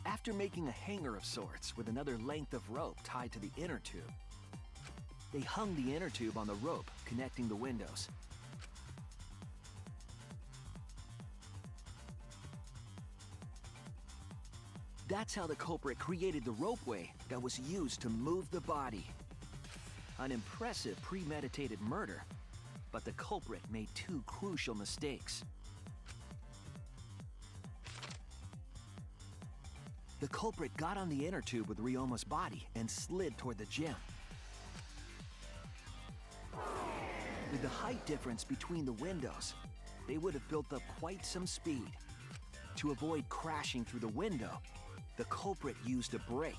After making a hanger of sorts with another length of rope tied to the inner tube, they hung the inner tube on the rope connecting the windows. That's how the culprit created the ropeway that was used to move the body. An impressive premeditated murder, but the culprit made two crucial mistakes. The culprit got on the inner tube with Ryoma's body and slid toward the gym. With the height difference between the windows, they would have built up quite some speed. To avoid crashing through the window, the culprit used a brake.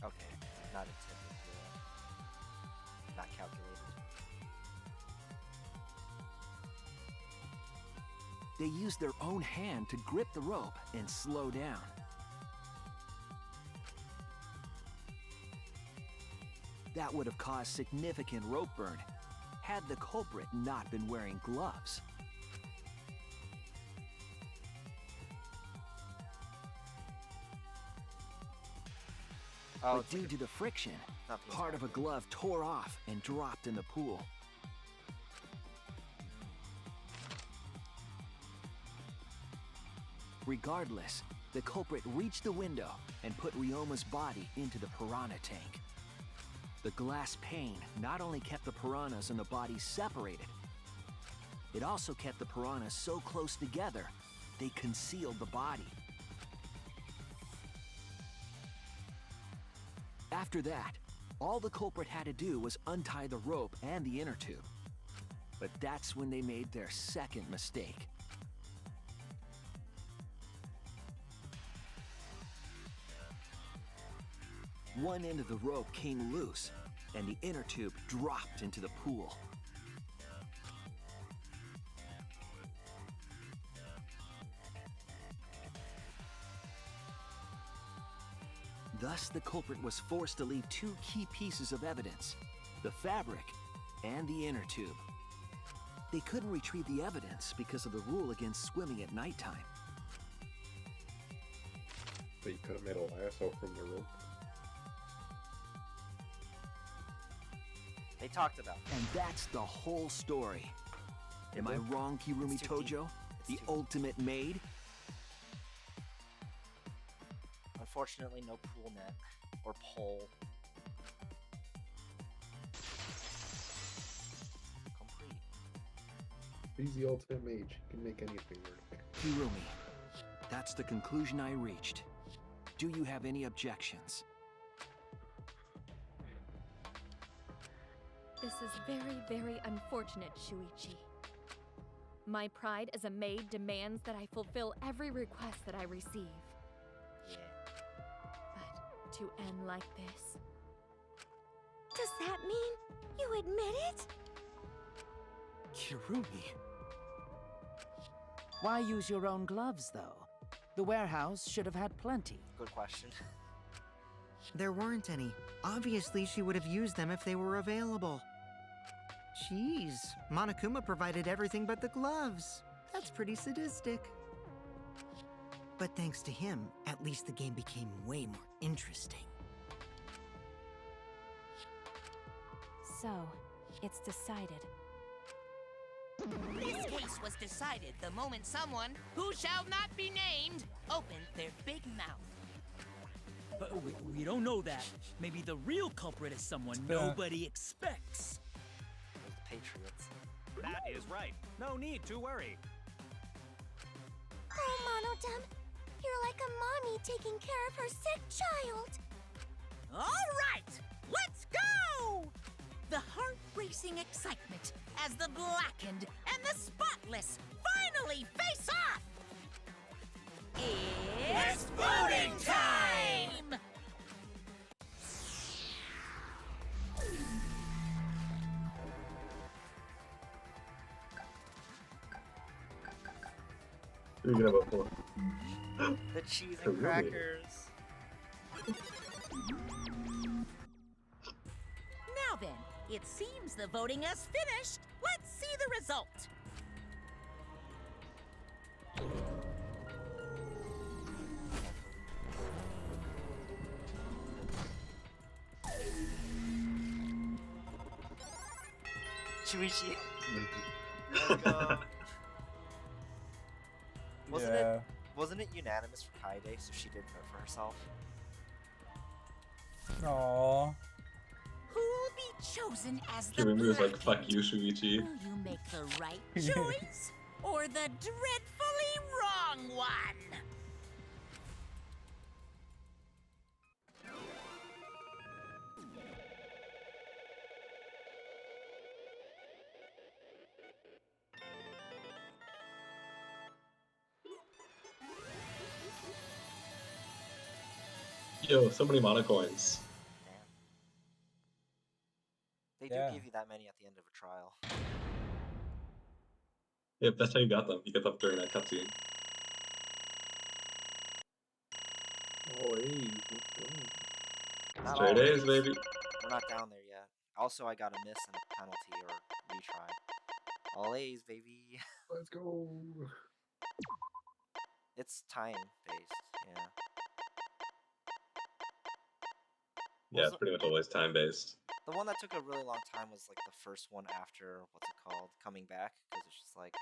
Okay, not intended to, not calculated. They used their own hand to grip the rope and slow down. That would have caused significant rope burn had the culprit not been wearing gloves. But due to the friction, part of a glove tore off and dropped in the pool. Regardless, the culprit reached the window and put Ryoma's body into the piranha tank. The glass pane not only kept the piranhas and the body separated, it also kept the piranhas so close together, they concealed the body. After that, all the culprit had to do was untie the rope and the inner tube. But that's when they made their second mistake. One end of the rope came loose, and the inner tube dropped into the pool. Thus, the culprit was forced to leave two key pieces of evidence, the fabric and the inner tube. They couldn't retrieve the evidence because of the rule against swimming at nighttime. But you could have made a lasso from the rope. They talked about it. And that's the whole story. Am I wrong, Kirumi It's too deep. Tojo? The ultimate maid? Unfortunately, no pool net or pole. Complete. He's the ultimate mage. He can make anything work. Kirumi, that's the conclusion I reached. Do you have any objections? This is very, very unfortunate, Shuichi. My pride as a maid demands that I fulfill every request that I receive. Yeah. But to end like this... Does that mean you admit it? Kirumi. Why use your own gloves, though? The warehouse should have had plenty. Good question. There weren't any. Obviously, she would have used them if they were available. Jeez, Monokuma provided everything but the gloves. That's pretty sadistic. But thanks to him, at least the game became way more interesting. So, it's decided. This case was decided the moment someone, who shall not be named, opened their big mouth. But we don't know that. Maybe the real culprit is someone nobody expects. Those Patriots. That is right. No need to worry. Oh, Monodem, you're like a mommy taking care of her sick child. All right, let's go! The heart-racing excitement as the blackened and the spotless finally face off! It's voting time! Who are you gonna vote for? The cheese Oh, and really? crackers. Now then, it seems the voting has finished. Let's see the result. Shuichi. Let's go. Wasn't it unanimous for Kaede, so she did vote for herself? Aww. Who'll be chosen as the Kirumi was like, blackened? fuck you, Shuichi. Will you make the right choice or the dreadfully wrong one? Yo, so many mana coins. They do Yeah. give you that many at the end of a trial. Yep, that's how you got them. You got them during that cutscene. Oh, hey, let's go. Not Straight always. A's, baby. We're not down there yet. Also, I got a miss and a penalty or retry. All A's, baby. Let's go. It's time based, yeah. Yeah, it's pretty much always time based. The one that took a really long time was like the first one after, what's it called, coming back, because it's just like,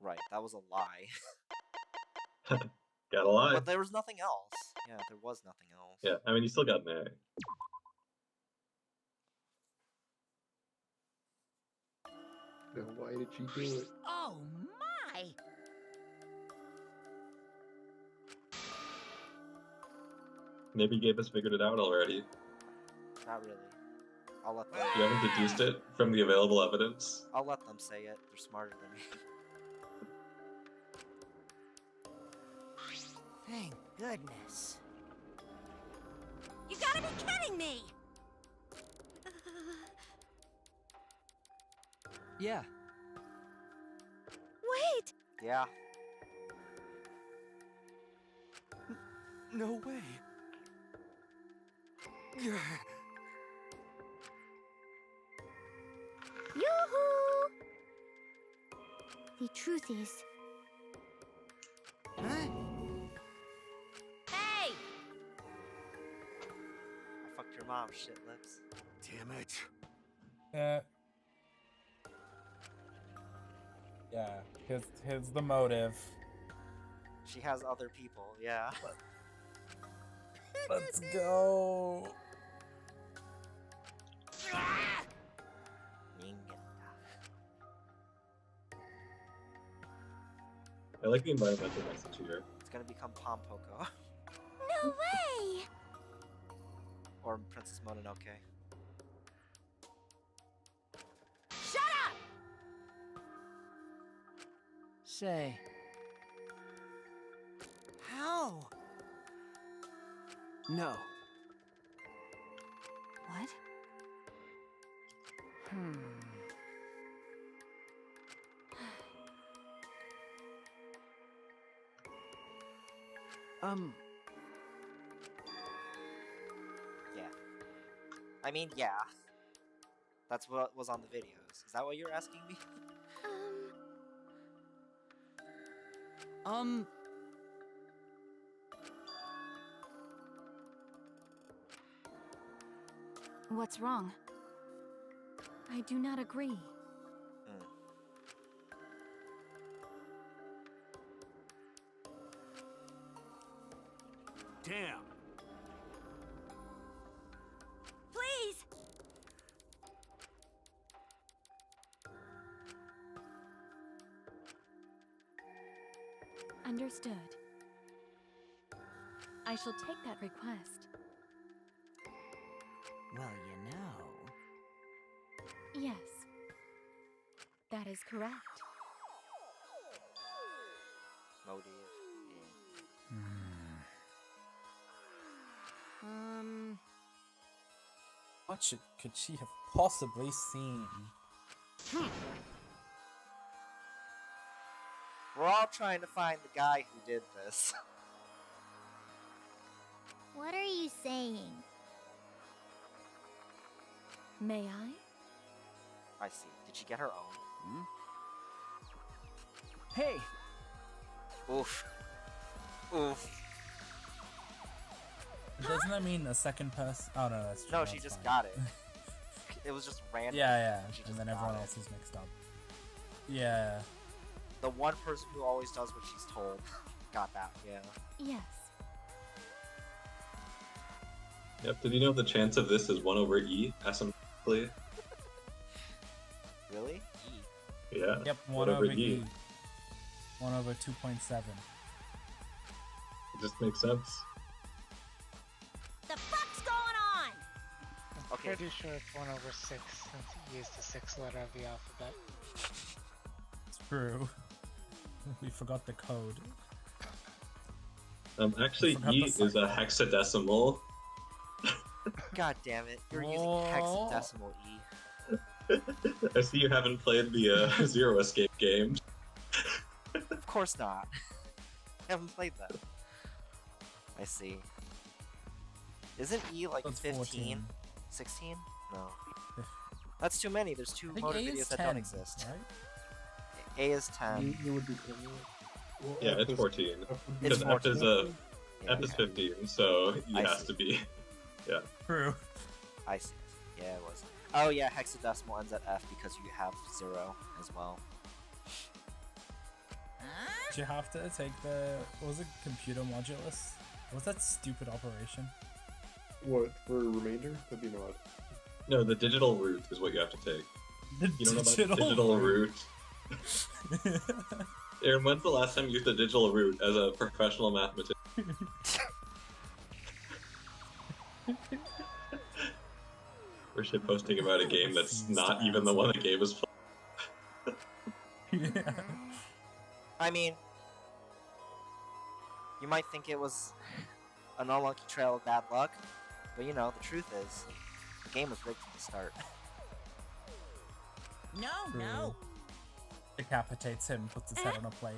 right, that was a lie. Gotta lie. But there was nothing else. Yeah, there was nothing else. Yeah, I mean, you still got an A. Then why did she do it? Oh my! Maybe Gabus figured it out already. Not really. I'll let them. You haven't deduced it from the available evidence? I'll let them say it. They're smarter than me. Thank goodness. You gotta be kidding me! Yeah. Wait! Yeah. No way. Yoo-hoo! The truth is... Hey! I fucked your mom, shit lips. Damn it. Yeah, here's the motive. She has other people, yeah. Let's go. I like the environmental message here. It's gonna become Pompoko. No way! Or Princess Mononoke. Shut up! Say. How? No. What? Yeah. I mean, yeah. That's what was on the videos. Is that what you're asking me? What's wrong? I do not agree. Damn. Please! Understood. I shall take that request. Well, you know. Yes. That is correct. Motive. What could she have possibly seen? We're all trying to find the guy who did this. What are you saying? May I? I see. Did she get her own? Hey! Oof. Oof. Doesn't that mean a second person? Oh no, that's true. No, that's she just fine. got it. It was just random. Yeah, She and just then got everyone it. else is mixed up. Yeah. The one person who always does what she's told got that, yeah. Yes. Yep, did you know the chance of this is 1 over E, asymptotically? Really? E? Yeah. Yep, 1 over E. 1 over 2.7. It just makes sense. The fuck's going on? I'm pretty sure it's 1 over 6 since E is the 6th letter of the alphabet. It's true. We forgot the code. Actually, E is a hexadecimal. God damn it. You're using hexadecimal E. I see you haven't played the Zero Escape game. Of course not. I haven't played that. I see. Isn't E like That's 15? 14. 16? No. That's too many. There's 2 I think motor A is videos that 10, don't exist. right? A is 10. It would be Yeah, it's 14. It's Because F is 14. F is 15, so E I has see. to be. Yeah. True. I see. Yeah, it was. Oh yeah, hexadecimal ends at F because you have 0 as well. Did you have to take the, what was it, computer modulus? What's that stupid operation? What, for remainder? That'd be an odd. No, the digital root is what you have to take. The You don't know about digital digital root? Aaron, when's the last time you used the digital root as a professional mathematician? We're shitposting about a game that's not even the one the game is playing. Yeah. I mean, you might think it was an unlucky trail of bad luck, but you know, the truth is, the game was rigged from the start. No. Decapitates him, puts his head on a plate.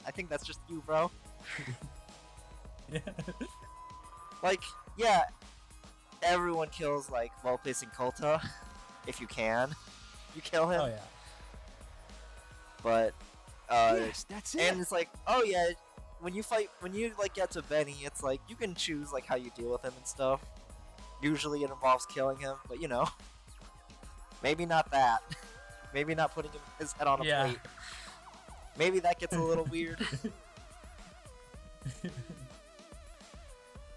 I think that's just you, bro. Yeah. Like, yeah, everyone kills like Vulpes and Kolta, if you can. You kill him. Oh yeah. But yes, that's it. And it's like, oh yeah, when you like get to Benny, it's like you can choose like how you deal with him and stuff. Usually it involves killing him, but you know, maybe not that. Maybe not putting his head on a plate. Maybe that gets a little weird.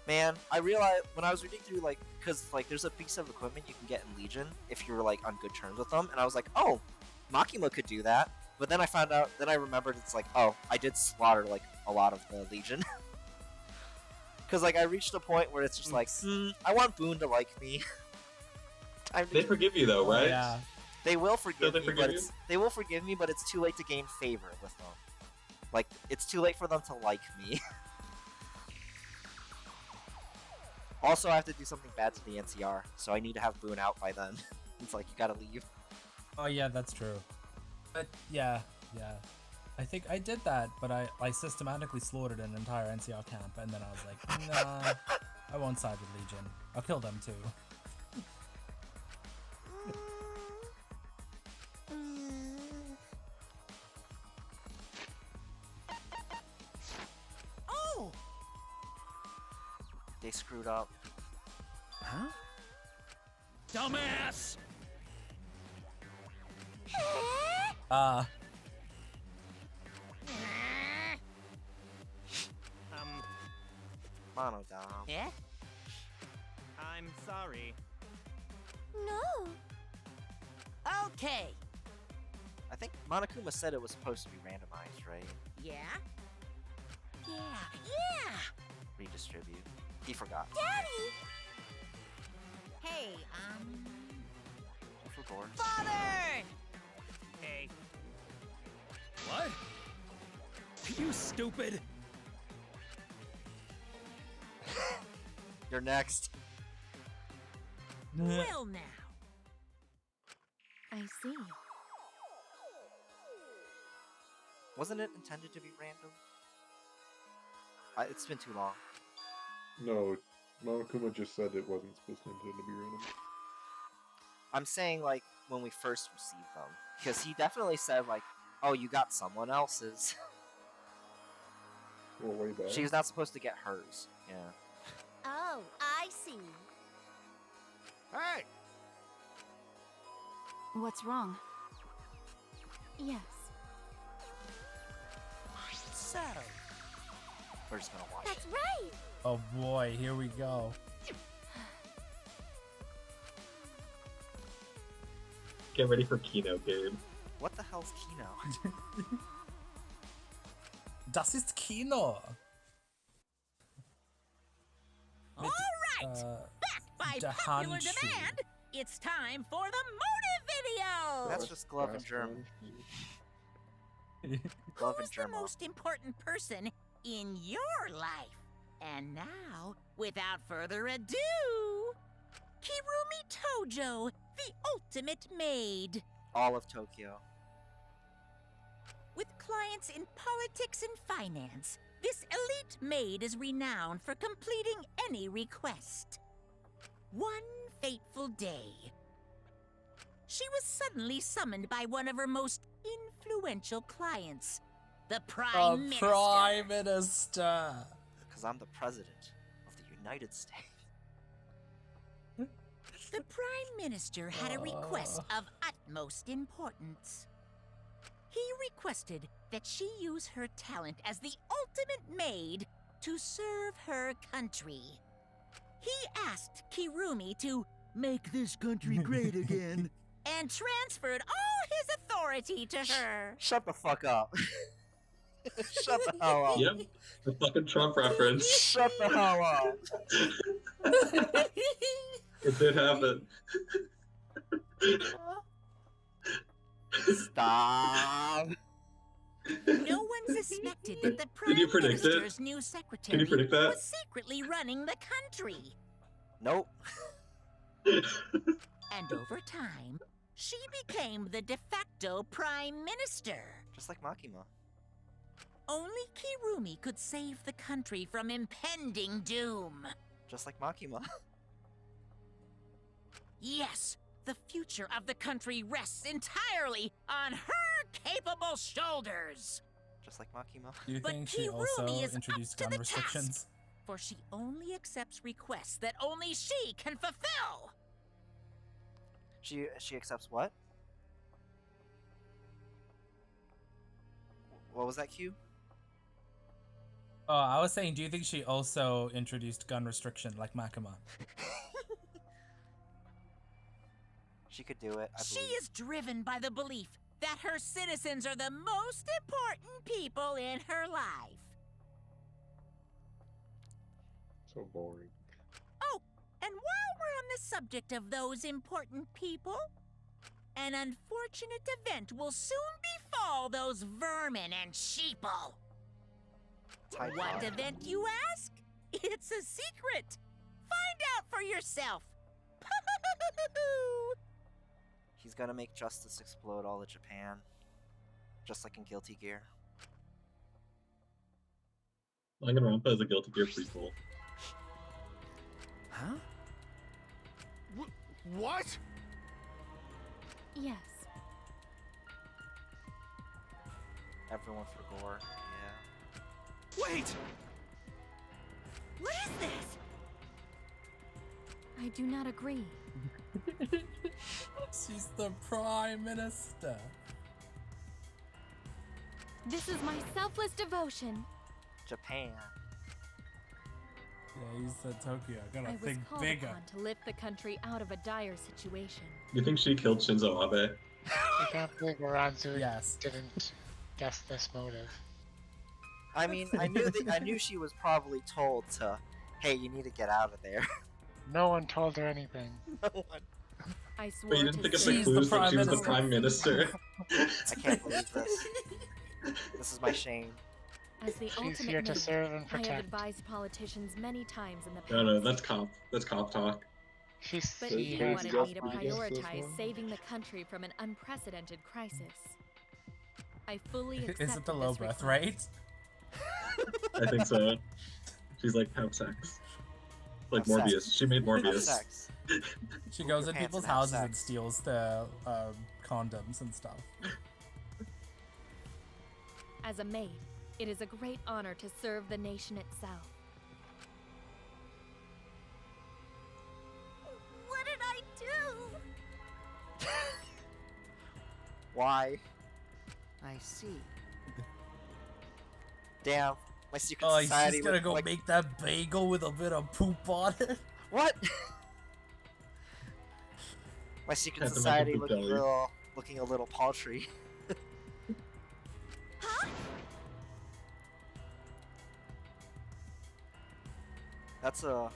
Man, I realized when I was reading through, like, because, like, there's a piece of equipment you can get in Legion if you're, like, on good terms with them, and I was like, oh, Makima could do that, but then I found out, then I remembered it's like, oh, I did slaughter, like, a lot of the Legion. Because, like, I reached a point where it's just like, I want Boone to like me. They forgive you, though, right? Yeah. They will forgive they me, forgive but you? they will forgive me, but it's too late to gain favor with them. Like, it's too late for them to like me. Also, I have to do something bad to the NCR, so I need to have Boone out by then. It's like, you gotta leave. Oh yeah, that's true. But yeah. I think I did that, but I systematically slaughtered an entire NCR camp, and then I was like, nah, I won't side with Legion. I'll kill them too. Oh! They screwed up. Huh? Dumbass! Monodom. Yeah? I'm sorry. No. Okay. I think Monokuma said it was supposed to be randomized, right? Yeah? Yeah! Redistribute. He forgot. Daddy! Hey, He forgot. Father! Hey. What? You stupid! You're next. Well now. I see. Wasn't it intended to be random? It's been too long. No, Monokuma just said it wasn't supposed to intend to be random. I'm saying, like, when we first received them. Because he definitely said, like, oh, you got someone else's. Well, way back. She was not supposed to get hers. Yeah. Oh, I see. Hey! What's wrong? Yes. So, We're just gonna watch. That's right. Oh boy, here we go. Get ready for Kino, Gabe. What the hell's Kino? Das ist Kino. all right! Back by der popular Handschuh. demand, it's time for the motive video! That's just glove in German. Glove in Who's the German. most important person in your life? And now, without further ado, Kirumi Tojo, the ultimate maid. All of Tokyo. With clients in politics and finance, this elite maid is renowned for completing any request. One fateful day, she was suddenly summoned by one of her most influential clients, the Prime Minister. Prime Minister. Because I'm the president of the United States. The Prime Minister had a request of utmost importance. He requested that she use her talent as the ultimate maid to serve her country. He asked Kirumi to make this country great again and transferred all his authority to her. Shut the fuck up. Shut the hell up. Yep, the fucking Trump reference. Shut the hell up. It did happen. Stop. No one suspected that the Prime you predict it? Minister's new secretary predict that? was secretly running the country. Nope. And over time, she became the de facto Prime Minister. Just like Makima. Only Kirumi could save the country from impending doom. Just like Makima. Yes, the future of the country rests entirely on her capable shoulders. Just like Makima. Do you But think she Kirumi also is introduced up to gun the restrictions? task, for she only accepts requests that only she can fulfill. She accepts what? What was that, Q? Oh, I was saying, do you think she also introduced gun restriction like Makima? She could do it, I She believe. is driven by the belief that her citizens are the most important people in her life. So boring. Oh, and while we're on the subject of those important people, an unfortunate event will soon befall those vermin and sheeple. What event, you ask? It's a secret. Find out for yourself. He's gonna make justice explode all of Japan. Just like in Guilty Gear. Danganronpa is a Guilty Gear prequel. Huh? What? Yes. Everyone for gore, yeah. Wait! What is this? I do not agree. She's the Prime Minister. This is my selfless devotion. Japan. Yeah, you said Tokyo. I I gotta was think called bigger. upon to lift the country out of a dire situation. You think she killed Shinzo Abe? I can't believe Miranzu Yes. didn't guess this motive. I mean, I knew she was probably told to, hey, you need to get out of there. No one told her anything. No one. I swore But you didn't to think of save the clues the that she was the Prime Prime Minister? I can't believe this. This is my shame. As the She's ultimate here to maid, serve and I have protect. advised politicians many times in the past. No, that's cop. That's cop talk. She's But here he to wanted me to prioritize saving the country from an unprecedented crisis. I fully accepted Is it the low this breath, request. right? I think so. She's like, have sex. Like Have Morbius. sex. She made Have Morbius. sex. She Move goes your in pants people's and have houses and sex. steals the condoms and stuff. As a maid, it is a great honor to serve the nation itself. What did I do? Why? I see. Damn. My secret Oh, he's society just gonna looked go like... make that bagel with a bit of poop on it. What? My secret Had to make a society poop looking a little paltry. Huh? That's a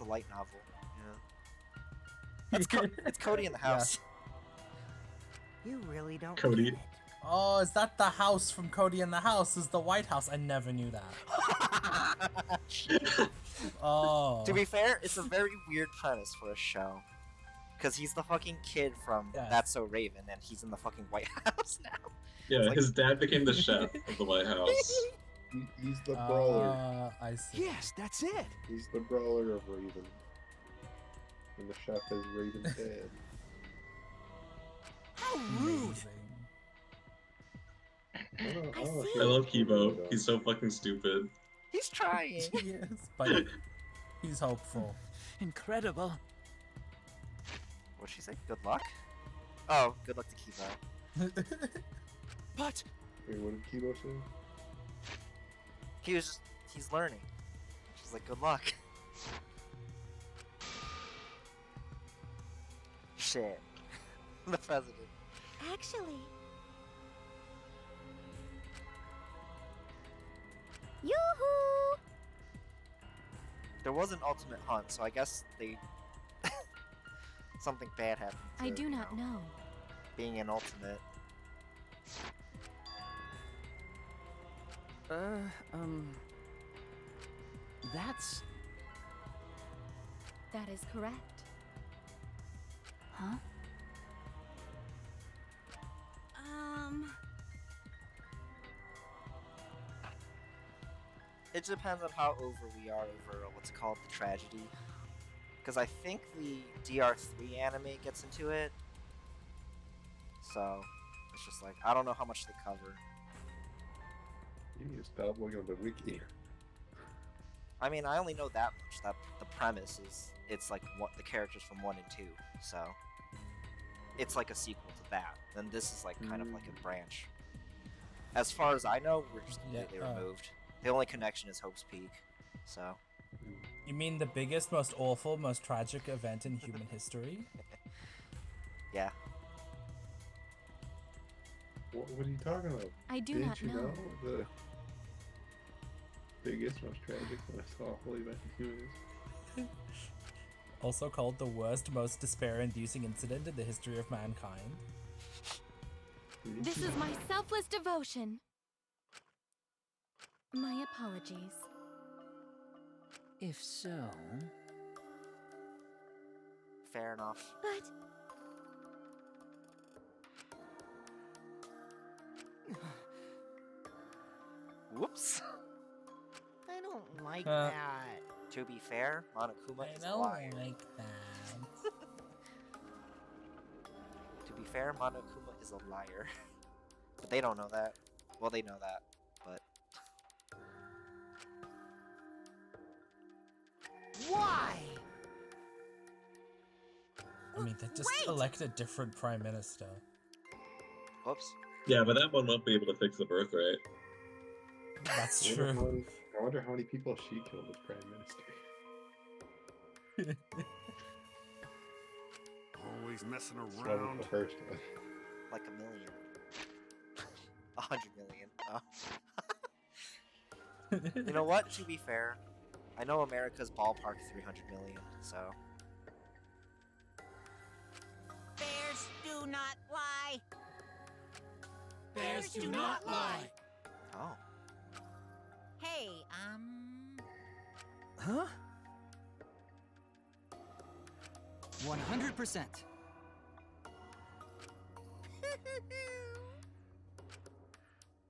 light novel. Yeah. It's Cody in the house. You really don't Cody. get it. Oh, is that the house from Cody in the House? Is the White House? I never knew that. Oh. To be fair, it's a very weird premise for a show. Because he's the fucking kid from Yes. That's So Raven, and he's in the fucking White House now. Yeah, like- his dad became the chef of the White House. He's the brawler. I see. Yes, that's it. He's the brawler of Raven. And the chef is Raven's dad. How rude! Amazing. I love Kibo. He's so fucking stupid. He's trying. He is, but he's hopeful. Incredible. What'd she say? Good luck? Oh, good luck to Kibo. But Wait, what did Kibo say? He's learning. She's like, good luck. Shit. The president. Actually. Yoo-hoo! There was an ultimate hunt, so I guess they... something bad happened to, I do not know. being an ultimate. That's... That is correct. Huh? It depends on how over we are over what's called the tragedy. Because I think the DR3 anime gets into it. So, it's just like, I don't know how much they cover. You need to stop looking at the wiki. I mean, I only know that much. That the premise is it's like the characters from 1 and 2. So, it's like a sequel to that. And this is like kind of like a branch. As far as I know, we're just completely removed. The only connection is Hope's Peak. So. You mean the biggest, most awful, most tragic event in human history? Yeah. What are you talking about? I do Didn't not you know. The biggest, most tragic, most awful event in human history? Also called the worst, most despair-inducing incident in the history of mankind. This is my selfless devotion. My apologies. If so... Fair enough. But... Whoops. I don't like Uh. that. To be fair, Monokuma I is a don't liar. like that. To be fair, Monokuma is a liar. But they don't know that. Well, they know that, but... Why? I mean, they just elect a different prime minister. Whoops. Yeah, but that one won't be able to fix the birthright. That's I true. wonder how many people she killed as prime minister. Always messing That was around. the first one. Like 1 million. 100 million. Oh. You know what? To be fair, I know America's ballpark 300 million, so... Bears do not lie. Bears do not lie. Oh. Hey, Huh? 100%.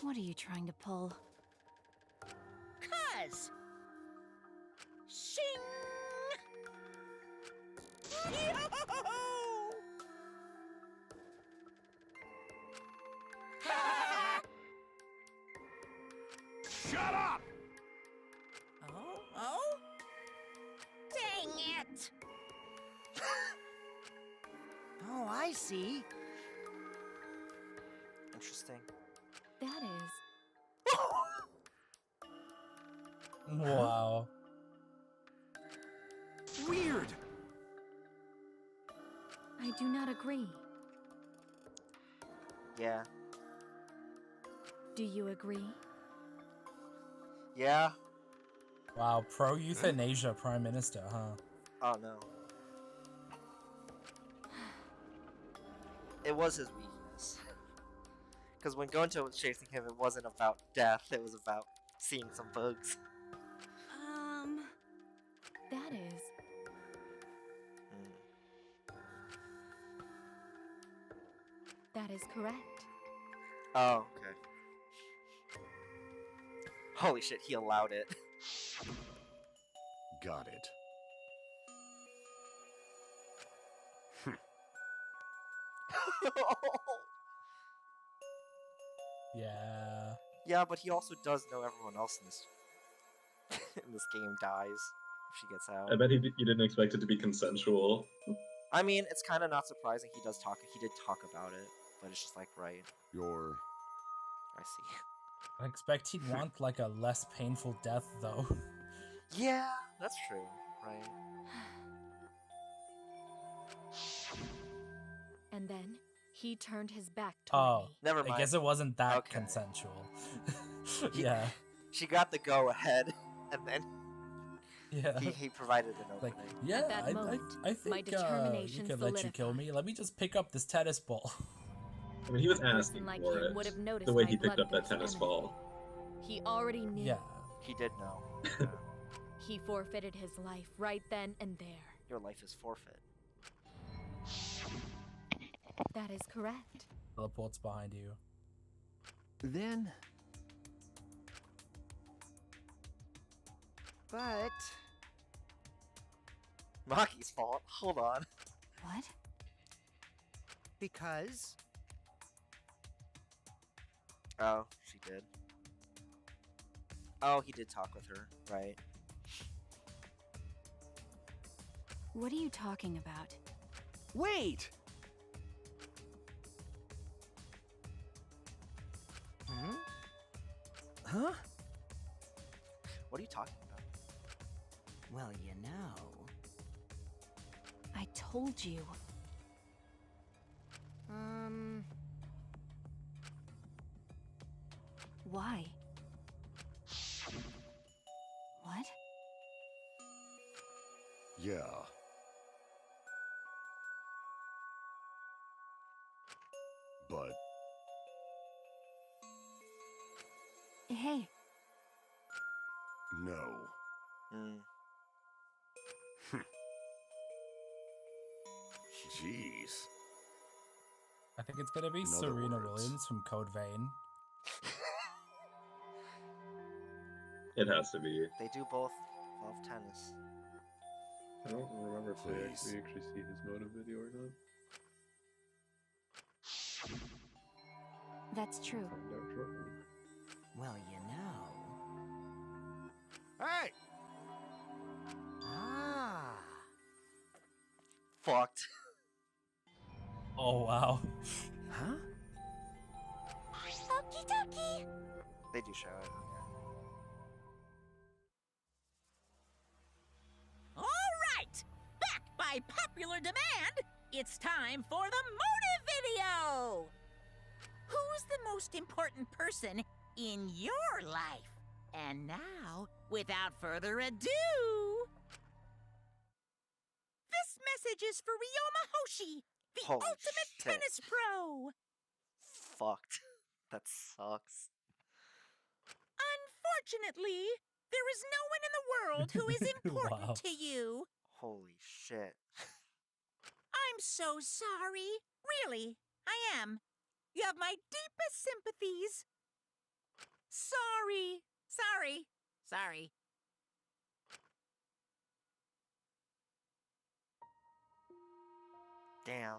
What are you trying to pull? Cuz. Sing. Shut up! Oh? Dang it! Oh, I see. Interesting. That is... Wow. Weird! I do not agree. Yeah. Do you agree? Yeah. Wow, pro-euthanasia prime minister, huh? Oh no. It was his weakness. Because when Gonto was chasing him, it wasn't about death, it was about seeing some bugs. That is... That is correct. Oh, okay. Holy shit, he allowed it. Got it. Yeah. Yeah, but he also does know everyone else in this in this game dies if she gets out. I bet you didn't expect it to be consensual. I mean, it's kind of not surprising he did talk about it, but it's just like, right. You're... I see. I expect he'd want, like, a less painful death, though. Yeah, that's true, right. And then, he turned his back toward me. Never mind. I guess it wasn't that Okay. consensual. Yeah. She got the go ahead, and then Yeah. he provided an opening. Like, yeah, At that I moment, think my you determination could let you kill me. Let me just pick up this tennis ball. I mean, he was A person asking like for him it. would have noticed The way my he picked up that bloodthirsty tennis enemy. ball. He already knew. Yeah. He did know. He forfeited his life right then and there. Your life is forfeit. That is correct. Teleports behind you. Then... But... Maki's fault. Hold on. What? Because Oh, she did. Oh, he did talk with her, right? What are you talking about? Wait! Hmm? Huh? What are you talking about? Well, you know. I told you. Why? What? Yeah. But Hey, no. Hmm. Jeez. I think it's gonna be In other Serena words. Williams from Code Vein. It has to be. They do both love tennis. I don't remember if we Please. actually see his motive video or not. that's true. Find out shortly. Well, you know. Hey! Ah. Fucked. Oh wow. Huh? Okie dokie. They do show it. All right! Back by popular demand, it's time for the motive video! Who's the most important person in your life? And now, without further ado, this message is for Ryoma Hoshi, the Holy ultimate shit. tennis pro. Fucked. That sucks. Unfortunately, there is no one in the world who is important Wow. to you. Holy shit. I'm so sorry. Really, I am. You have my deepest sympathies. Sorry. Sorry. Damn.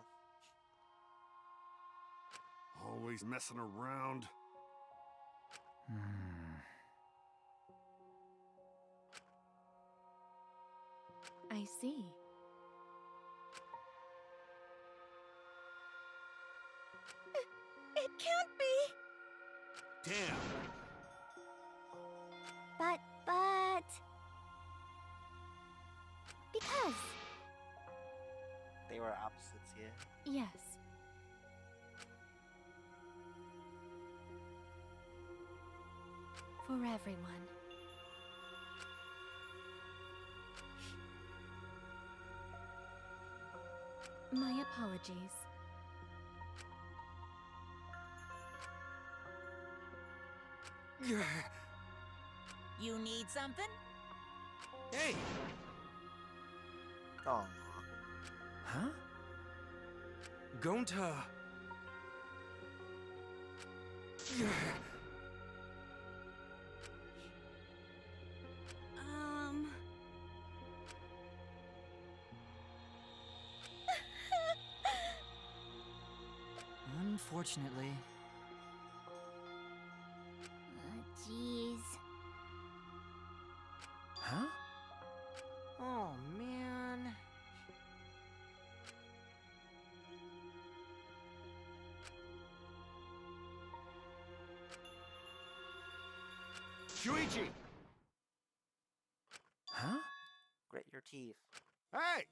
Always messing around. I see. It can't be. Damn. But. Because. They were opposites here. Yes. For everyone. My apologies. You need something? Hey! Oh. Huh? Gonta. Unfortunately. Jeez. Huh? Oh, man. Shuichi! Huh? Grit your teeth. Hey!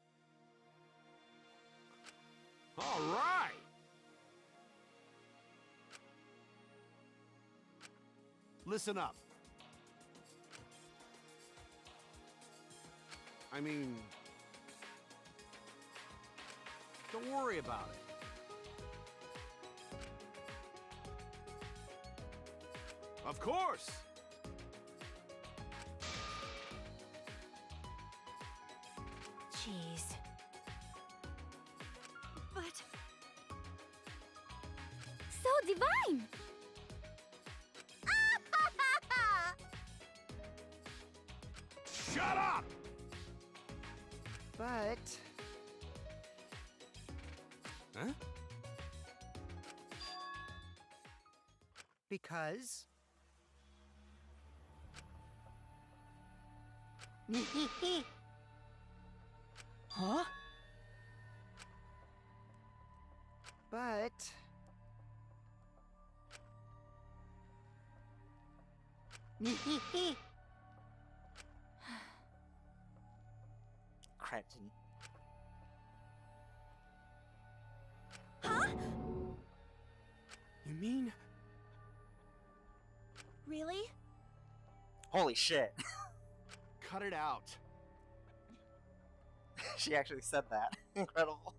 All right! Listen up. I mean, don't worry about it. Of course! Jeez. But. So divine! Shut up! But... Huh? Because... Huh? But... Crenton. Huh? You mean... Really? Holy shit. Cut it out. She actually said that. Incredible.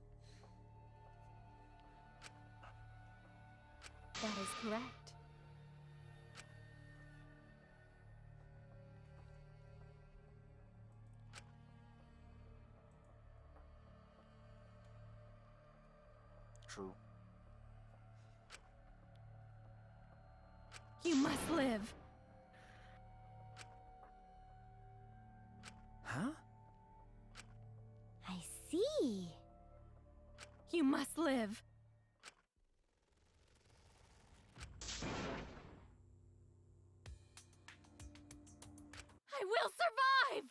That is correct. True. You must live. Huh? I see. You must live. I will survive!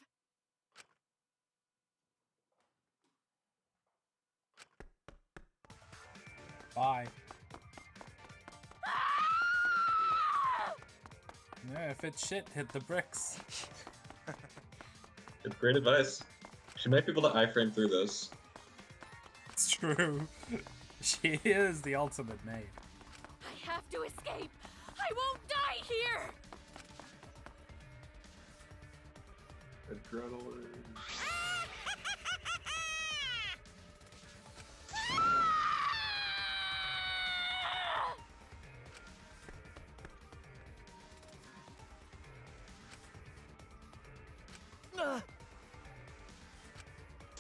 Bye. Yeah, if it's shit, hit the bricks. It's great advice. She might be able to iframe through this. It's true. She is the ultimate maid. I have to escape! I won't die here! Adrenaline.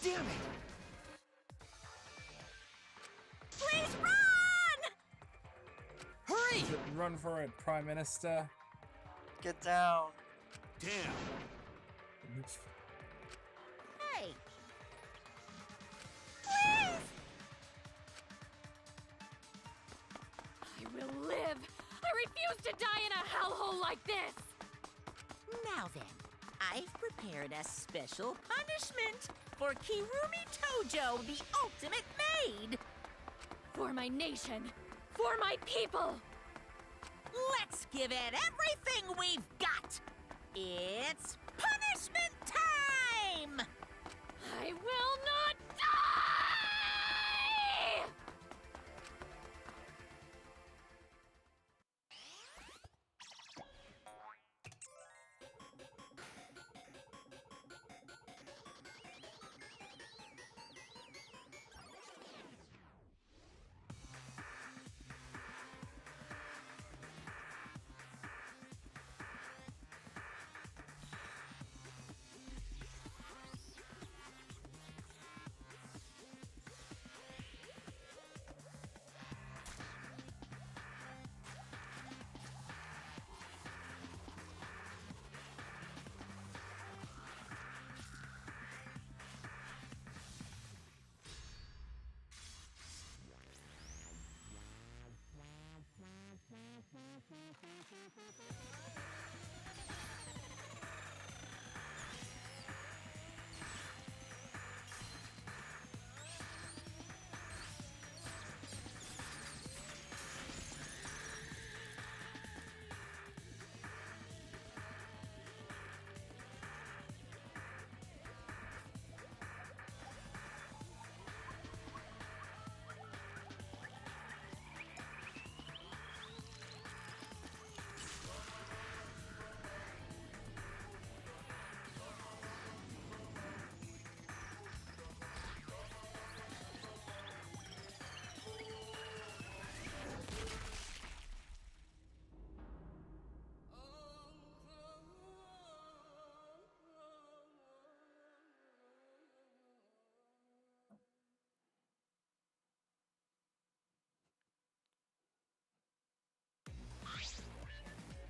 Damn it! Please run! Hurry! Run for it, Prime Minister. Get down. Damn. Hey! Please! I will live! I refuse to die in a hellhole like this! Now then, I've prepared a special punishment for Kirumi Tojo, the ultimate maid! For my nation! For my people! Let's give it everything we've got! It's punishment time! I will not die!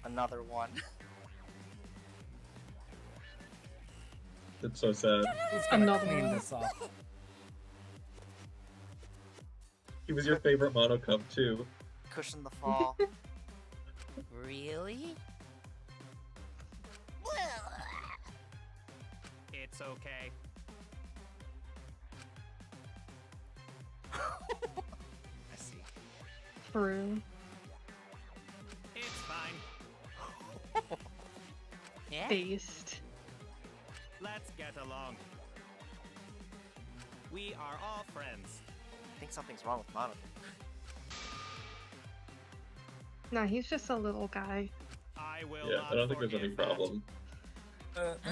Another one. It's so sad. Who's gonna Another clean one. this up? He was your favorite Mono Cub too. Cushion the fall. Really? It's okay. I see. True. It's fine. Yeah. Based. Let's get along. We are all friends. I think something's wrong with Monica. Nah, he's just a little guy. I will Yeah, not I don't think there's any forgive that. problem. Wonderful.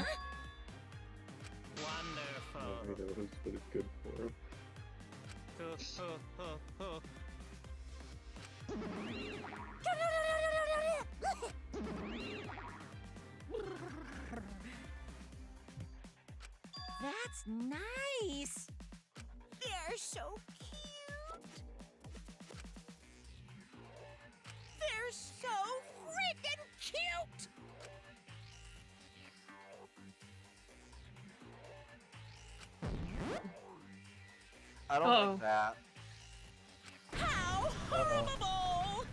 Maybe that was what it's good for. That's nice. They're so cute. They're so freaking cute. I don't like that. How horrible!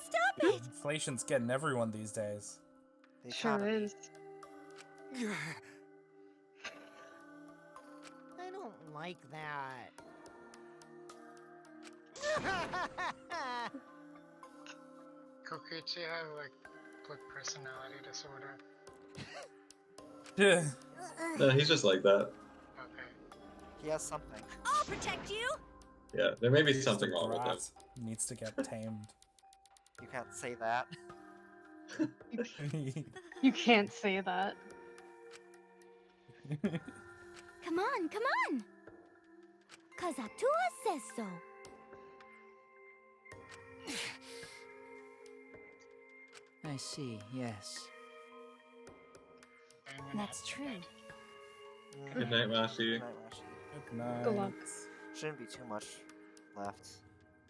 Stop it! Inflation's getting everyone these days. The Sure economy. is. I don't like that. Kokuchi has like personality disorder. Yeah. No, he's just like that. Okay. He has something. I'll protect you. Yeah, there may be He's something just a wrong with him. brat. Needs to get tamed. You can't say that. You can't say that. Come on, come on! Kazatua says so. I see, yes. That's true. Good night, Mashi. Good night, Rashi. Good night. Good luck. Shouldn't be too much left.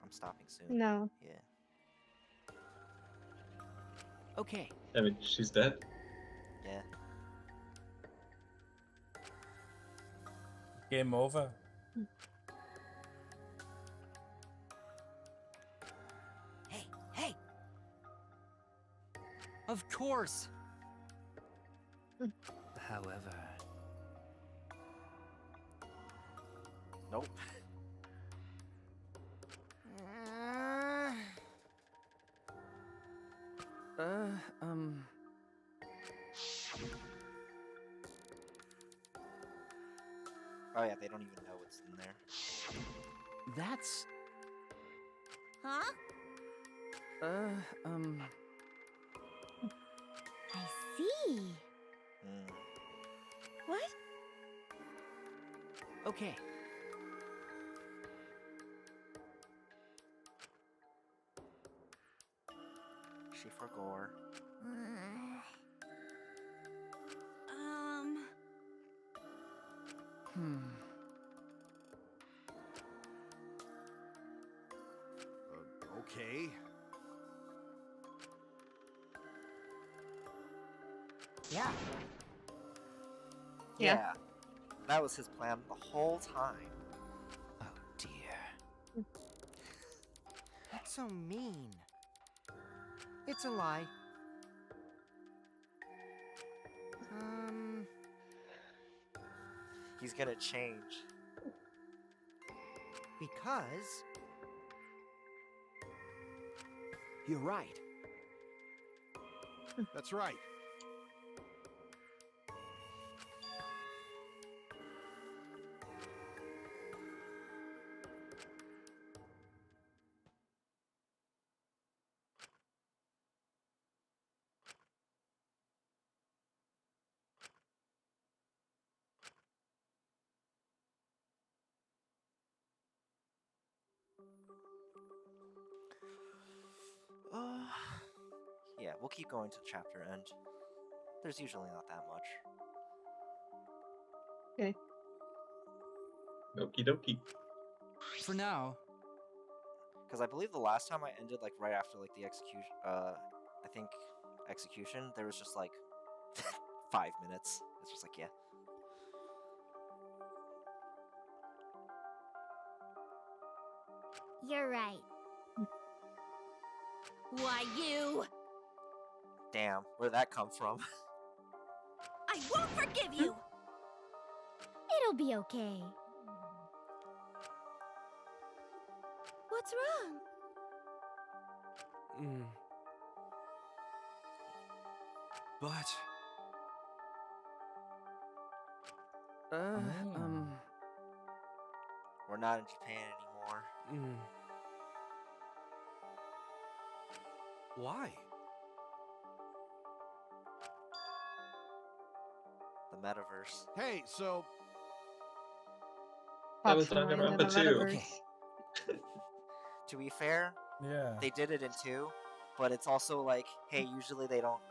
I'm stopping soon. No. Yeah. Okay. I mean, she's dead. Yeah. Game over. Hey, hey! Of course. However, Nope. Oh yeah, they don't even know what's in there. that's Huh? I see. Hmm. What? okay. She for gore. Okay. Yeah. Yeah. That was his plan the whole time. Oh dear. That's so mean. It's a lie. He's gonna change. Because You're right. That's right. Yeah, we'll keep going to chapter end. There's usually not that much. Okay. Okie dokie. For now. Because I believe the last time I ended like right after like the I think execution, there was just like 5 minutes. It's just like, yeah. You're right. Why, you? Damn, where'd that come from? I won't forgive you! It'll be okay. What's wrong? But... We're not in Japan anymore. Why? The metaverse. Hey, so... That was Danganronpa 2. Okay. To be fair, they did it in 2, but it's also like, hey, usually they don't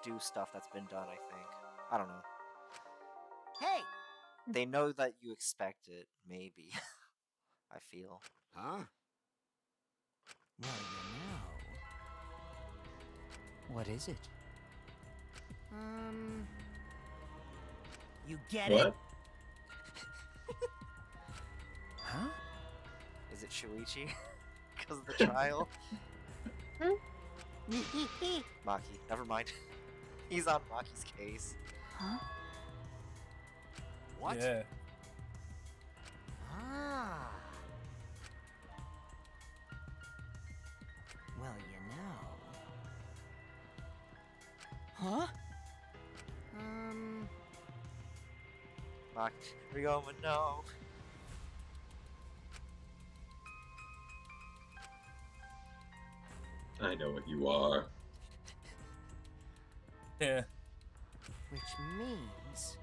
do stuff that's been done, I think. I don't know. Hey! They know that you expect it, maybe. I feel. Huh? Well, What is it? You get What? it? Huh? Is it Shuichi? Because of the trial? Maki, never mind. He's on Maki's case. Huh? What? Yeah. Ah. Well, Huh? Maki, Ryoma, no. I know what you are. Yeah. Which means...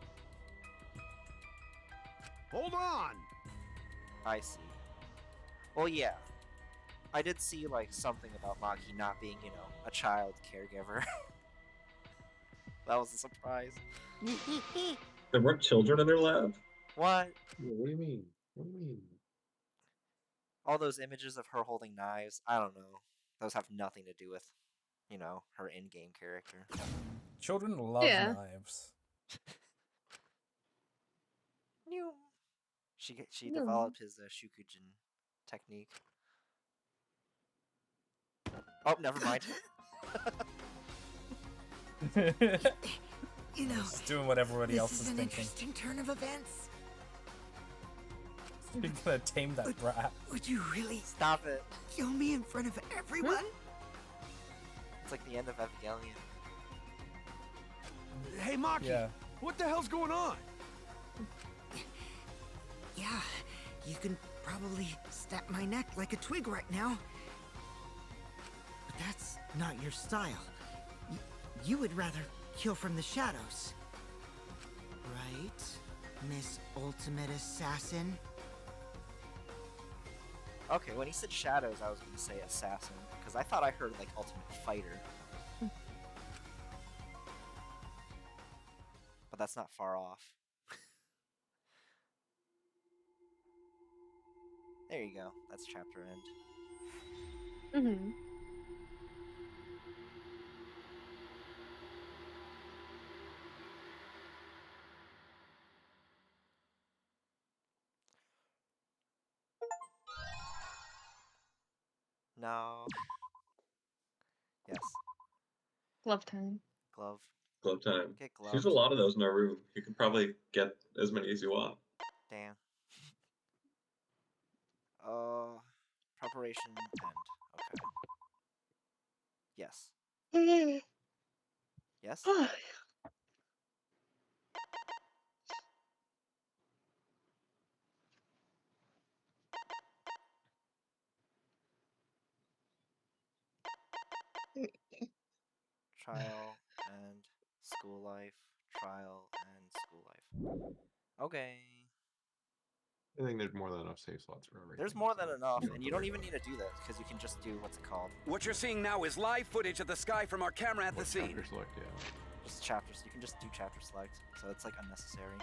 Hold on! I see. Well, yeah. I did see, like, something about Maki not being, you know, a child caregiver. That was a surprise. There weren't children in their lab? What? What do you mean? What do you mean? All those images of her holding knives, I don't know. Those have nothing to do with, you know, her in-game character. Children love knives. She developed his Shukujin technique. Oh, never mind. You know, Just doing what everybody else is an thinking. interesting turn of events. You're gonna tame that brat. Would you really Stop it? kill me in front of everyone? It's like the end of Evangelion. Hey, Maki! Yeah. What the hell's going on? Yeah, you can probably snap my neck like a twig right now. But that's not your style. You would rather kill from the shadows. Right, Miss Ultimate Assassin? Okay, when he said shadows, I was going to say assassin, because I thought I heard, like, ultimate fighter. But that's not far off. There you go. That's chapter end. Mm-hmm. No. Yes. Glove time. Glove. Glove time. Get There's gloved. a lot of those in our room. You can probably get as many as you want. Damn. Preparation end. Okay. Yes. Yes? Trial and school life. Trial and school life. Okay. I think there's more than enough save slots for everything. There's more than enough, you and you don't even need to do this, because you can just do what's it called? What you're seeing now is live footage of the sky from our camera at the scene. Chapter select, yeah. Just chapters. You can just do chapter select, so it's like unnecessary.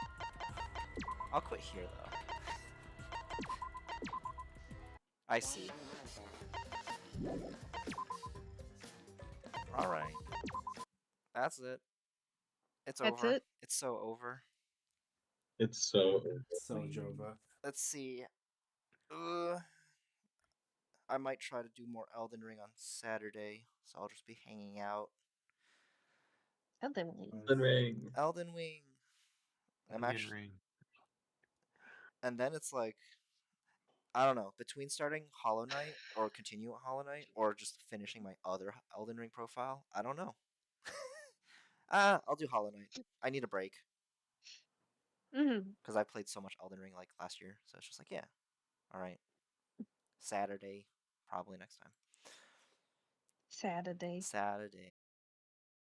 I'll quit here though. I see. All right. That's it. It's That's over. it? It's so over. It's so. So Jova. Let's see. I might try to do more Elden Ring on Saturday, so I'll just be hanging out. Elden Ring. Elden Ring. Elden Ring. I'm actually. And then it's like, I don't know, between starting Hollow Knight or continue at Hollow Knight or just finishing my other Elden Ring profile. I don't know. I'll do Hollow Knight. I need a break Mm-hmm. because I played so much Elden Ring like last year, so it's just like, yeah, all right. Saturday, probably next time. Saturday. Saturday.